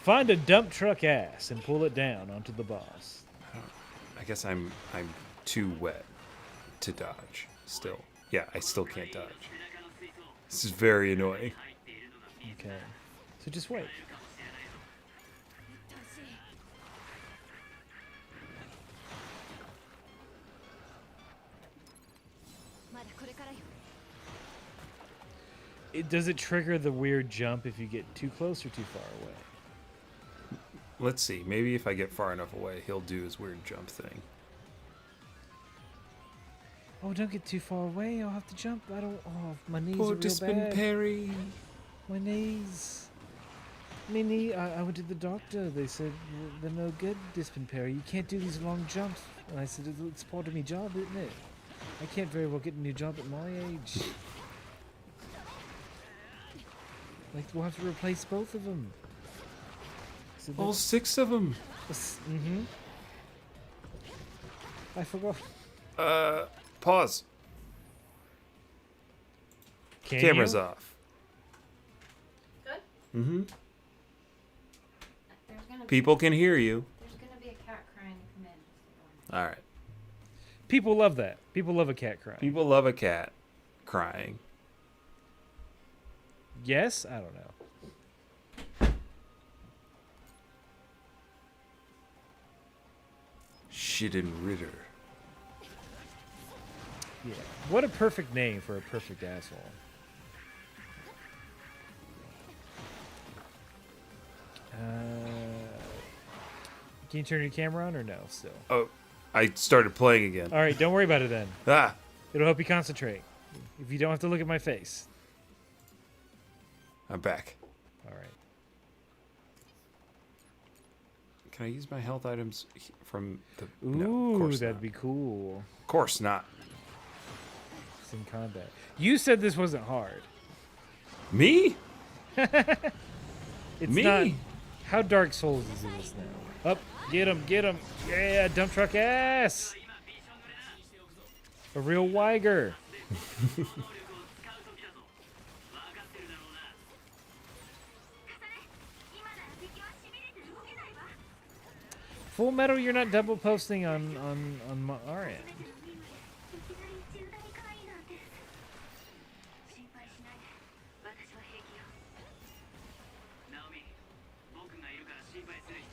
Find a dump truck ass and pull it down onto the boss. I guess I'm too wet to dodge still. Yeah, I still can't dodge. This is very annoying. Okay. So just wait. Does it trigger the weird jump if you get too close or too far away? Let's see. Maybe if I get far enough away, he'll do his weird jump thing. Oh, don't get too far away. I'll have to jump. I don't. Oh, my knees Poor are real bad. Perry. My knees. My knee. I went to the doctor. They said they're no good, Perry. You can't do these long jumps. And I said it's part of my job, isn't it? I can't very well get a new job at my age. Like we'll have to replace both of them. So All 6 of them. Mm-hmm. I forgot. Pause. Can Camera's you? off. Good? Mm-hmm. There's gonna People can hear you. There's gonna be a cat crying. Come in. All right. People love that. People love a cat crying. People love a cat crying. Yes? I don't know. Shitten Ritter. Yeah. What a perfect name for a perfect asshole. Can you turn your camera on or no still? Oh, I started playing again. All right, don't worry about it then. Ah. It'll help you concentrate. If you don't have to look at my face. I'm back. All right. Can I use my health items from the... Ooh, no, of course that'd not. be cool. Of course not. It's in combat. You said this wasn't hard. Me? It's Me? not. How Dark Souls is this now? Up, get him, get him. Yeah, dump truck ass. A real Weiger. Full Metal, you're not double posting on our end.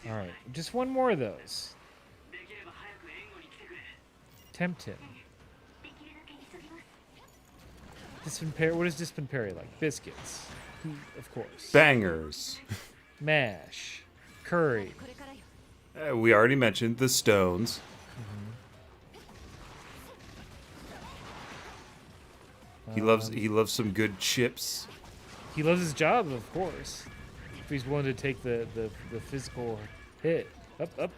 All right, just one more of those. Tempt him. What is Dispenperry like? Biscuits, of course. Bangers. Mash, curry. We already mentioned the stones. He loves some good chips. He loves his job, of course. If he's willing to take the physical hit. Up.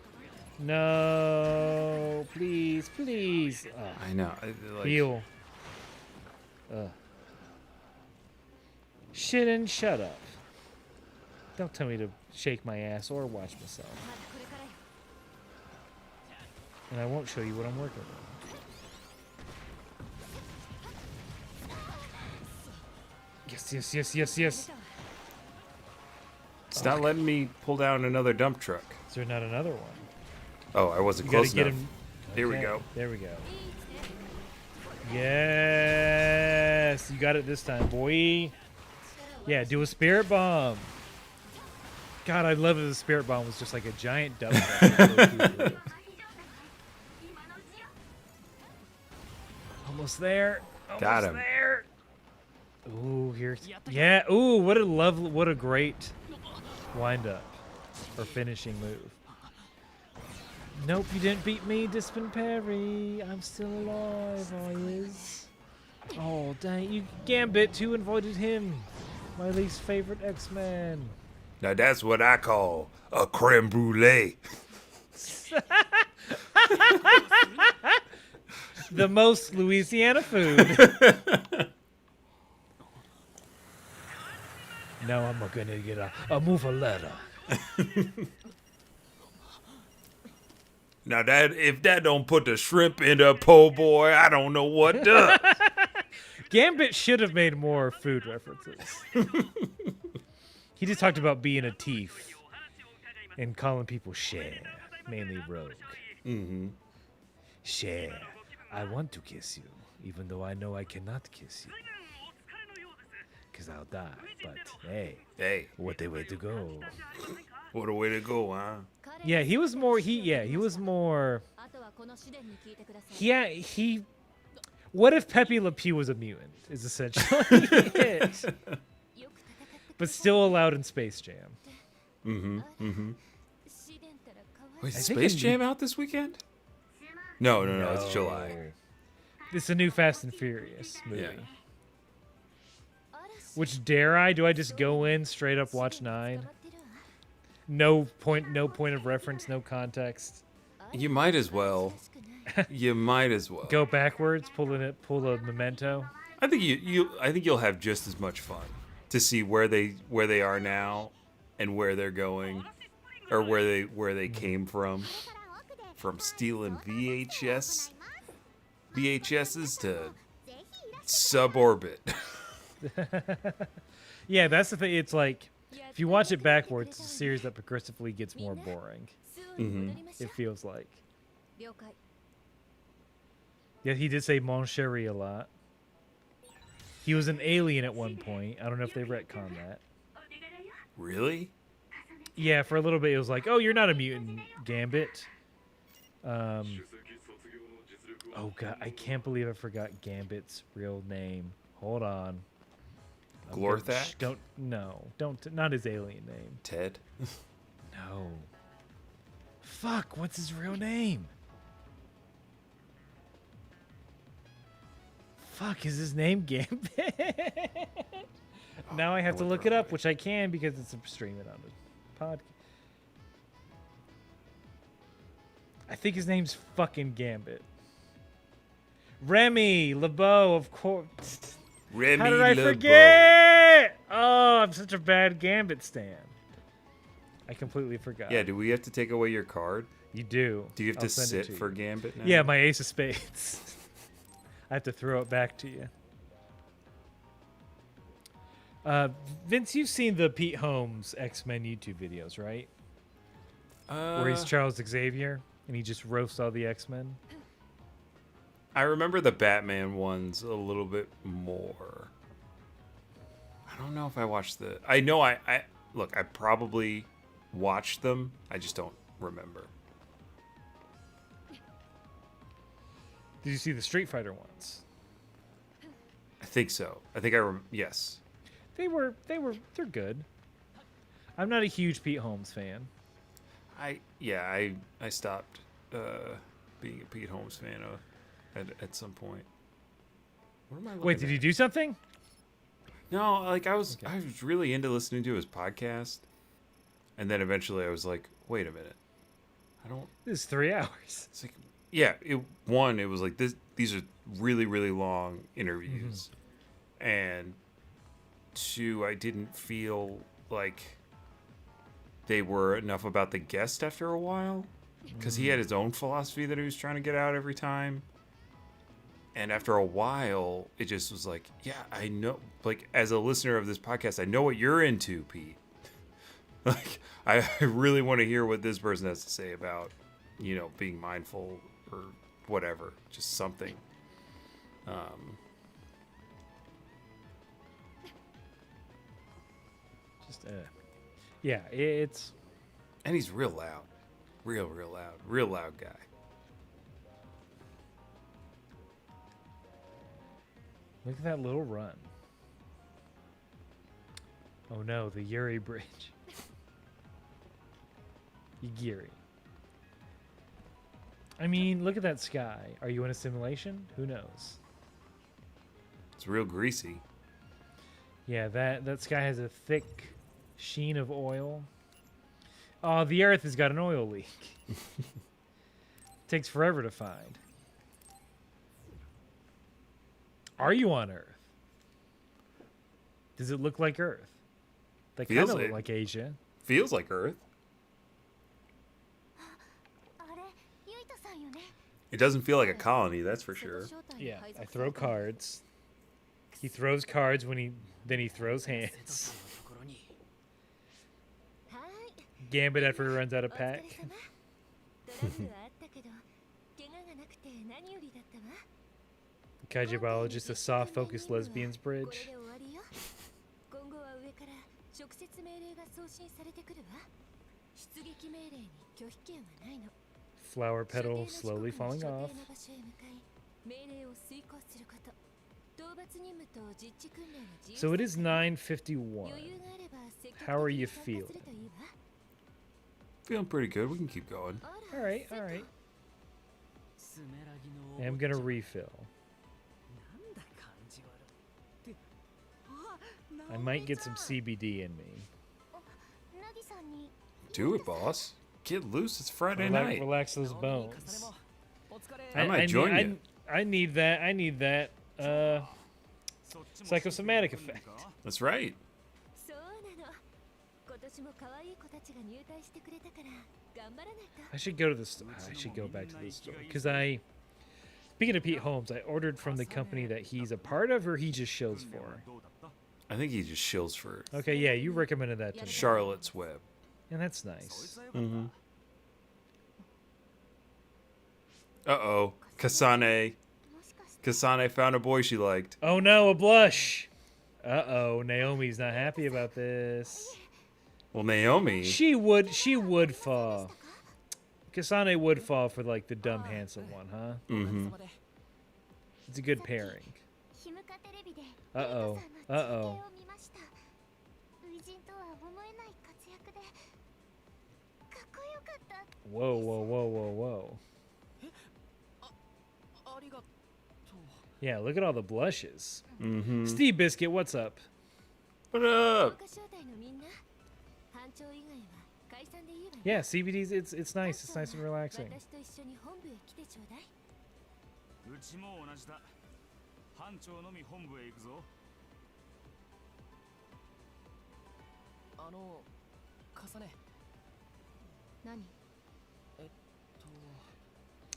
No, please. Oh, I know. Like, heal. Shit and shut up. Don't tell me to shake my ass or watch myself. And I won't show you what I'm working with. Yes. it's not letting me pull down another dump truck. Is there not another one? Oh, I wasn't You gotta close get enough. him. Here we Okay, go. There we go. Yes, you got it this time, boy. Yeah, do a spirit bomb. God, I'd love if the spirit bomb was just like a giant dump truck. Almost there. Got him. There. Ooh, here's yeah. Ooh, what a great wind up or finishing move. Nope, you didn't beat me, Dispenperry. I'm still alive, I is. Oh, dang, you Gambit too invited him. My least favorite X-Man. Now that's what I call a creme brulee. The most Louisiana food. Now I'm gonna get a muffaletta. Now that if that don't put the shrimp in the po' boy, I don't know what does. Gambit should have made more food references. He just talked about being a thief and calling people share, mainly rogue. Mm-hmm. Share, I want to kiss you, even though I know I cannot kiss you. Because I'll die, but hey, what a way to go. What a way to go, huh? Yeah, he was more, he what if Pepe Le Pew was a mutant, is essentially it. But still allowed in Space Jam. Mm-hmm. Wait, is think Space in- Jam out this weekend? No, it's July. It's a new Fast and Furious movie. Yeah. Which dare I? Do I just go in straight up watch 9? No point of reference, no context. You might as well. You might as well. Go backwards, pull a memento. I think you'll have just as much fun to see where they are now and where they're going, or where they came from stealing VHSs to suborbit. Yeah, that's the thing. It's like if you watch it backwards, it's a series that progressively gets more boring. It feels like. Yeah, he did say Mon Chéri a lot. He was an alien at one point. I don't know if they retconned that. Really? Yeah, for a little bit it was like, oh, you're not a mutant, Gambit. Oh god, I can't believe I forgot Gambit's real name. Hold on. Glorthak? Don't not his alien name. Ted? No. Fuck, what's his real name? Fuck, is his name Gambit? Now I have to look it up, which I can because it's streaming on the podcast. I think his name's fucking Gambit. Remy LeBeau, of course. Remy How did I LeBeau. forget? Oh, I'm such a bad Gambit stan. I completely forgot. Yeah, do we have to take away your card? You do. Do you have I'll to send it sit to for you. Gambit now? Yeah, my ace of spades. I have to throw it back to you. Vince, you've seen the Pete Holmes X-Men YouTube videos, right? Where he's Charles Xavier and he just roasts all the X-Men. I remember the Batman ones a little bit more. I don't know if I watched the... I know I look, I probably watched them. I just don't remember. Did you see the Street Fighter ones? I think so. I think yes. They're good. I'm not a huge Pete Holmes fan. I stopped being a Pete Holmes fan at some point. What am I looking Wait, did at? you do something? No, like I was really into listening to his podcast, and then eventually I was like, wait a minute, I don't. This is 3 hours. It's like, yeah, it was like this. These are really, really long interviews, and 2, I didn't feel like they were enough about the guest after a while, because he had his own philosophy that he was trying to get out every time. And after a while, it just was like, yeah, I know. Like, as a listener of this podcast, I know what you're into, Pete. Like, I really want to hear what this person has to say about, being mindful or whatever. Just something. Yeah, it's... And he's real loud. Real loud. Real loud guy. Look at that little run. Oh no, the Yuri Bridge. Yuri. I mean, look at that sky. Are you in a simulation? Who knows? It's real greasy. Yeah, that sky has a thick sheen of oil. Oh, the Earth has got an oil leak. Takes forever to find. Are you on Earth? Does it look like Earth? They kind of Feels look it. like Asia. Feels like Earth. It doesn't feel like a colony, that's for sure. Yeah, I throw cards. He throws cards when he throws hands. はーい Gambit after he runs out of お疲れ pack. 様トラブルはあったけど怪我がなくて何よりだったわ Kaiji biologist, a soft focused lesbians これ bridge. で終わりよ今後は上から直接命令が送信されてくるわ出撃命令に拒否権はないの Flower 所定 petal の時 slowly 刻に falling 所定 off. の場所へ向かい命令を遂行すること討伐任務と実地訓練は自由 So it is 余 9:51. 裕があれば積極 How are 的 you に参加する feeling? といいわ Feeling pretty good. We can keep going. あら All right, セッ all ト right. スメラギの I'm gonna refill. なんだ感じ悪いってあ I might get some CBD in me. ナギさんに Do it, boss. Get loose. It's Friday night. Relax those ナオミ bones. 重ねもお疲れ I might join you. I need that. I need that. そっちも Psychosomatic effect. That's right. そうなの今年も可愛い子たちが入隊してくれたから頑張らないと I should go to the store. I should go back to the store because speaking of Pete Holmes, I ordered from the company that he's a part of, or he just shows 訓練は for. どうだった I think he just shills for Okay, yeah, you recommended that to me, Charlotte's Web. and that's そい nice. つはよかった、 Mm-hmm. Uh-oh. Kasane. もしかして Kasane found a boy she liked. Oh no, a blush. Uh-oh, Naomi's not happy about this. Well, Naomi. She would fall. Kasane would fall for like the dumb handsome one, huh? おかげ Mm-hmm. さまで It's a good pairing. ひむかテレビで Uh-oh. エリカさんの中継 Uh-oh. を見ました初陣とは思えない活躍でかっこよかった Whoa, whoa, whoa, whoa, whoa. ありがとう Yeah, look at all the blushes. Mm-hmm. Steve Biscuit, what's up? What up? 豪華招待のみんな班長以外は解散でいいわね Yeah, CBD's it's nice. It's nice and relaxing. 私と一緒に本部へ来てちょうだいうちも同じだ班長のみ本部へ行くぞ重ね 何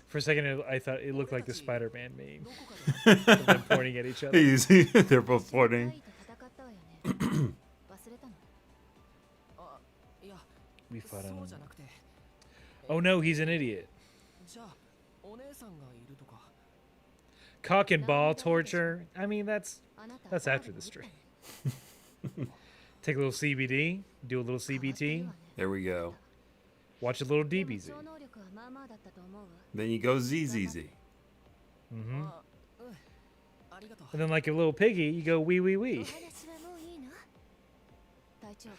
For a second, I thought it looked like the Spider-Man meme どこかで of them pointing at each other. Easy. They're both pointing. 一緒に戦ったわよね忘れたのあいや We fought そう on じゃ him. なくて Oh no, he's an idiot. じゃあお姉さんがいるとか Cock and ball torture. I mean, that's あなた that's after the stream. Take a little CBD, do a little CBT, There we go. watch a little でも DBZ. 超能力はまあまあだったと思うわ Then you go ZZZ. Hmm. あうんありがとう And then, like a little piggy, you go wee wee お wee. 話はもういいの隊長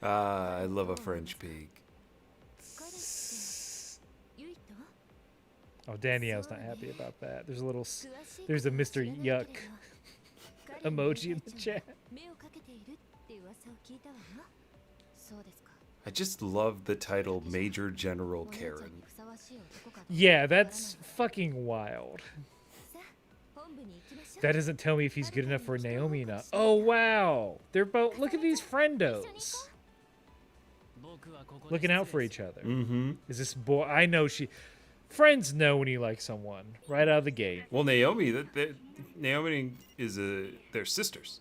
Ah, I love a French pig. スカーレットユイと Oh, Danielle's not happy about that. There's a little 詳しいこと there's a は Mr. 知らないけ Yuck れど彼に emoji in the 隊長 chat. が目をかけているって噂を聞いたわよそうですか I just love the title Major General お姉ちゃん Karen. にふさわしい男かどうか Yeah, わからない that's fucking wild. さあ本部に行きましょう That doesn't tell me if he's good enough for Naomi or not. Oh wow, they're both. Look at these friendos, 僕はここで looking out for 失礼 each other. Mm-hmm. Is this boy? I know she. Friends know when you like someone right out of the gate. Well, Naomi, Naomi is they're sisters.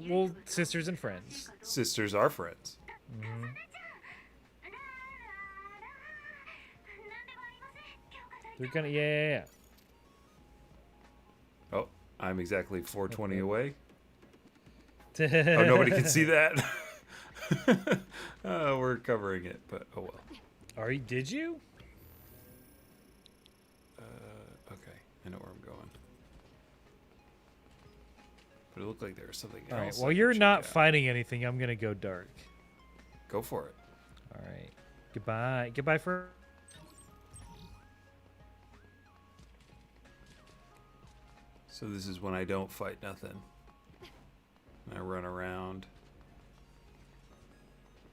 Well, sisters and friends. Sisters are friends. They're gonna. Yeah. Oh, I'm exactly 420 Okay. away. Yeah. Oh, nobody can see that. We're covering it, but oh well. Are you? Did you? Okay, I know where I'm going. But it looked like there was something else. All right. I Well, could you're check not out. fighting anything. I'm gonna go dark. Go for it. All right. Goodbye. Goodbye for. So this is when I don't fight nothing. I run around.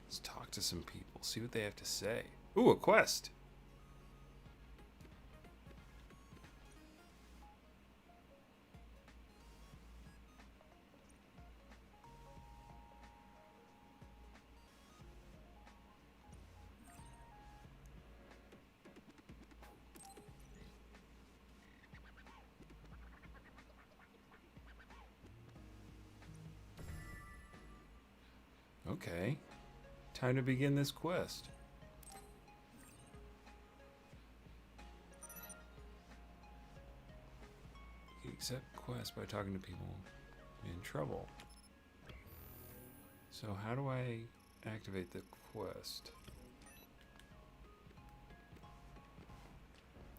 Let's talk to some people. See what they have to say. Ooh, a quest. Okay. Time to begin this quest. You accept quests by talking to people in trouble. So how do I activate the quest?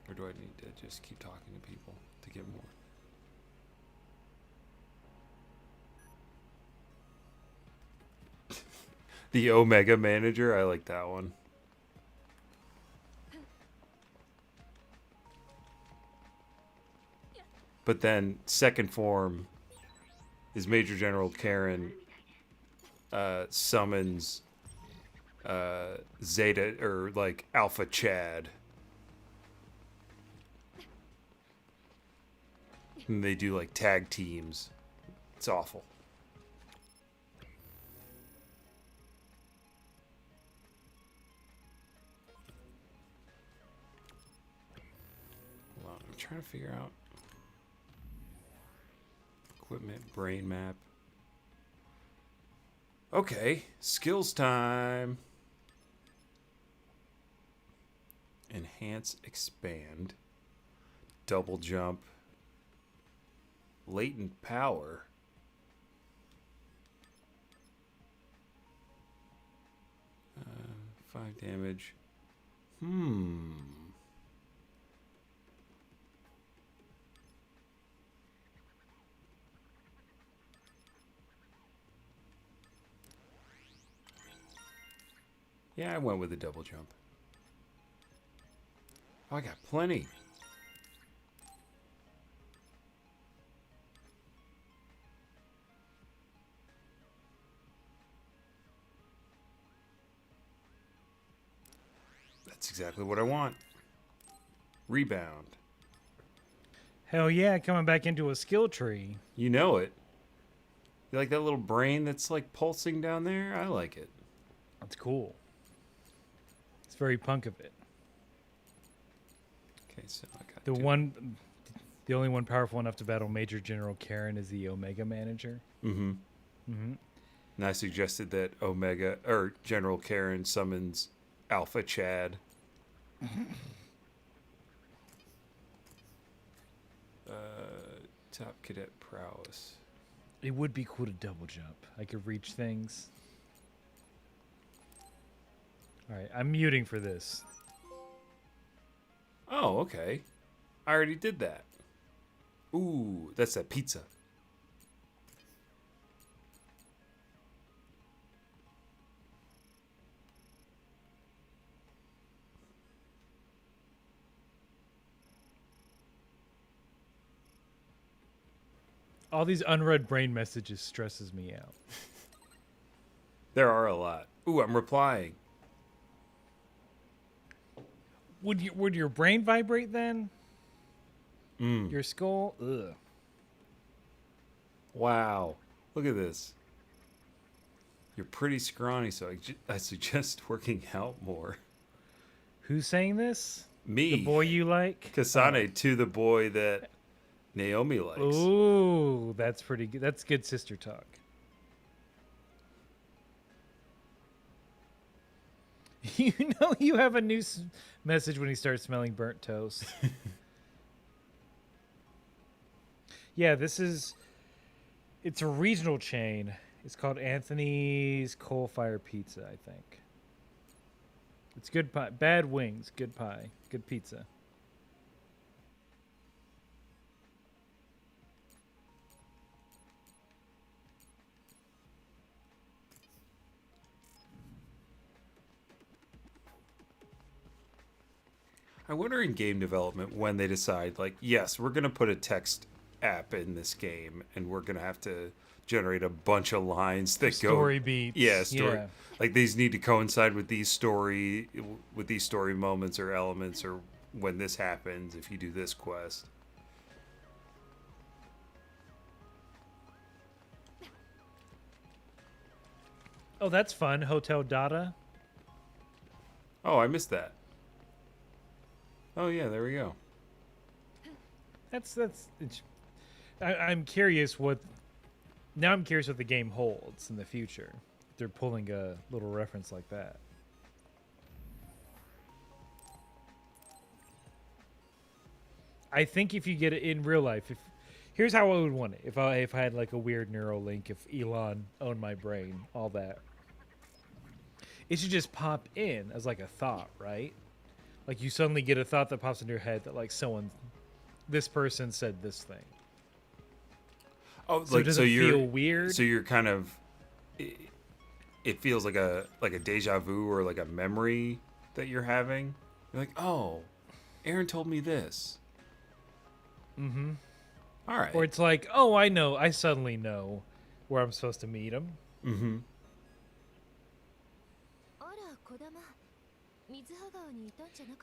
Or do I need to just keep talking to people to get more? The Omega Manager, I like that one. But then second form is Major General Karen summons Zeta or like Alpha Chad. And they do like tag teams. It's awful. Hold on, I'm trying to figure out equipment, brain map. Okay, skills time. Enhance, expand, double jump, latent power. 5 damage. Yeah, I went with a double jump. Oh, I got plenty. That's exactly what I want. Rebound. Hell yeah, coming back into a skill tree. You know it. You like that little brain that's like pulsing down there? I like it. That's cool. It's very punk of it. Okay, so I got The only one powerful enough to battle Major General Karen is the Omega Manager. Mm-hmm. Mm-hmm. And I suggested that Omega or General Karen summons Alpha Chad. Top cadet prowess. It would be cool to double jump. I could reach things. All right, I'm muting for this. Oh, okay. I already did that. Ooh, that's that pizza. All these unread brain messages stresses me out. There are a lot. Ooh, I'm replying. Would your brain vibrate then? Your skull? Ugh. Wow. Look at this. You're pretty scrawny, so I suggest working out more. Who's saying this? Me. The boy you like? Kasane to the boy that Naomi likes. Ooh, that's pretty good. That's good sister talk. You know you have a new message when he starts smelling burnt toast. Yeah, it's a regional chain. It's called Anthony's Coal Fire Pizza, I think. It's good pie. Bad wings, good pie, good pizza. I wonder in game development when they decide, like, yes, we're going to put a text app in this game and we're going to have to generate a bunch of lines that go... Story beats. Yeah, story. Yeah. Like, these need to coincide with these story moments or elements or when this happens, if you do this quest. Oh, that's fun. Hotel Data. Oh, I missed that. Oh, yeah, there we go. I'm curious what the game holds in the future. they're pulling a little reference like that. I think if you get it in real life, here's how I would want it. If I had like a weird neural link, if Elon owned my brain, all that, it should just pop in as like a thought, right? Like you suddenly get a thought that pops into your head that like this person said this thing. Oh, So like does so it you're feel weird? So you're kind of. It feels like a deja vu or like a memory that you're having. You're like, oh, Aaron told me this. Mm-hmm. All right. Or it's like, oh, I know. I suddenly know where I'm supposed to meet him. Mm-hmm.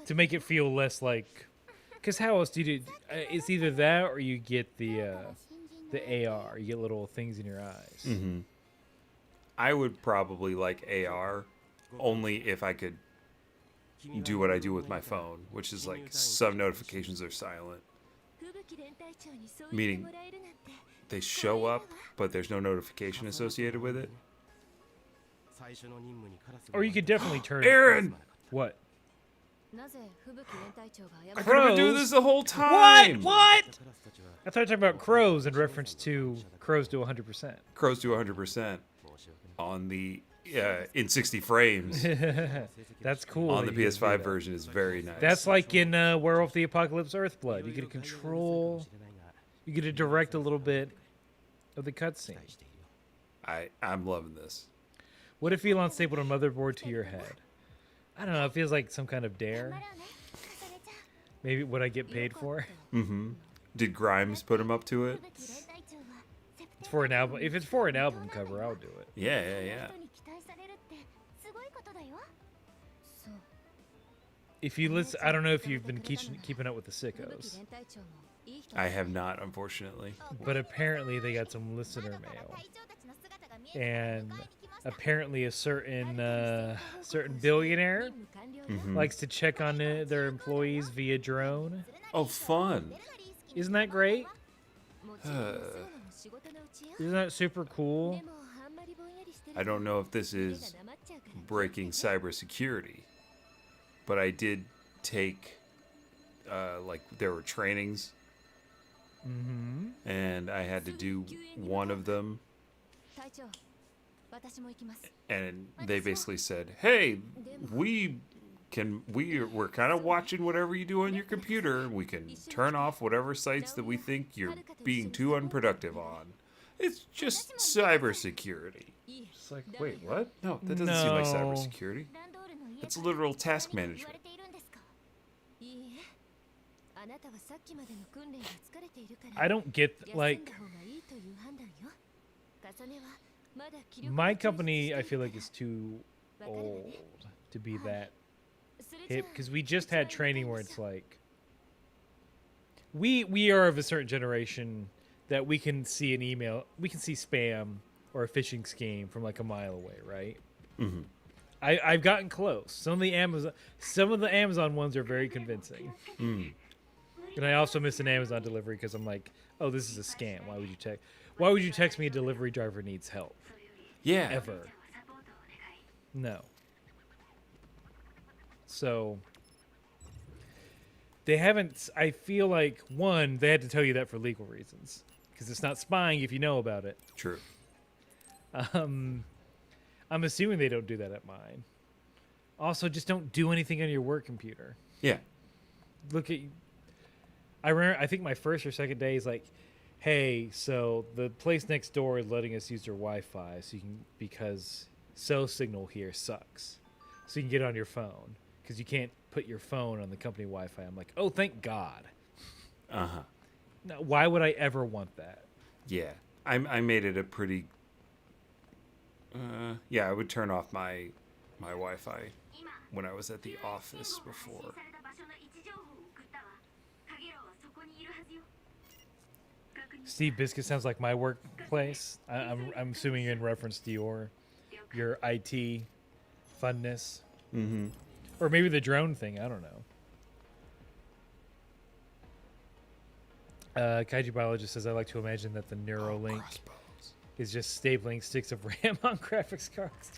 To make it feel less like, because how else do you do? It's either that or you get the AR. You get little things in your eyes. Mm-hmm. I would probably like AR only if I could do what I do with my phone, which is like some notifications are silent. Meaning they show up, but there's no notification associated with it. Or you could definitely turn. Aaron! What? I could have been doing this the whole What? time! What? I thought you were talking about crows in reference to crows to 100%. Crows do 100% on the in 60 frames That's cool. on that the you can do PS5 that. version is very nice. That's like in Werewolf the Apocalypse Earthblood. You get to control. You get to direct a little bit of the cutscene. I'm loving this. What if Elon stapled a motherboard to your head? I don't know. It feels like some kind of dare. Maybe what I get paid for. Mm-hmm. Did Grimes put him up to it? It's for an album. If it's for an album cover, I'll do it. Yeah. If you listen, I don't know if you've been keeping up with the sickos, I have not, unfortunately. but apparently they got some listener mail, and apparently a certain billionaire likes to check on their employees via drone. Oh, fun. Isn't that great? Isn't that super cool? I don't know if this is breaking cybersecurity, but I did take, like, there were trainings, and I had to do one of them, and they basically said, hey, we're kind of watching whatever you do on your computer. We can turn off whatever sites that we think you're being too unproductive on. It's just cybersecurity. It's like, wait, what? No, that doesn't seem like No. cybersecurity. It's literal task management. I don't get, like, my company, I feel like, is too old to be that hip, because we just had training where it's like, we are of a certain generation that we can see an email, we can see spam or a phishing scheme from like a mile away, right? Mm-hmm. I've gotten close. Some of the Amazon ones are very convincing. Mm. And I also miss an Amazon delivery because I'm like, oh, this is a scam. Why would you text me a delivery driver needs help? Yeah. Ever. No. So they haven't, I feel like, one, they had to tell you that for legal reasons because it's not spying if you know about it. True. I'm assuming they don't do that at mine. Also, just don't do anything on your work computer. Yeah. Look at, I remember, I think my first or second day is like, hey, so the place next door is letting us use their Wi-Fi so you can, because cell signal here sucks. So you can get it on your phone because you can't put your phone on the company Wi-Fi. I'm like, oh, thank God. Uh-huh. Now, why would I ever want that? Yeah. I made it a pretty... yeah, I would turn off my Wi-Fi when I was at the office before. Steve Biscuit sounds like my workplace. I'm assuming you're in reference to your IT funness. Mm-hmm. Or maybe the drone thing. I don't know. Kaiju Biologist says, I like to imagine that the Neuralink is just stapling sticks of RAM on graphics cards.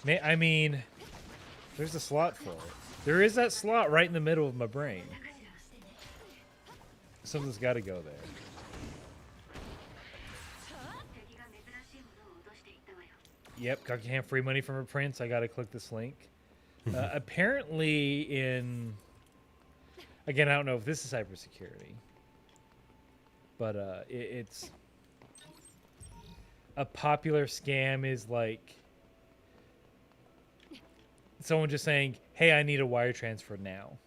I mean, there's a slot for it. There is that slot right in the middle of my brain. Something's got to go there. Yep, Cockingham free money from a prince. I got to click this link. Apparently in... Again, I don't know if this is cybersecurity. But it's... A popular scam is like... Someone just saying, hey, I need a wire transfer now.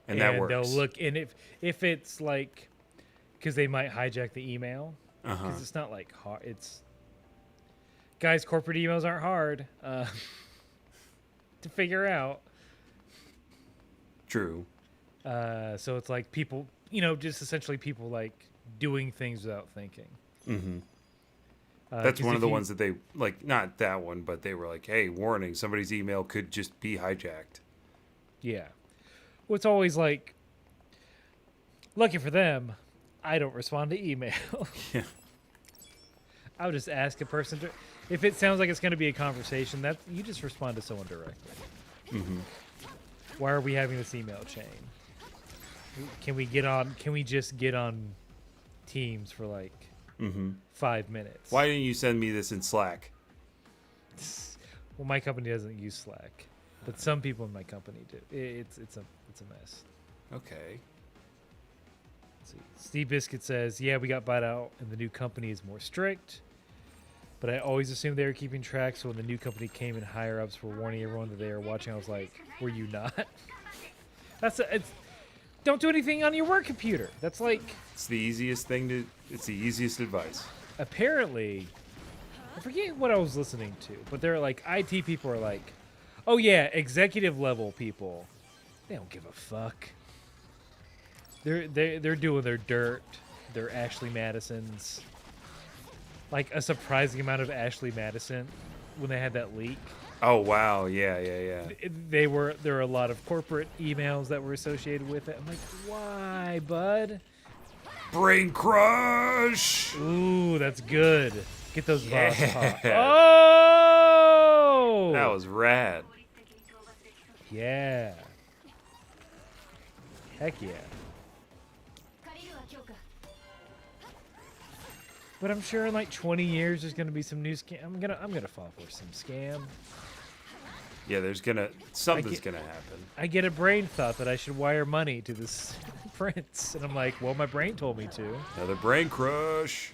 And that works. They'll look, and if it's like, because they might hijack the email, because it's not like hard. It's guys, corporate emails aren't hard to figure out. True. So it's like people, just essentially people like doing things without thinking. Mm-hmm. That's one of the ones that they like. Not that one, but they were like, "Hey, warning! Somebody's email could just be hijacked." Yeah. Well, it's always like, lucky for them, I don't respond to email. Yeah. I'll just ask a person to, if it sounds like it's going to be a conversation, that you just respond to someone directly. Mm-hmm. Why are we having this email chain? Can we just get on Teams for like 5 minutes? Why didn't you send me this in Slack? Well, my company doesn't use Slack, but some people in my company do. It's a mess. Okay. Let's see. Steve Biscuit says, "Yeah, we got bought out, and the new company is more strict. But I always assumed they were keeping track. So when the new company came and higher ups were warning everyone that they were watching, I was like, were you not? Don't do anything on your work computer. That's like It's the easiest thing to. It's the easiest advice. Apparently, I forget what I was listening to, but they're like IT people are like, oh yeah, executive level people, they don't give a fuck. They're doing their dirt. They're Ashley Madison's. Like a surprising amount of Ashley Madison when they had that leak. Oh wow, yeah. There were a lot of corporate emails that were associated with it. I'm like, why, bud? Brain crush. Ooh, that's good. Get those boss pop. Yeah. Oh, That was rad. yeah. Heck yeah. But I'm sure in like 20 years there's gonna be some new scam. I'm gonna fall for some scam. Yeah, something's gonna happen. I get a brain thought that I should wire money to this prince, and I'm like, well, my brain told me to. Another brain crush.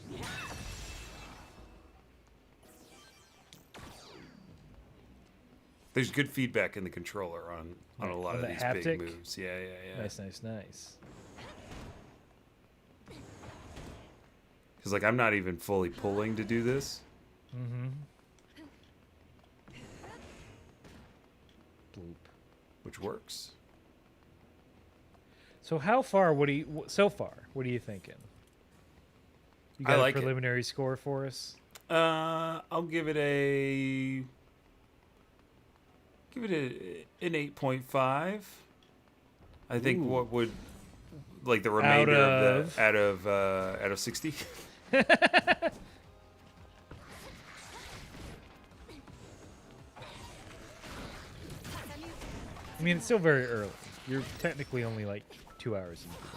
There's good feedback in the controller on a lot On of the these haptic? big moves. Yeah. Nice. Because like I'm not even fully pulling to do this. Mm-hmm. Bloop. Which works. So how far? What are you thinking? You got I like a preliminary score for us? I'll give it an 8.5. I think what would like the remainder out of 60. I mean, it's still very early. You're technically only like 2 hours into the game.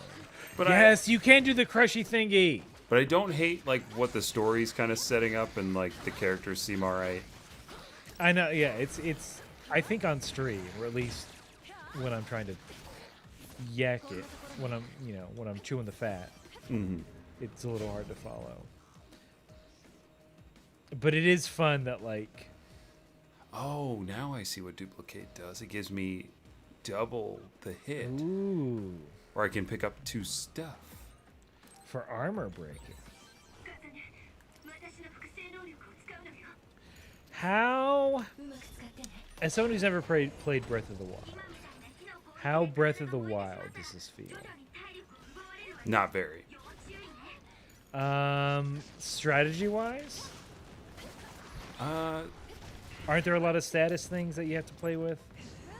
But yes, you can do the crushy thingy. But I don't hate like what the story's kind of setting up and like the characters seem alright. I know, yeah. It's. I think on stream, or at least when I'm trying to yak it, when I'm chewing the fat, it's a little hard to follow. But it is fun that like. Oh, now I see what duplicate does. It gives me double the hit. Ooh. Or I can pick up 2 stuff. For armor breaking. How, as someone who's never played Breath of the Wild, how Breath of the Wild does this feel? Not very. Strategy-wise? Aren't there a lot of status things that you have to play with?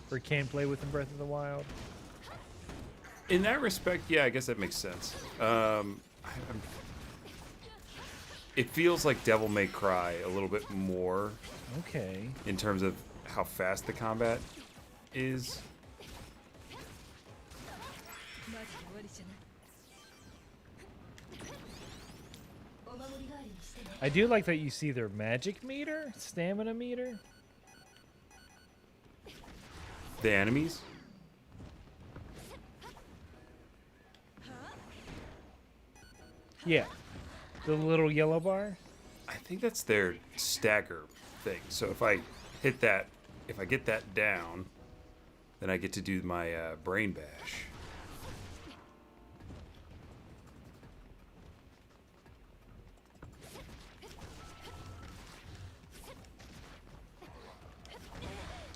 Or can play with in Breath of the Wild? In that respect, yeah, I guess that makes sense. It feels like Devil May Cry a little bit more Okay. in terms of how fast the combat is. I do like that you see their magic meter, stamina meter. The enemies? Yeah. The little yellow bar. I think that's their stagger thing. So if I hit that, if I get that down, then I get to do my brain bash.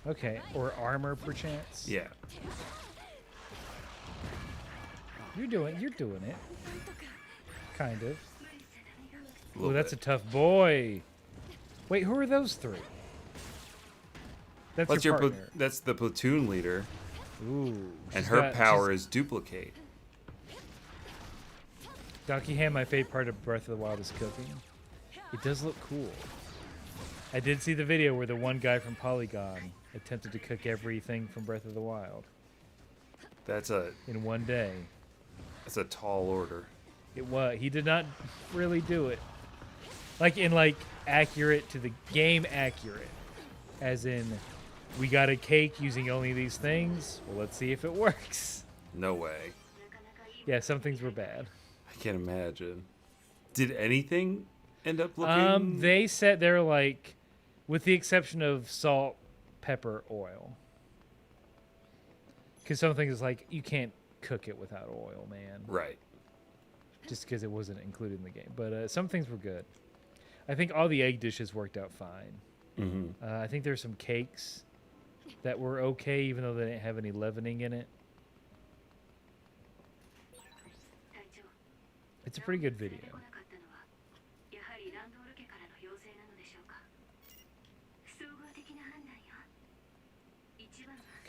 Okay. Or armor perchance. Yeah. You're doing it. Kind of. Little Oh, that's a bit. tough boy. Wait, who are those three? That's your partner. That's the platoon leader, Ooh. and she's her got- power is duplicate. Donkey Hand, my favorite part of Breath of the Wild is cooking. It does look cool. I did see the video where the one guy from Polygon attempted to cook everything from Breath of the Wild That's a in one day. tall order. It was. He did not really do it. Like accurate to the game accurate. As in, we got a cake using only these things. Well, let's see if it works. No way. Yeah, some things were bad. I can't imagine. Did anything end up looking? They said they're like, with the exception of salt, pepper, oil. Because some things is like, you can't cook it without oil, man. Right. Just because it wasn't included in the game. But some things were good. I think all the egg dishes worked out fine. Mm-hmm. I think there's some cakes that were okay, even though they didn't have any leavening in it. It's a pretty good video.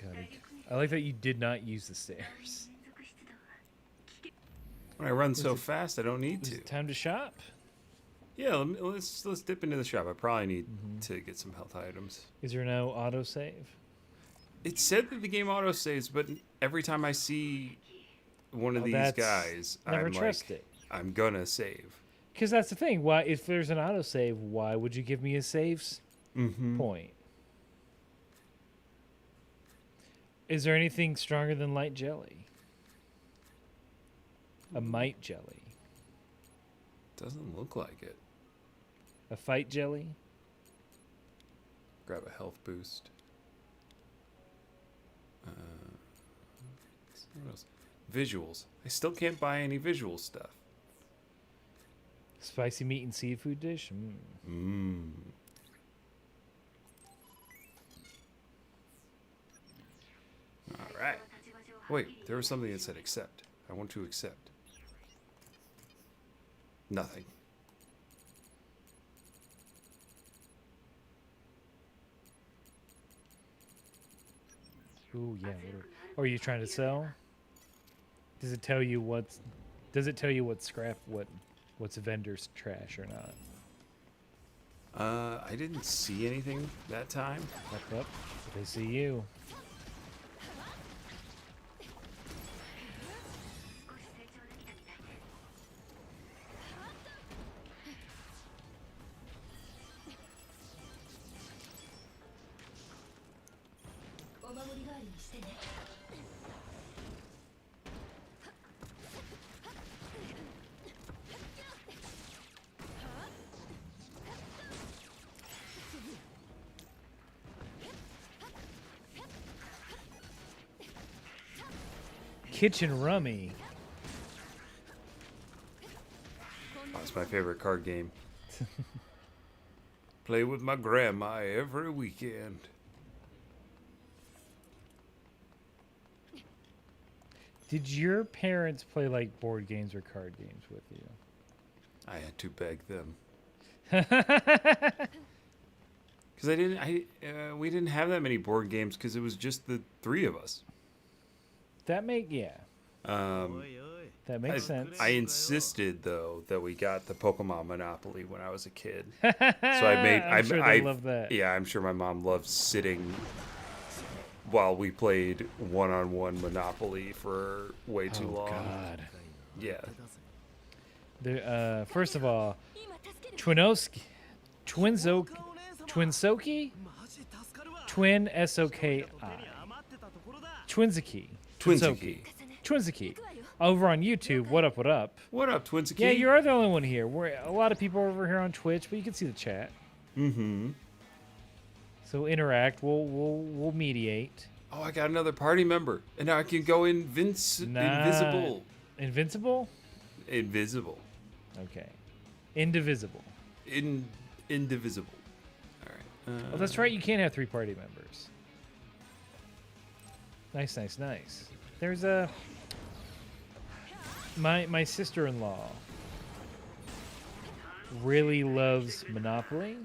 God, I like that you did not use the stairs. When I run so fast, I don't need Is to. it time to shop? Yeah, let's dip into the shop. I probably need to get some health items. Is there no autosave? It said that the game autosaves, but every time I see one of Oh, these that's- guys, never I'm trust like, it. I'm gonna save. Because that's the thing. Why, if there's an autosave, why would you give me a saves Mm-hmm. point? Is there anything stronger than light jelly? A might jelly? Doesn't look like it. A fight jelly? Grab a health boost. What else? Visuals. I still can't buy any visual stuff. Spicy meat and seafood dish? All right. Wait, there was something that said accept. I want to accept. Nothing. Ooh, yeah. Are you trying to sell? Does it tell you what's? Does it tell you what's scrap? What's a vendor's trash or not? I didn't see anything that time. Up. They see you. Kitchen Rummy. That's my favorite card game. Play with my grandma every weekend. Did your parents play like board games or card games with you? I had to beg them. Because we didn't have that many board games because it was just the three of us. Yeah. That makes sense. I insisted though that we got the Pokemon Monopoly when I was a kid. So I'm sure they love that. Yeah, I'm sure my mom loved sitting while we played one-on-one Monopoly for way too long. God. Yeah. First of all, Twinsoki, Twin Soki, Twinsoki, over on YouTube. What up? What up? What up, Twinsicky? Yeah, you are the only one here. A lot of people are over here on Twitch, but you can see the chat. Mm-hmm. So interact. We'll mediate. Oh, I got another party member, and now I can go invisible. Invincible? Invisible. Okay. Indivisible. Indivisible. All right. Oh, that's right. You can't have 3 party members. Nice. There's my sister-in-law really loves Monopoly.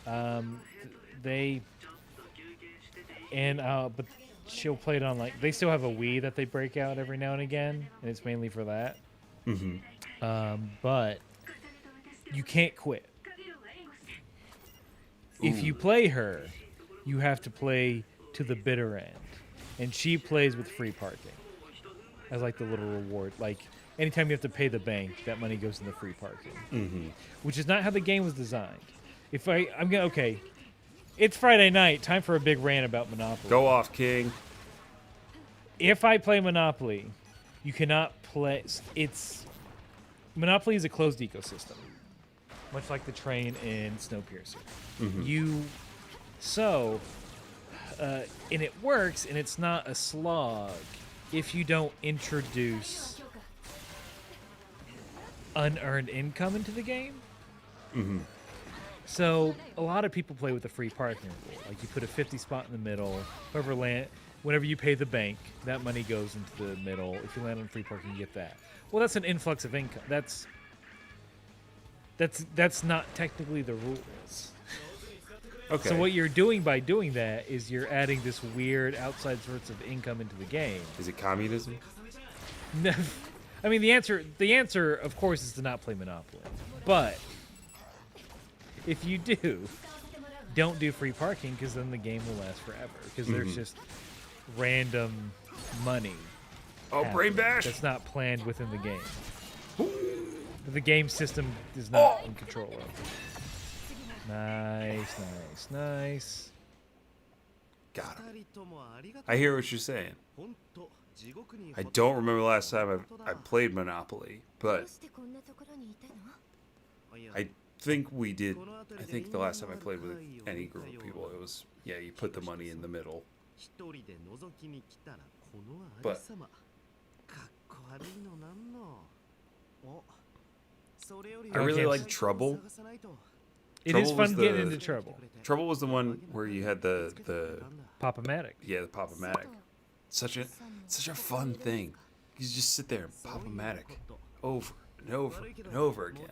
But she'll play it on, like, they still have a Wii that they break out every now and again, and it's mainly for that. Mm-hmm. But you can't quit. If you play her, you have to play to the bitter end, and she plays with free parking as like the little reward. Like anytime you have to pay the bank, that money goes into free parking, which is not how the game was designed. Okay, it's Friday night. Time for a big rant about Monopoly. Go off, King. If I play Monopoly, you cannot play. Monopoly is a closed ecosystem, much like the train in Snowpiercer. And it works, and it's not a slog if you don't introduce unearned income into the game. So a lot of people play with a free parking rule. Like you put a 50 spot in the middle. Whenever you pay the bank, that money goes into the middle. If you land on free parking, you get that. Well, that's an influx of income. That's not technically the rules. Okay. So what you're doing by doing that is you're adding this weird outside source of income into the game. Is it communism? No, I mean the answer of course is to not play Monopoly. But if you don't do free parking, because then the game will last forever. Because there's just random money. Oh, brain bash! That's not planned within the game. The game system is not in control of. Nice. Got him. I hear what you're saying. I don't remember the last time I played Monopoly, but I think we did. I think the last time I played with any group of people, it was, you put the money in the middle. But I really like Trouble. It is fun getting into Trouble. Trouble was the one where you had the Pop-O-Matic. Yeah, the Pop-O-Matic. Such a fun thing. You just sit there and Pop-O-Matic over and over and over again.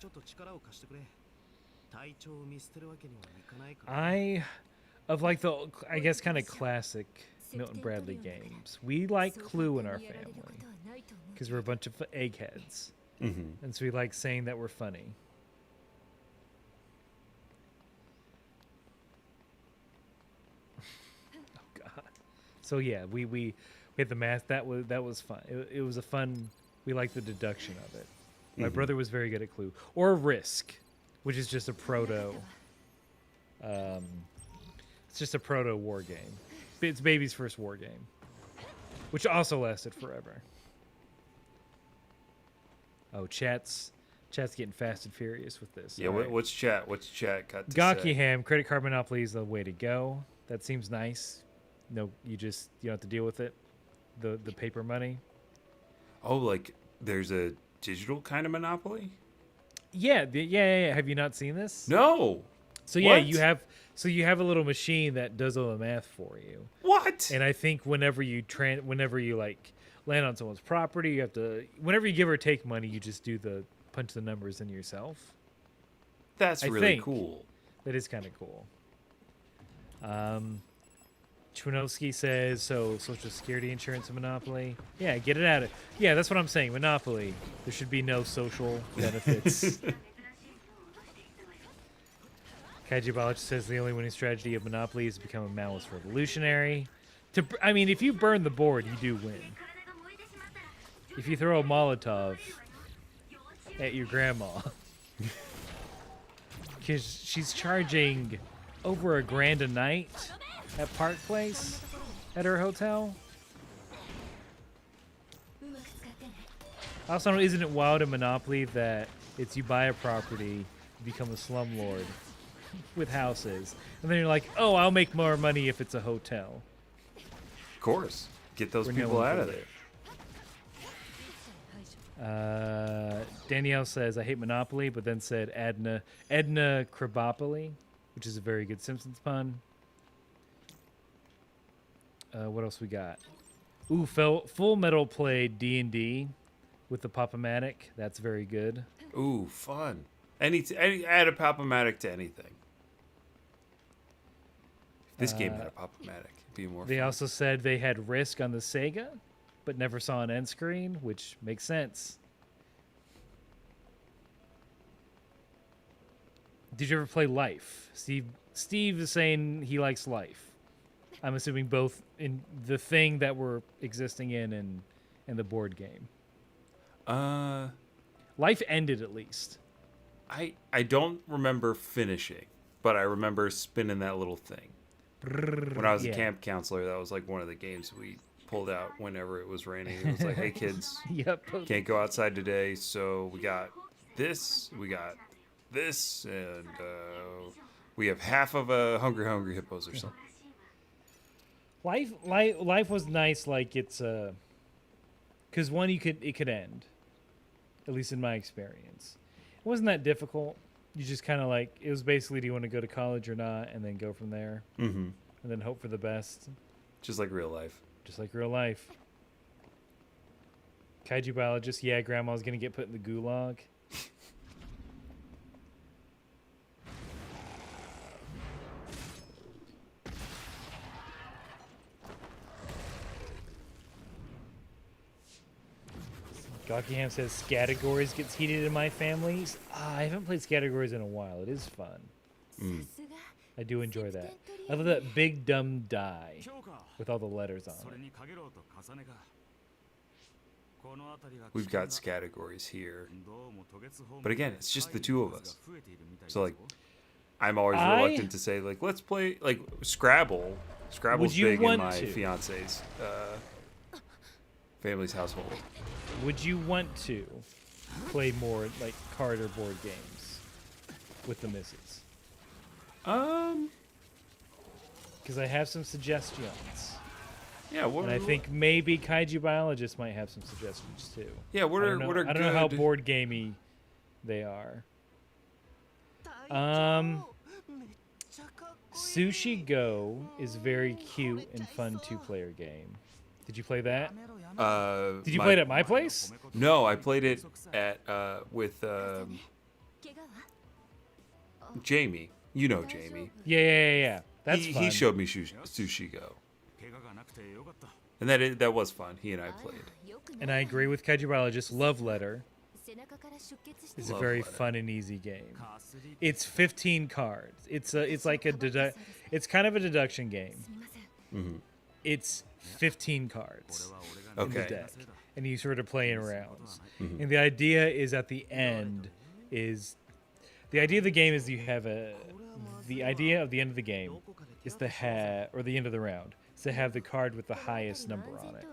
I guess kind of classic Milton Bradley games. We like Clue in our family because we're a bunch of eggheads, and so we like saying that we're funny. So yeah, we had the math. That was fun. It was a fun. We liked the deduction of it. My brother was very good at Clue or Risk, which is just a proto. It's just a proto war game. It's baby's first war game, which also lasted forever. Oh, chat's getting fast and furious with this. Yeah, right. What's chat got to say? Gakiham, credit card monopoly is the way to go. That seems nice. No, you don't have to deal with it. The paper money. Oh, like there's a digital kind of monopoly? Yeah. Have you not seen this? No. So yeah, you have a little machine that does all the math for you. What? And I think whenever you like land on someone's property, you have to, whenever you give or take money, you just punch the numbers in yourself. That's really cool. That is kind of cool. Chwanowski says, so Social Security insurance in Monopoly. Yeah, get it out of. Yeah, that's what I'm saying. Monopoly. There should be no social benefits. Kaiji Balach says the only winning strategy of Monopoly is to become a Maoist revolutionary. I mean, if you burn the board, you do win. If you throw a Molotov at your grandma, because she's charging over $1,000 a night at Park Place at her hotel. Also, isn't it wild in Monopoly that it's you buy a property, you become a slumlord with houses, and then you're like, oh, I'll make more money if it's a hotel. Of course. Get those We're people no out of good. there. Danielle says, I hate Monopoly, but then said Edna Krabopoly, which is a very good Simpsons pun. What else we got? Ooh, Full Metal played D&D with the Pop-O-Matic. That's very good. Ooh, fun. Add a Pop-O-Matic to anything. If this game had a Pop-O-Matic, it'd be more They fun. also said they had Risk on the Sega, but never saw an end screen, which makes sense. Did you ever play Life? Steve is saying he likes Life. I'm assuming both in the thing that we're existing in and the board game. Life ended at least. I don't remember finishing, but I remember spinning that little thing. When I was a Yeah. camp counselor, that was like one of the games we pulled out whenever it was raining. It was like, hey kids, Yep. can't go outside today, so we got this, and we have half of a hungry hippos or something. Life was nice. Like it's because one it could end, at least in my experience. It wasn't that difficult. You just kind of like it was basically, do you want to go to college or not, and then go from there, Mm-hmm. and then hope for the best, Just like real life. just like real life. Kaiju biologist, yeah, grandma's gonna get put in the gulag. Gawkyham says Scattergories gets heated in my family. I haven't played Scattergories in a while. It is fun. I do enjoy that. I love that big dumb die with all the letters on it. We've got categories here, but again, it's just the two of us. So like, I'm always reluctant to say like, let's play like Scrabble. Scrabble's you big in want my to? fiance's family's household. Would you want to play more like card or board games with the missus? Because I have some suggestions. Yeah, what? And I think maybe Kaiju Biologist might have some suggestions too. Yeah, what are I don't know how board gamey they are. Sushi Go is very cute and fun 2-player game. Did you play that? Did you play it at my place? No, I played it at with Jamie. You know Jamie. Yeah. That's fun. He showed me Sushi Go, and that was fun. He and I played. And I agree with Kaiju Biologist. Love Letter is a Love very Letter. fun and easy game. It's 15 cards. It's like it's kind of a deduction game. Mm-hmm. It's 15 cards in the Okay. deck, and you sort of play in rounds. Mhm. And the idea is at the end is the idea of the game is you have the idea of the end of the game is to have, or the end of the round is to have the card with the highest number on it.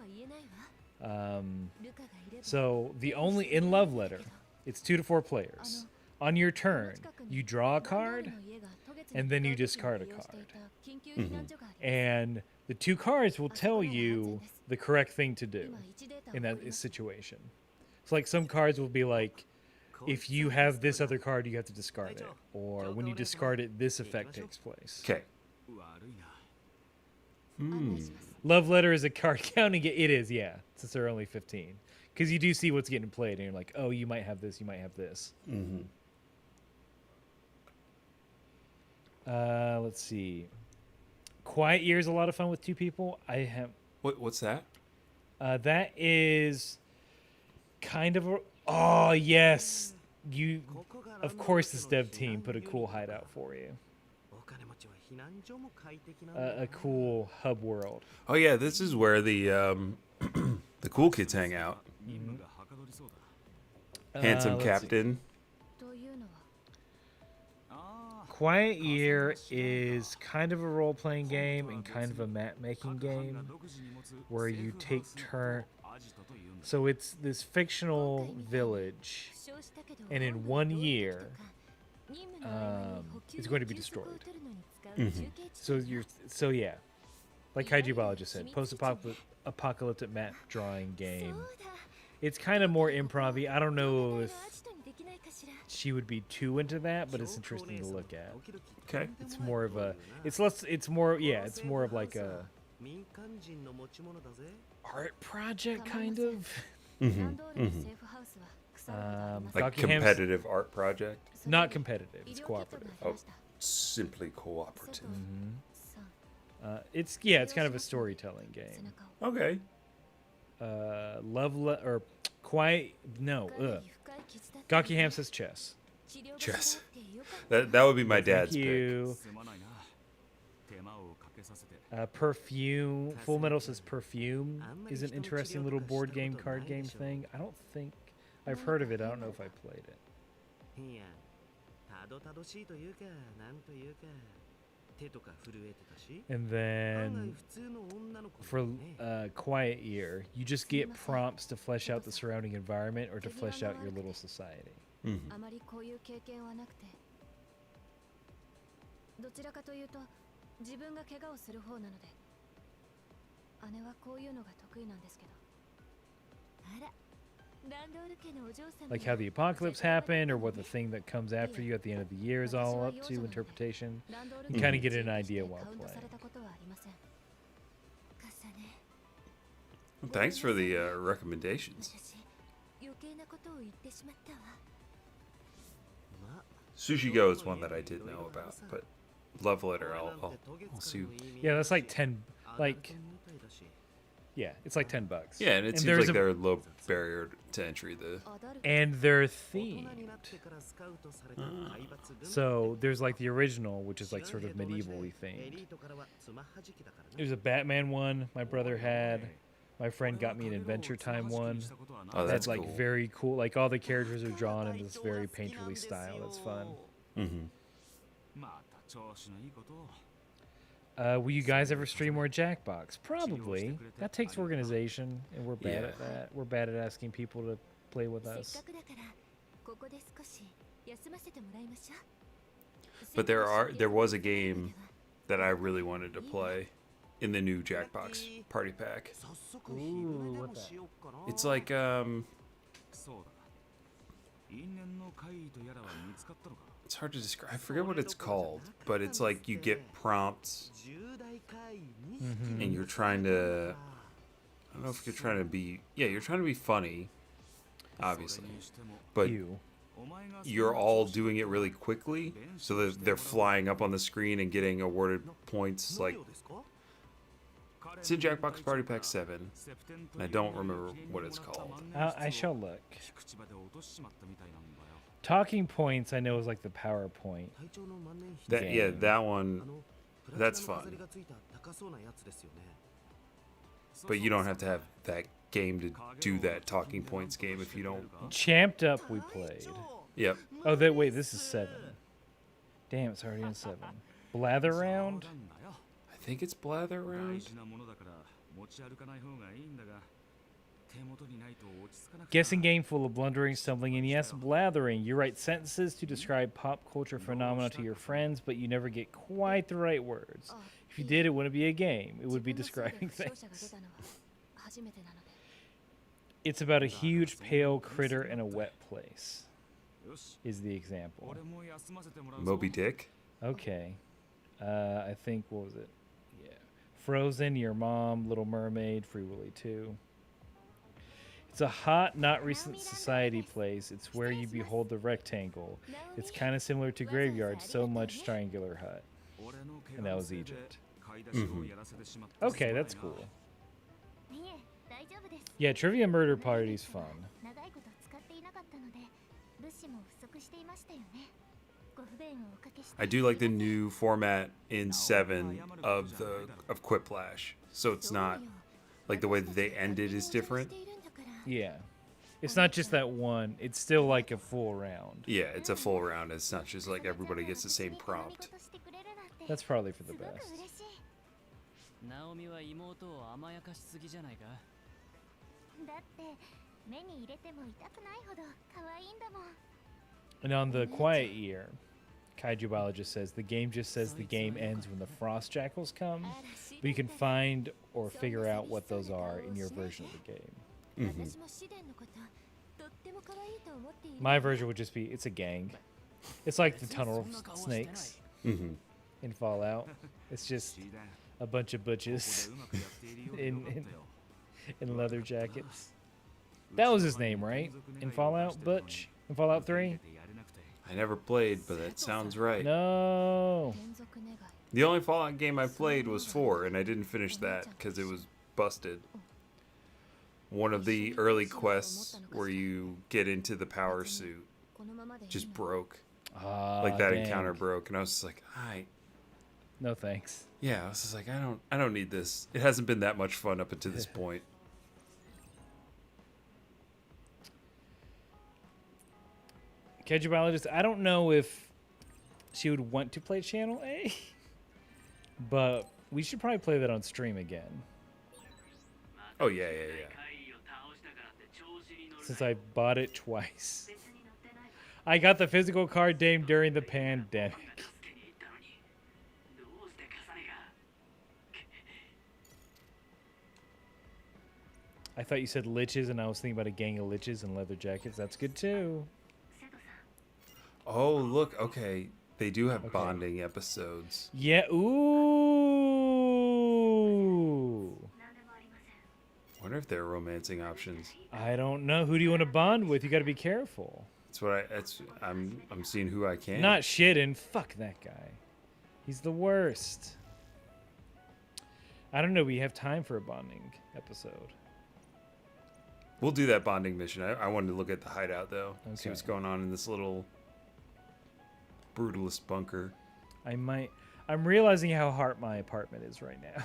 So in Love Letter, it's 2 to 4 players. On your turn, you draw a card, and then you discard a card. And the 2 cards will tell you the correct thing to do in that situation. So like some cards will be like, if you have this other card, you have to discard it. Or when you discard it, this effect takes place. Okay. Love Letter is a card counting. It is, yeah, since there are only 15. Because you do see what's getting played, and you're like, oh, you might have this, you might have this. Let's see. Quiet Year is a lot of fun with 2 people. I have What's that? that is kind of a oh yes. You of course this dev team put a cool hideout for you. A cool hub world. Oh yeah, this is where the the cool kids hang out. Handsome Let's see. captain. というのは Quiet Year is kind of a role-playing game and kind of a map-making game where you take turn. So it's this fictional village, 負傷したけど and in 1 year, 任務の合間に補給 it's going to be 休息を destroyed. 取るのに使う中継地 So you're so yeah, like Kaiju Biologist said, post-apocalyptic map drawing そう game. だ It's kind of more improv-y. I don't この know ア if ジトにできないかしら she would be too into that, but it's interesting to look at. Okay. It's more of a, it's less, it's more, yeah, it's more of like a art project kind of. ランドールのセーフハウスは腐るほどあります Like Buckingham's- competitive art project. Not competitive. 医 It's 療キットが cooperative. ありました Simply cooperative. さ It's yeah, it's kind of a storytelling 背 game. 中を Okay. Or quiet. No. かな Ugh. り深い傷だったの Gaki Ham says chess. 治療が Chess. しなくてよかった That would be my Thank dad's pick. you. Perfume. Full Metal says Perfume is an interesting little board game, card game thing. I don't think I've heard of it. I don't know if I played it. いやたどたどしいというかなんというか手とか震えてたし And 案外 then 普通の女の子 for だね Quiet Year, you just get prompts to flesh out the surrounding environment or to flesh out your little society. Mhm. あまりこういう経験はなくてどちらかというと自分が怪我をする方なので姉はこういうのが得意なんですけどあらランドール家のお嬢様 Like how the apocalypse happened or what the thing that comes after you at the end of the year is all up to interpretation. ランドール You 家 kind に of get an カ idea ウ while ントされ playing. たことはありません重ね Well, thanks for the recommendations. 私余計なことを言ってしまったわ Sushi Go is one that I did know about, but Love Letter, I'll see. Yeah, that's like 10, like, yeah, it's like $10. Yeah, and it seems there's like a- they're low barrier to entry. The アダルト And they're 大人 themed. になってからスカウトされた海抜軍 So there's like the original, which is like 知ら sort ん of けど同じで medievally エ themed. リートからはつまはじきだからな There's a Batman one my brother had. My friend got me an Adventure Time one. oh, that's That's like cool. very cool. Like all the characters are drawn in this very painterly style. That's fun. Hmm. Will you guys ever stream more Jackbox? Probably. That takes organization, and we're bad Yeah. at that. We're bad at asking people to play with せっ us. かくだからここで少し休ませてもらいましょう But there was a game that I really wanted to play in the new Jackbox Party Pack. 早速昼寝でもしよっかな It's like そうだ。因縁の怪異とやらは見つかったのか。 it's hard to describe. I forget what it's called, but it's like you get prompts 重大怪異2 Mhm. and you're trying to. I don't know if you're trying to be. Yeah, you're trying to be funny, obviously, それにしても but You. お前が you're all doing it really quickly, so that they're flying up on the screen and getting awarded points. 無 Like 料ですか it's in Jackbox Party Pack 7. And I don't remember what it's called. I shall look. 口場で落としちまったみたいなんだよ。 Talking points, I know, is like the PowerPoint. 体調の万年筆 That yeah, Game. that あ one. のプラチ That's ナの飾り fun. がついた高そうなやつですよね But you don't have to have that game to do that talking points game if you don't. Champed Up we played. Yep. Oh, wait, this is 7. Damn, it's already in 7. Blather 冗 Round? 談だよ。 I think it's Blather 大 Round. 事なものだから持ち歩かない方がいいんだが、手元にないと落ち着かなくて Guessing game full of blundering, stumbling, and yes, blathering. You write sentences to describe pop culture phenomena to your friends, but you never get quite the right words. あ If you did, it wouldn't be a game. It would be 自分のせいで describing 負傷者が things. 出たのは初めてなので It's about a huge pale critter in a wet place, よし、 is the example. 俺も休ませてもらうぞ。 Moby Dick. Okay. I think, what was it? Yeah. Frozen, Your Mom, Little Mermaid, Free Willy 2. It's a hot, not recent society place. It's where you behold the rectangle. It's kind of similar to Graveyard, so much triangular hut. 俺の怪 And that 我の was せいで Egypt. 怪 Okay, that's cool. いえ大丈夫です Yeah, Trivia Murder Party's fun. 長いこと使っていなかったので物資も不足していましたよねご不便をおかけして I do like the new format in 7 of Quiplash. So it's not like the way that they end it is different. Yeah. It's not just that one. It's still like a full round. Yeah, it's a full round. It's not just like everybody gets the same prompt. That's probably for the best. ナオミは妹を甘やかしすぎじゃないかだって目に入れても痛くないほど可愛いんだもん And on the quiet ear, Kaiju Biologist says the game just says the game ends when the frost jackals come, but you can find or figure out what those are in your version of the game. 私も試練のこととっても可愛いと思っている My version would just be it's a gang. It's like the tunnel of snakes in Fallout. It's just a bunch of butches in leather jackets. That was his name, right? In Fallout, Butch? In Fallout 3? I never played, but that sounds right. No. 連続願い The only Fallout game I played was 4, and I didn't finish that because it was busted. One of the early quests where you get into the power suit このままでいい just の broke. Ah, Like that dang. encounter broke, and I was just like, No thanks. yeah, I was just like, I don't need this. It hasn't been that much fun up until this point. Kaiju Biologist, I don't know if she would want to play Channel A, but we should probably play that on stream again. Oh yeah, yeah, yeah. Since I bought it twice. I got the physical card game during the pandemic. I thought you said liches, and I was thinking about a gang of liches in leather jackets. That's good too. Oh look, okay, they do have bonding episodes. Yeah. Ooh. Wonder if there are romancing options. I don't know. Who do you want to bond with? You got to be careful. I'm seeing who I can. Not shitting. Fuck that guy. He's the worst. I don't know. We have time for a bonding episode. We'll do that bonding mission. I wanted to look at the hideout though. See Okay. what's going on in this little brutalist bunker. I'm realizing how hot my apartment is right now.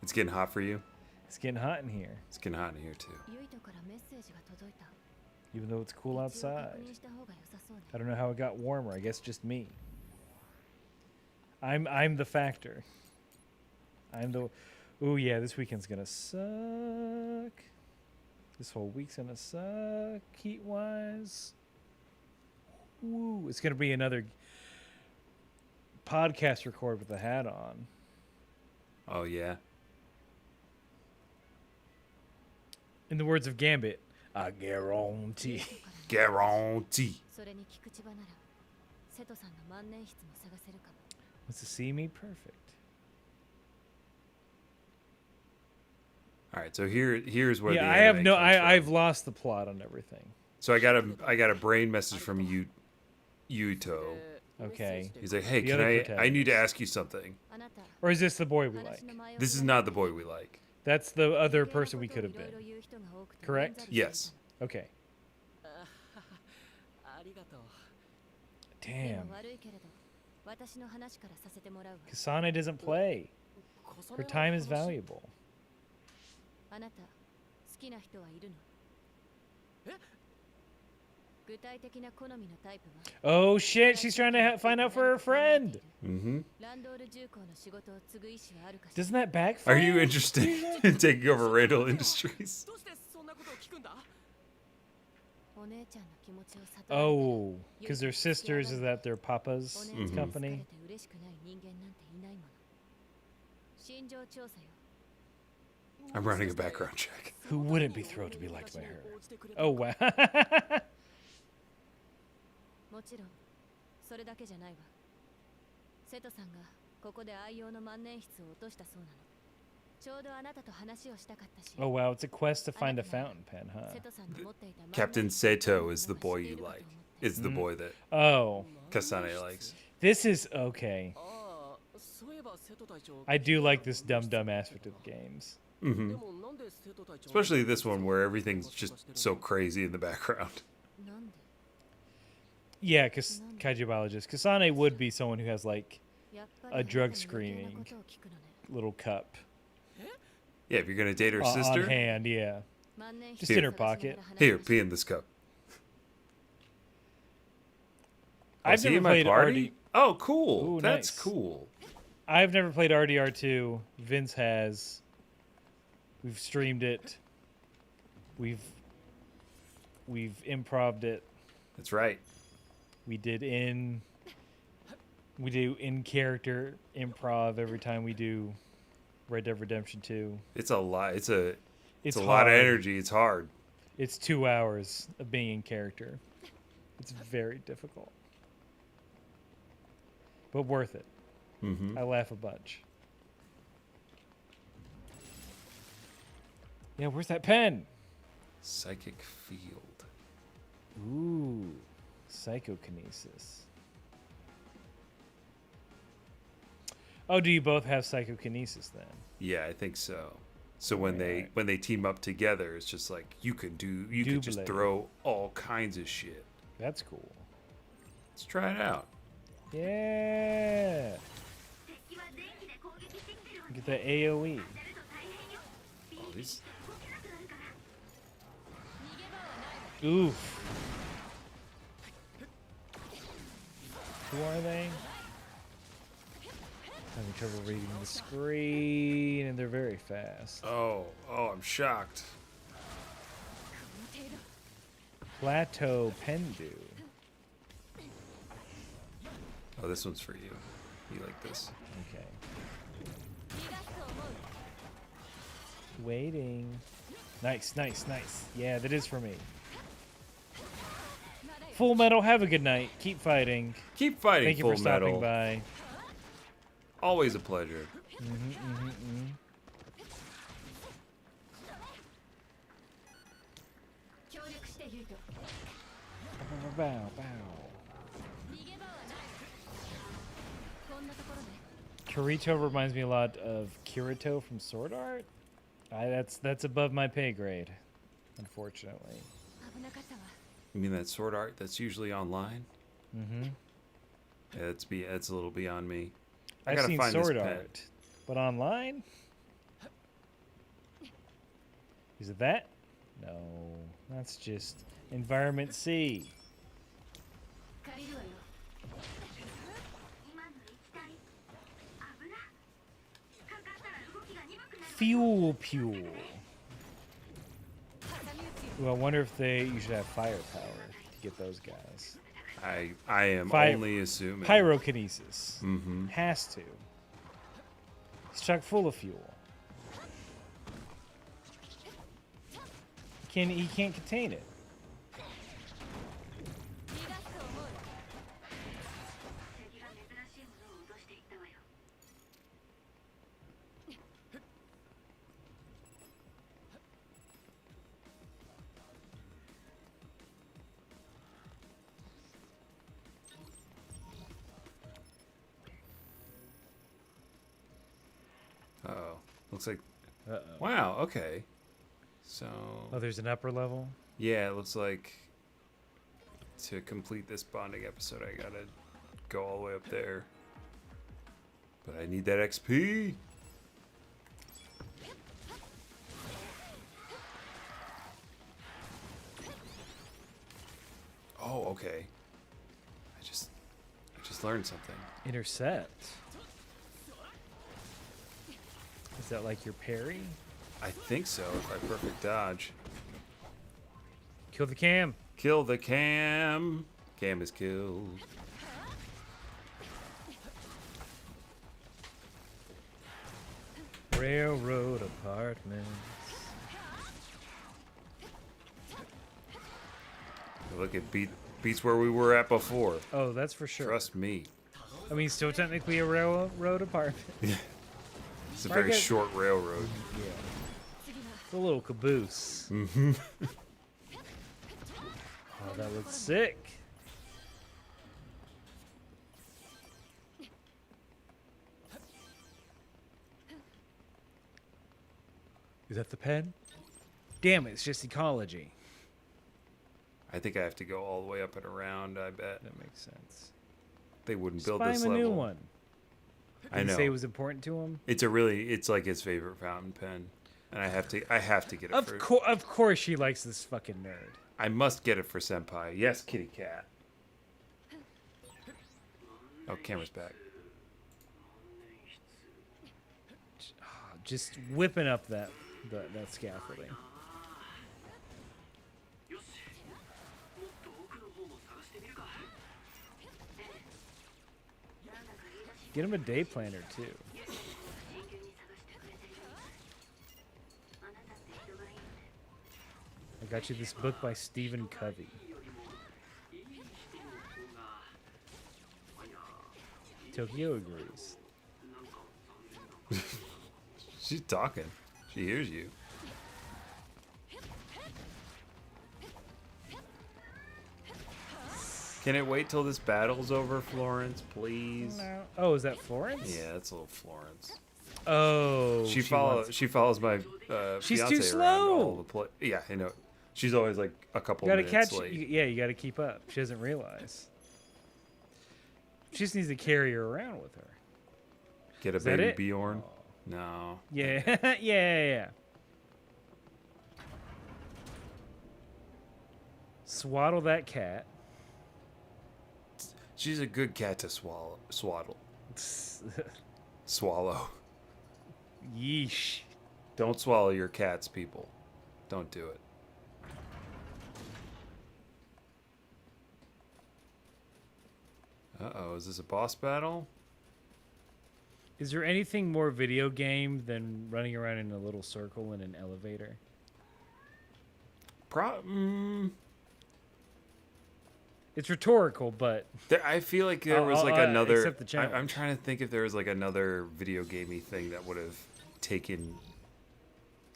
It's getting hot for you. It's getting hot in here, It's getting hot in here too. ユイトからメッセージが届いた even though it's cool 一応 outside. 確認した方が良さそうね I don't know how it got warmer. I guess just me. I'm the factor. I'm the. Ooh yeah, this weekend's gonna suck. This whole week's gonna suck heat wise. Ooh, it's gonna be another podcast record with a hat on. Oh yeah. In the words of Gambit, I guarantee. Guarantee. それに菊池場なら瀬戸さんの万年筆も探せるかも Wants to see me perfect. All right, so here's where Yeah, the I have anime no. comes from. I've lost the plot on everything. So I got a brain message from Yuto. Okay. He's like, hey, The can other I protagonist. need to ask you something. あなた Or is this the boy we 話 like? の前置き This is not the boy we like. That's the other 余計な person we ことを could have いろいろ been. 言う人が多くて Correct? うんざりしていたの Yes. Okay. ありがとうで Damn. も悪いけれど私の話からさせてもらうわ Kasane doesn't play. Her time is valuable. あなた好きな人はいるの具体的な好みのタイプは Oh shit! She's trying to find out for her friend. Mm-hmm. ランドール重工の仕事を継ぐ意思はあるかしら Doesn't that backfire? Are you interested in taking over Randall Industries? どうしてそんなことを聞くんだお姉ちゃんの気持ちを悟られたら Oh, because they're sisters. Is that their papa's お姉ちゃんに好かれ company? て嬉しくない人間なんていないもの心情調査よ I'm running a background check. Who wouldn't be thrilled to be liked by her? Oh wow. もちろんそれだけじゃないわ瀬戸さんがここで愛用の万年筆を落としたそうなのちょうどあなたと話をしたかったし Oh wow, it's a quest to find a fountain pen, huh? 瀬戸さんの持っていた万年 Captain 筆 Seto is the boy you like. Is the boy that Oh, Kasane likes. this is okay. ああそういえば I do like this dumb aspect of the games. Mm-hmm. Especially this one where everything's just so crazy in the background. Yeah, because kaiju biologist. Kasane would be someone who has like a drug screening little cup. Yeah, if you're gonna date her sister, on hand, yeah, just Here. in her pocket. here, pee in this cup. Oh, I've is he never in my played party? RD. Oh, cool. Ooh, That's nice. cool. I've never played RDR2. Vince has. We've streamed it. We've improv'd it. That's right. We do in character improv every time we do Red Dead Redemption 2. It's a lot. It's a lot of hard. energy. It's hard. It's 2 hours of being in character. It's very difficult. But worth it. Mm-hmm. I laugh a bunch. Yeah, where's that pen? Psychic field. Ooh, psychokinesis. Oh, do you both have psychokinesis then? Yeah, I think so. So when they team up together, it's just like you can just Double. throw all kinds of shit. That's cool. Let's try it out. Yeah. Get the AoE. Oh, these. Oof. Who are they? Having trouble reading the screen, and they're very fast. Oh, I'm shocked. Plateau Pendu. Oh, this one's for you. You like this? Okay. Waiting. Nice. Yeah, that is for me. Full Metal, have a good night. Keep fighting. Keep fighting. Thank you Full for stopping Metal. by. Always a pleasure. Bow. Kirito reminds me a lot of Kirito from Sword Art. That's above my pay grade, unfortunately. You mean that sword art that's usually online? Mm-hmm. Yeah, that's a little beyond me. I I've gotta seen find Sword this pen. Art, but online? Is it that? No, that's just Environment C. Fuel. Ooh, I wonder if you should have firepower to get those guys. I am only assuming. Pyrokinesis. Mm-hmm. Has to. He's chock full of fuel. He can't contain it. Looks like. Uh-oh. Wow. Okay. So. Oh, there's an upper level? Yeah, it looks like to complete this bonding episode, I gotta go all the way up there. But I need that XP. Oh, okay. I just learned something. Intercept. Is that like your parry? I think so, if I perfect dodge. Kill the cam. Kill the cam. Cam is killed. Railroad apartments. Look, it beats where we were at before. Oh, that's for sure. Trust me. I mean, still technically a railroad apartment. It's a very short railroad. Yeah. It's a little caboose. Mm-hmm. Oh, that looks sick. that the pen? Damn it, it's just ecology. I think I have to go all the way up and around, I bet. That makes sense. They wouldn't Just build buy this him a level. new one. Did I he know. say it was important to him? It's like his favorite fountain pen. And I have to get it for... Of course she likes this fucking nerd. I must get it for Senpai. Yes, kitty cat. Oh, camera's back. Just whipping up that scaffolding. Get him a day planner too. I got you this book by Stephen Covey. Tokyo agrees. She's talking. She hears you. Can it wait till this battle's over, Florence, please? No. Oh, is that Florence? Yeah, that's a little Florence. Oh, She follows my She's fiance too slow. Yeah, I know. She's always like a couple You gotta minutes catch. late. You gotta keep up. She doesn't realize. She just needs to carry her around with her. Get a Is that baby it? Bjorn? Oh. No. Yeah, yeah. Swaddle that cat. She's a good cat to swaddle. Swallow. Yeesh. Don't swallow your cats, people. Don't do it. Uh-oh, is this a boss battle? Is there anything more video game than running around in a little circle in an elevator? It's rhetorical, but I feel like there was I'll like another. accept the challenge. I'm trying to think if there was like another video gamey thing that would have taken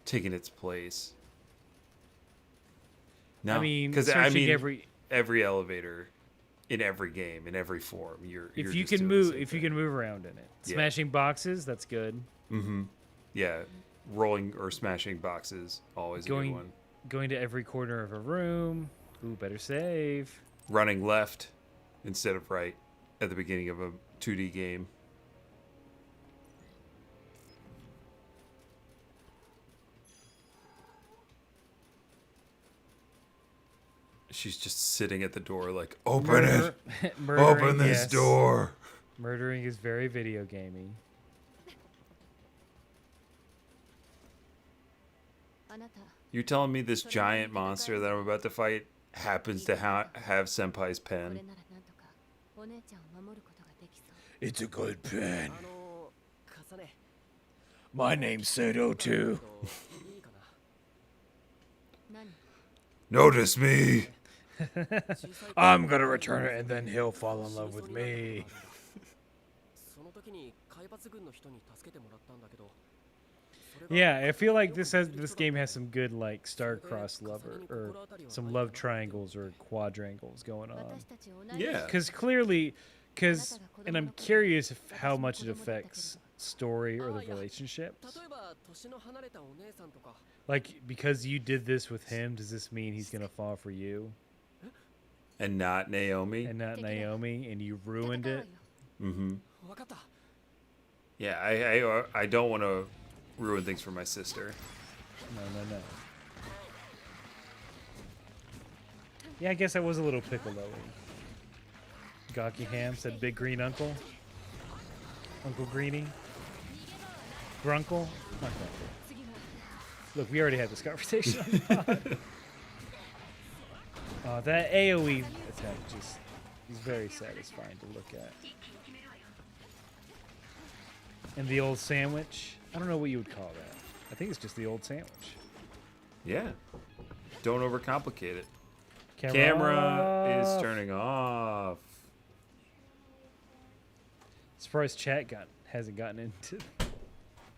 its place. No, I mean, because searching every elevator in every game in every form. If you can move around in it, Yeah. smashing boxes, that's good. Mm-hmm. Yeah, rolling or smashing boxes always a good one. Going to every corner of a room. Ooh, better save. Running left instead of right at the beginning of a 2D game. She's just sitting at the door like, open it! Open this door! Murdering is very video gamey. You're telling me this giant monster that I'm about to fight happens to have Senpai's pen? It's a good pen. My name's Sato too. Notice me! I'm gonna return it and then he'll fall in love with me. Yeah, I feel like this game has some good like star-crossed love or some love triangles or quadrangles going on. Yeah. And I'm curious how much it affects story or the relationships. Like, because you did this with him, does this mean he's gonna fall for you And not Naomi? and not Naomi, and you ruined it? Mm-hmm. Yeah, I don't want to ruin things for my sister. No. Yeah, I guess I was a little piccolo-y. Gawky Ham said Big Green Uncle. Uncle Greenie. Grunkle. Not Grunkle. Look, we already had this conversation on the pod. That AoE attack just is very satisfying to look at. And the old sandwich. I don't know what you would call that. I think it's just the old sandwich. Yeah. Don't overcomplicate it. Camera Camera is off. turning off. Surprised chat hasn't gotten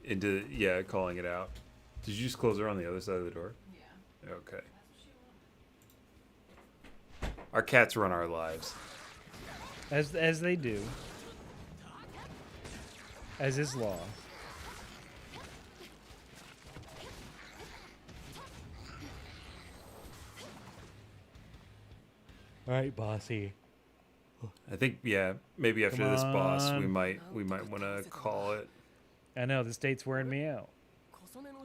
into. Yeah, calling it out. Did you just close her on the other side of the door? Yeah. Okay. Our cats run our lives. As they do. As is law. All right, bossy. I think maybe after this boss we on. might want to call it. I know this date's wearing me out.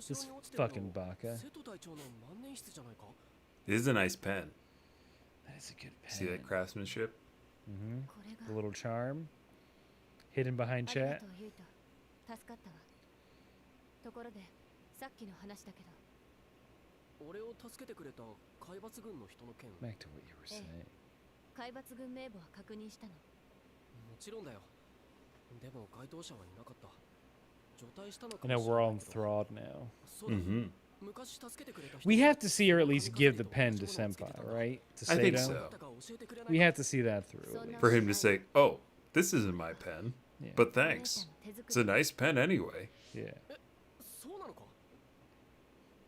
This fucking baka. It is a nice pen. That is a good pen. See that craftsmanship? Mm-hmm. The little charm hidden behind ありが chat. とうユイト助かったわところでさっきの話だけど俺を助けてくれた海抜軍の人の件。 Back to what you were saying. 海抜軍名簿は確認したのもちろんだよ。でも該当者はいなかった。除隊したのか I も know しれ we're な all いけど。 enthralled now. そうだ。 Mm-hmm. 昔助けてくれた人 We have to see her at least give the pen to Senpai, right? To I think Sato? so. We have to see that through. At least. For him to say, "Oh, this isn't my pen, Yeah. but thanks. It's a nice pen anyway." Yeah. そうなのか。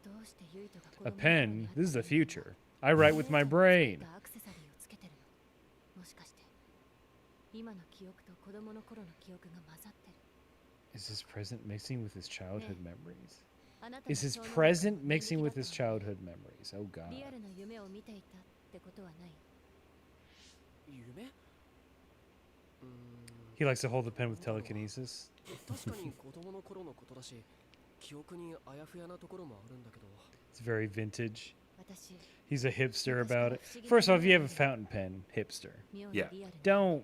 どうしてユイトが子 A 供の頃 pen. に This is the future. I write with my brain. アクセサリーをつけてるのもしかして今の記憶と子供の頃の記憶が混ざってる Is his present mixing with his childhood memories? あなたの Is his 超能力 present が現 mixing 役だ with った his の childhood memories? Oh god. リアルな夢を見ていたってことはない夢？ He likes to hold the pen with telekinesis. 確かに子供の頃のことだし、記憶にあやふやなところもあるんだけど。 It's very vintage. 私 He's a hipster about it. First off, if you have a fountain pen, hipster. 妙に Yeah. リアルな Don't.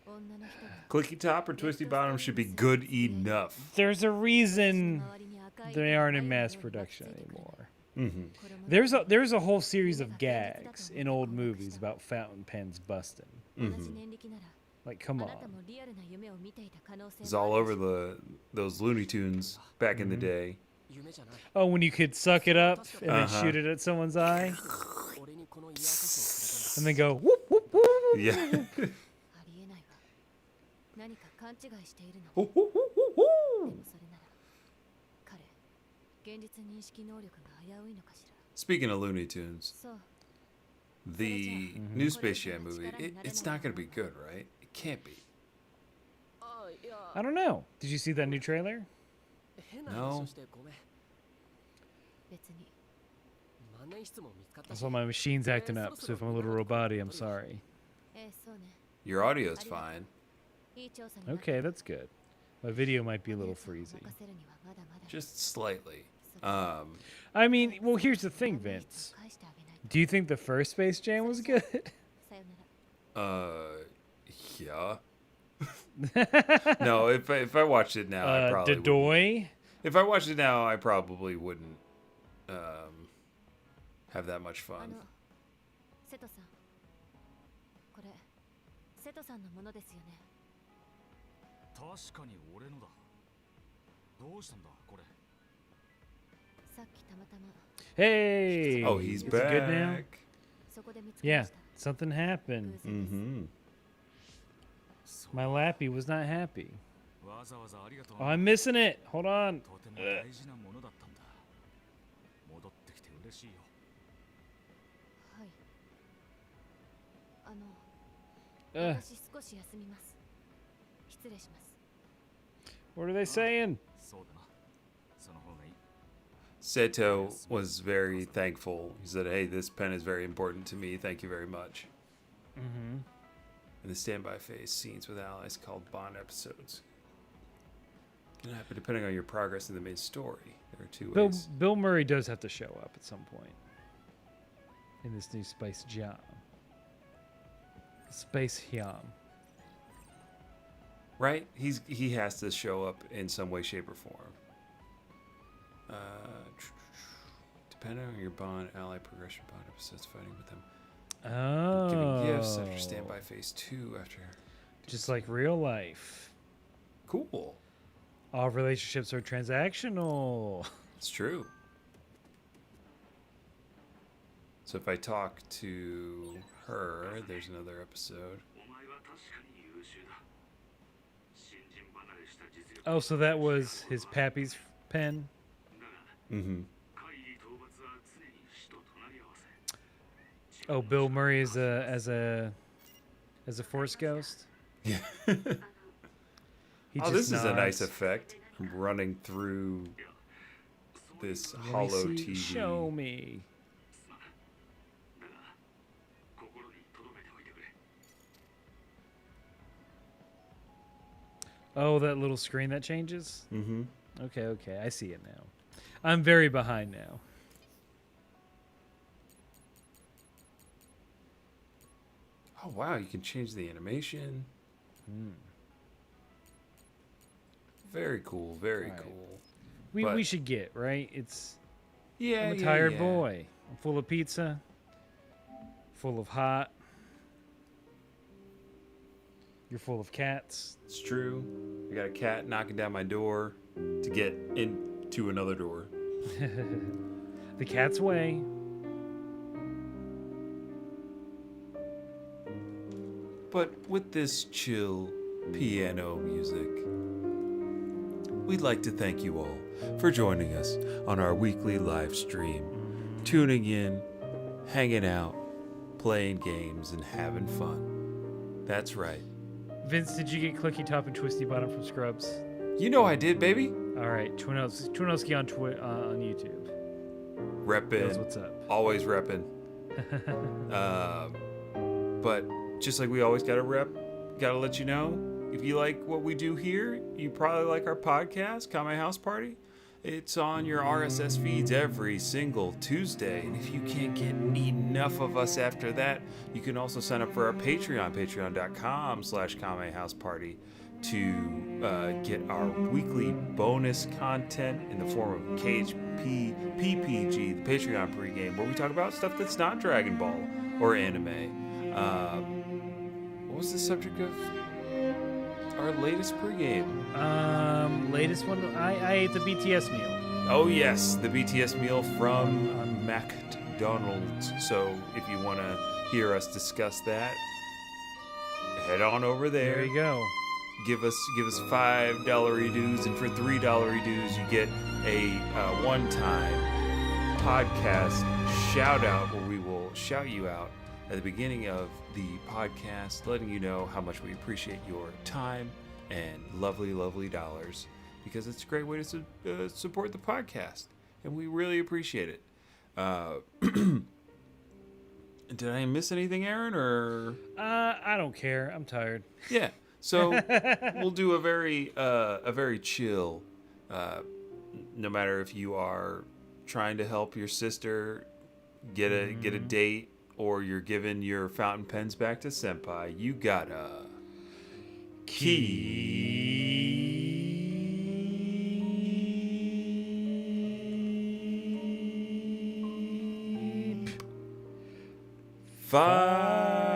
女の人が Clicky top or twisty bottom should be good enough. There's a reason 周りに赤い they aren't in 色 mass が production ついてくる anymore. Mm-hmm. 子供の There's a whole series of gags in old movies about fountain pens busting. 同じ年力なら Like, come あ on. なたもリアルな夢を見ていた可能性 It's も all ある over し those Looney Tunes back in the day. 夢じゃない。 Oh, when you could suck it up and then Uh-huh. shoot it at someone's eye 俺にこのイヤーカス and then go whoop whoop whoop. Yeah. ありえないわ何か勘違いしているの Hoo, hoo, hoo, hoo, で hoo. もそれなら彼現実認識能力が危ういのかしら Speaking of Looney Tunes, そう the new Space Jam movie, it's not going to be good, right? It can't be. あ、いや、 I don't know. Did you see that new trailer? 変な話をしてごめん。別に万年筆も見つかっ I たし saw my machine's acting up, so if I'm a little roboty, I'm sorry. ええそうね Your audio's fine. いい調査になった Okay, that's good. My video might be a お little 姉さんを freezy. 任せるにはまだまだ Just slightly. それ I mean, well, here's the thing, 万年筆 Vince. を返してあげないと Do you think the first Space Jam was good? さよなら Yeah. No, if I watched it now, I probably wouldn't. Dodoy? If I watched it now, I probably wouldn't have that much あ fun. の瀬戸さんこれ瀬戸さんのものですよね確かに俺のだ。どうしたんだこれ。さっきたまたま Hey! Oh, he's is it good now? back. そこで見つけま Yeah, した something happened. 偶然です Mm-hmm. My lappy was not happy. わざわざありがとう Oh, な。 I'm missing it. Hold on. とても大事なものだったんだ。戻ってきて嬉しいよ。はいあの Ugh, 私少し休みます失礼します what are they saying? そうだな。その方がいい。 Seto was very thankful. He said, "Hey, this pen is very important to me. Thank you very much." Mm-hmm. And the standby phase scenes with allies called Bond episodes. Can happen depending on your progress in the main story. There are two ways. Bill Murray does have to show up at some point in this new Space Jam. Space Jam. Right? He has to show up in some way, shape, or form. Depending on your Bond ally progression, Bond episodes fighting with them. Oh. Giving gifts after standby phase 2 after. Just like real life. Cool. All relationships are transactional. It's true. So if I talk to her, there's another episode. Oh, so that was his Pappy's pen? Mm-hmm. Oh, Bill Murray is as a Force ghost? Yeah. He Oh, just this is a nice nods. effect. I'm running through this Let me hollow see. TV. Show me. Oh, that little screen that changes? Mm-hmm. Okay, I see it now. I'm very behind now. Oh, wow, you can change the animation. Very cool, very Right. cool. We But- should get, right? It's Yeah, I'm a yeah, tired yeah. boy. I'm full of pizza, full of hot. You're full of cats. It's true. I got a cat knocking down my door to get into another door. The cat's way. But with this chill piano music, we'd like to thank you all for joining us on our weekly live stream, tuning in, hanging out, playing games, and having fun. That's right. Vince, did you get Clicky Top and Twisty Bottom from Scrubs? You know I did, baby. All right, Twinowski on YouTube. Reppin'. Knows what's up. Always reppin'. But just like we always gotta let you know, if you like what we do here, you probably like our podcast, Kame House Party. It's on your RSS feeds every single Tuesday. And if you can't get enough of us after that, you can also sign up for our Patreon, patreon.com/Kame House Party, to get our weekly bonus content in the form of KHP, PPG, the Patreon pregame, where we talk about stuff that's not Dragon Ball or anime. What was the subject of our latest pregame? Latest one, I ate the BTS meal. Oh yes, the BTS meal from McDonald's. So if you want to hear us discuss that, head on over there. There you go. Give us $5 dues, and for $3 dues, you get a one-time podcast shout out where we will shout you out at the beginning of the podcast, letting you know how much we appreciate your time and lovely dollars, because it's a great way to support the podcast, and we really appreciate it. Did I miss anything, Aaron? Or I don't care. I'm tired. yeah. So we'll do a very chill. No matter if you are trying to help your sister get a date, or you're giving your fountain pens back to senpai, you gotta keep five.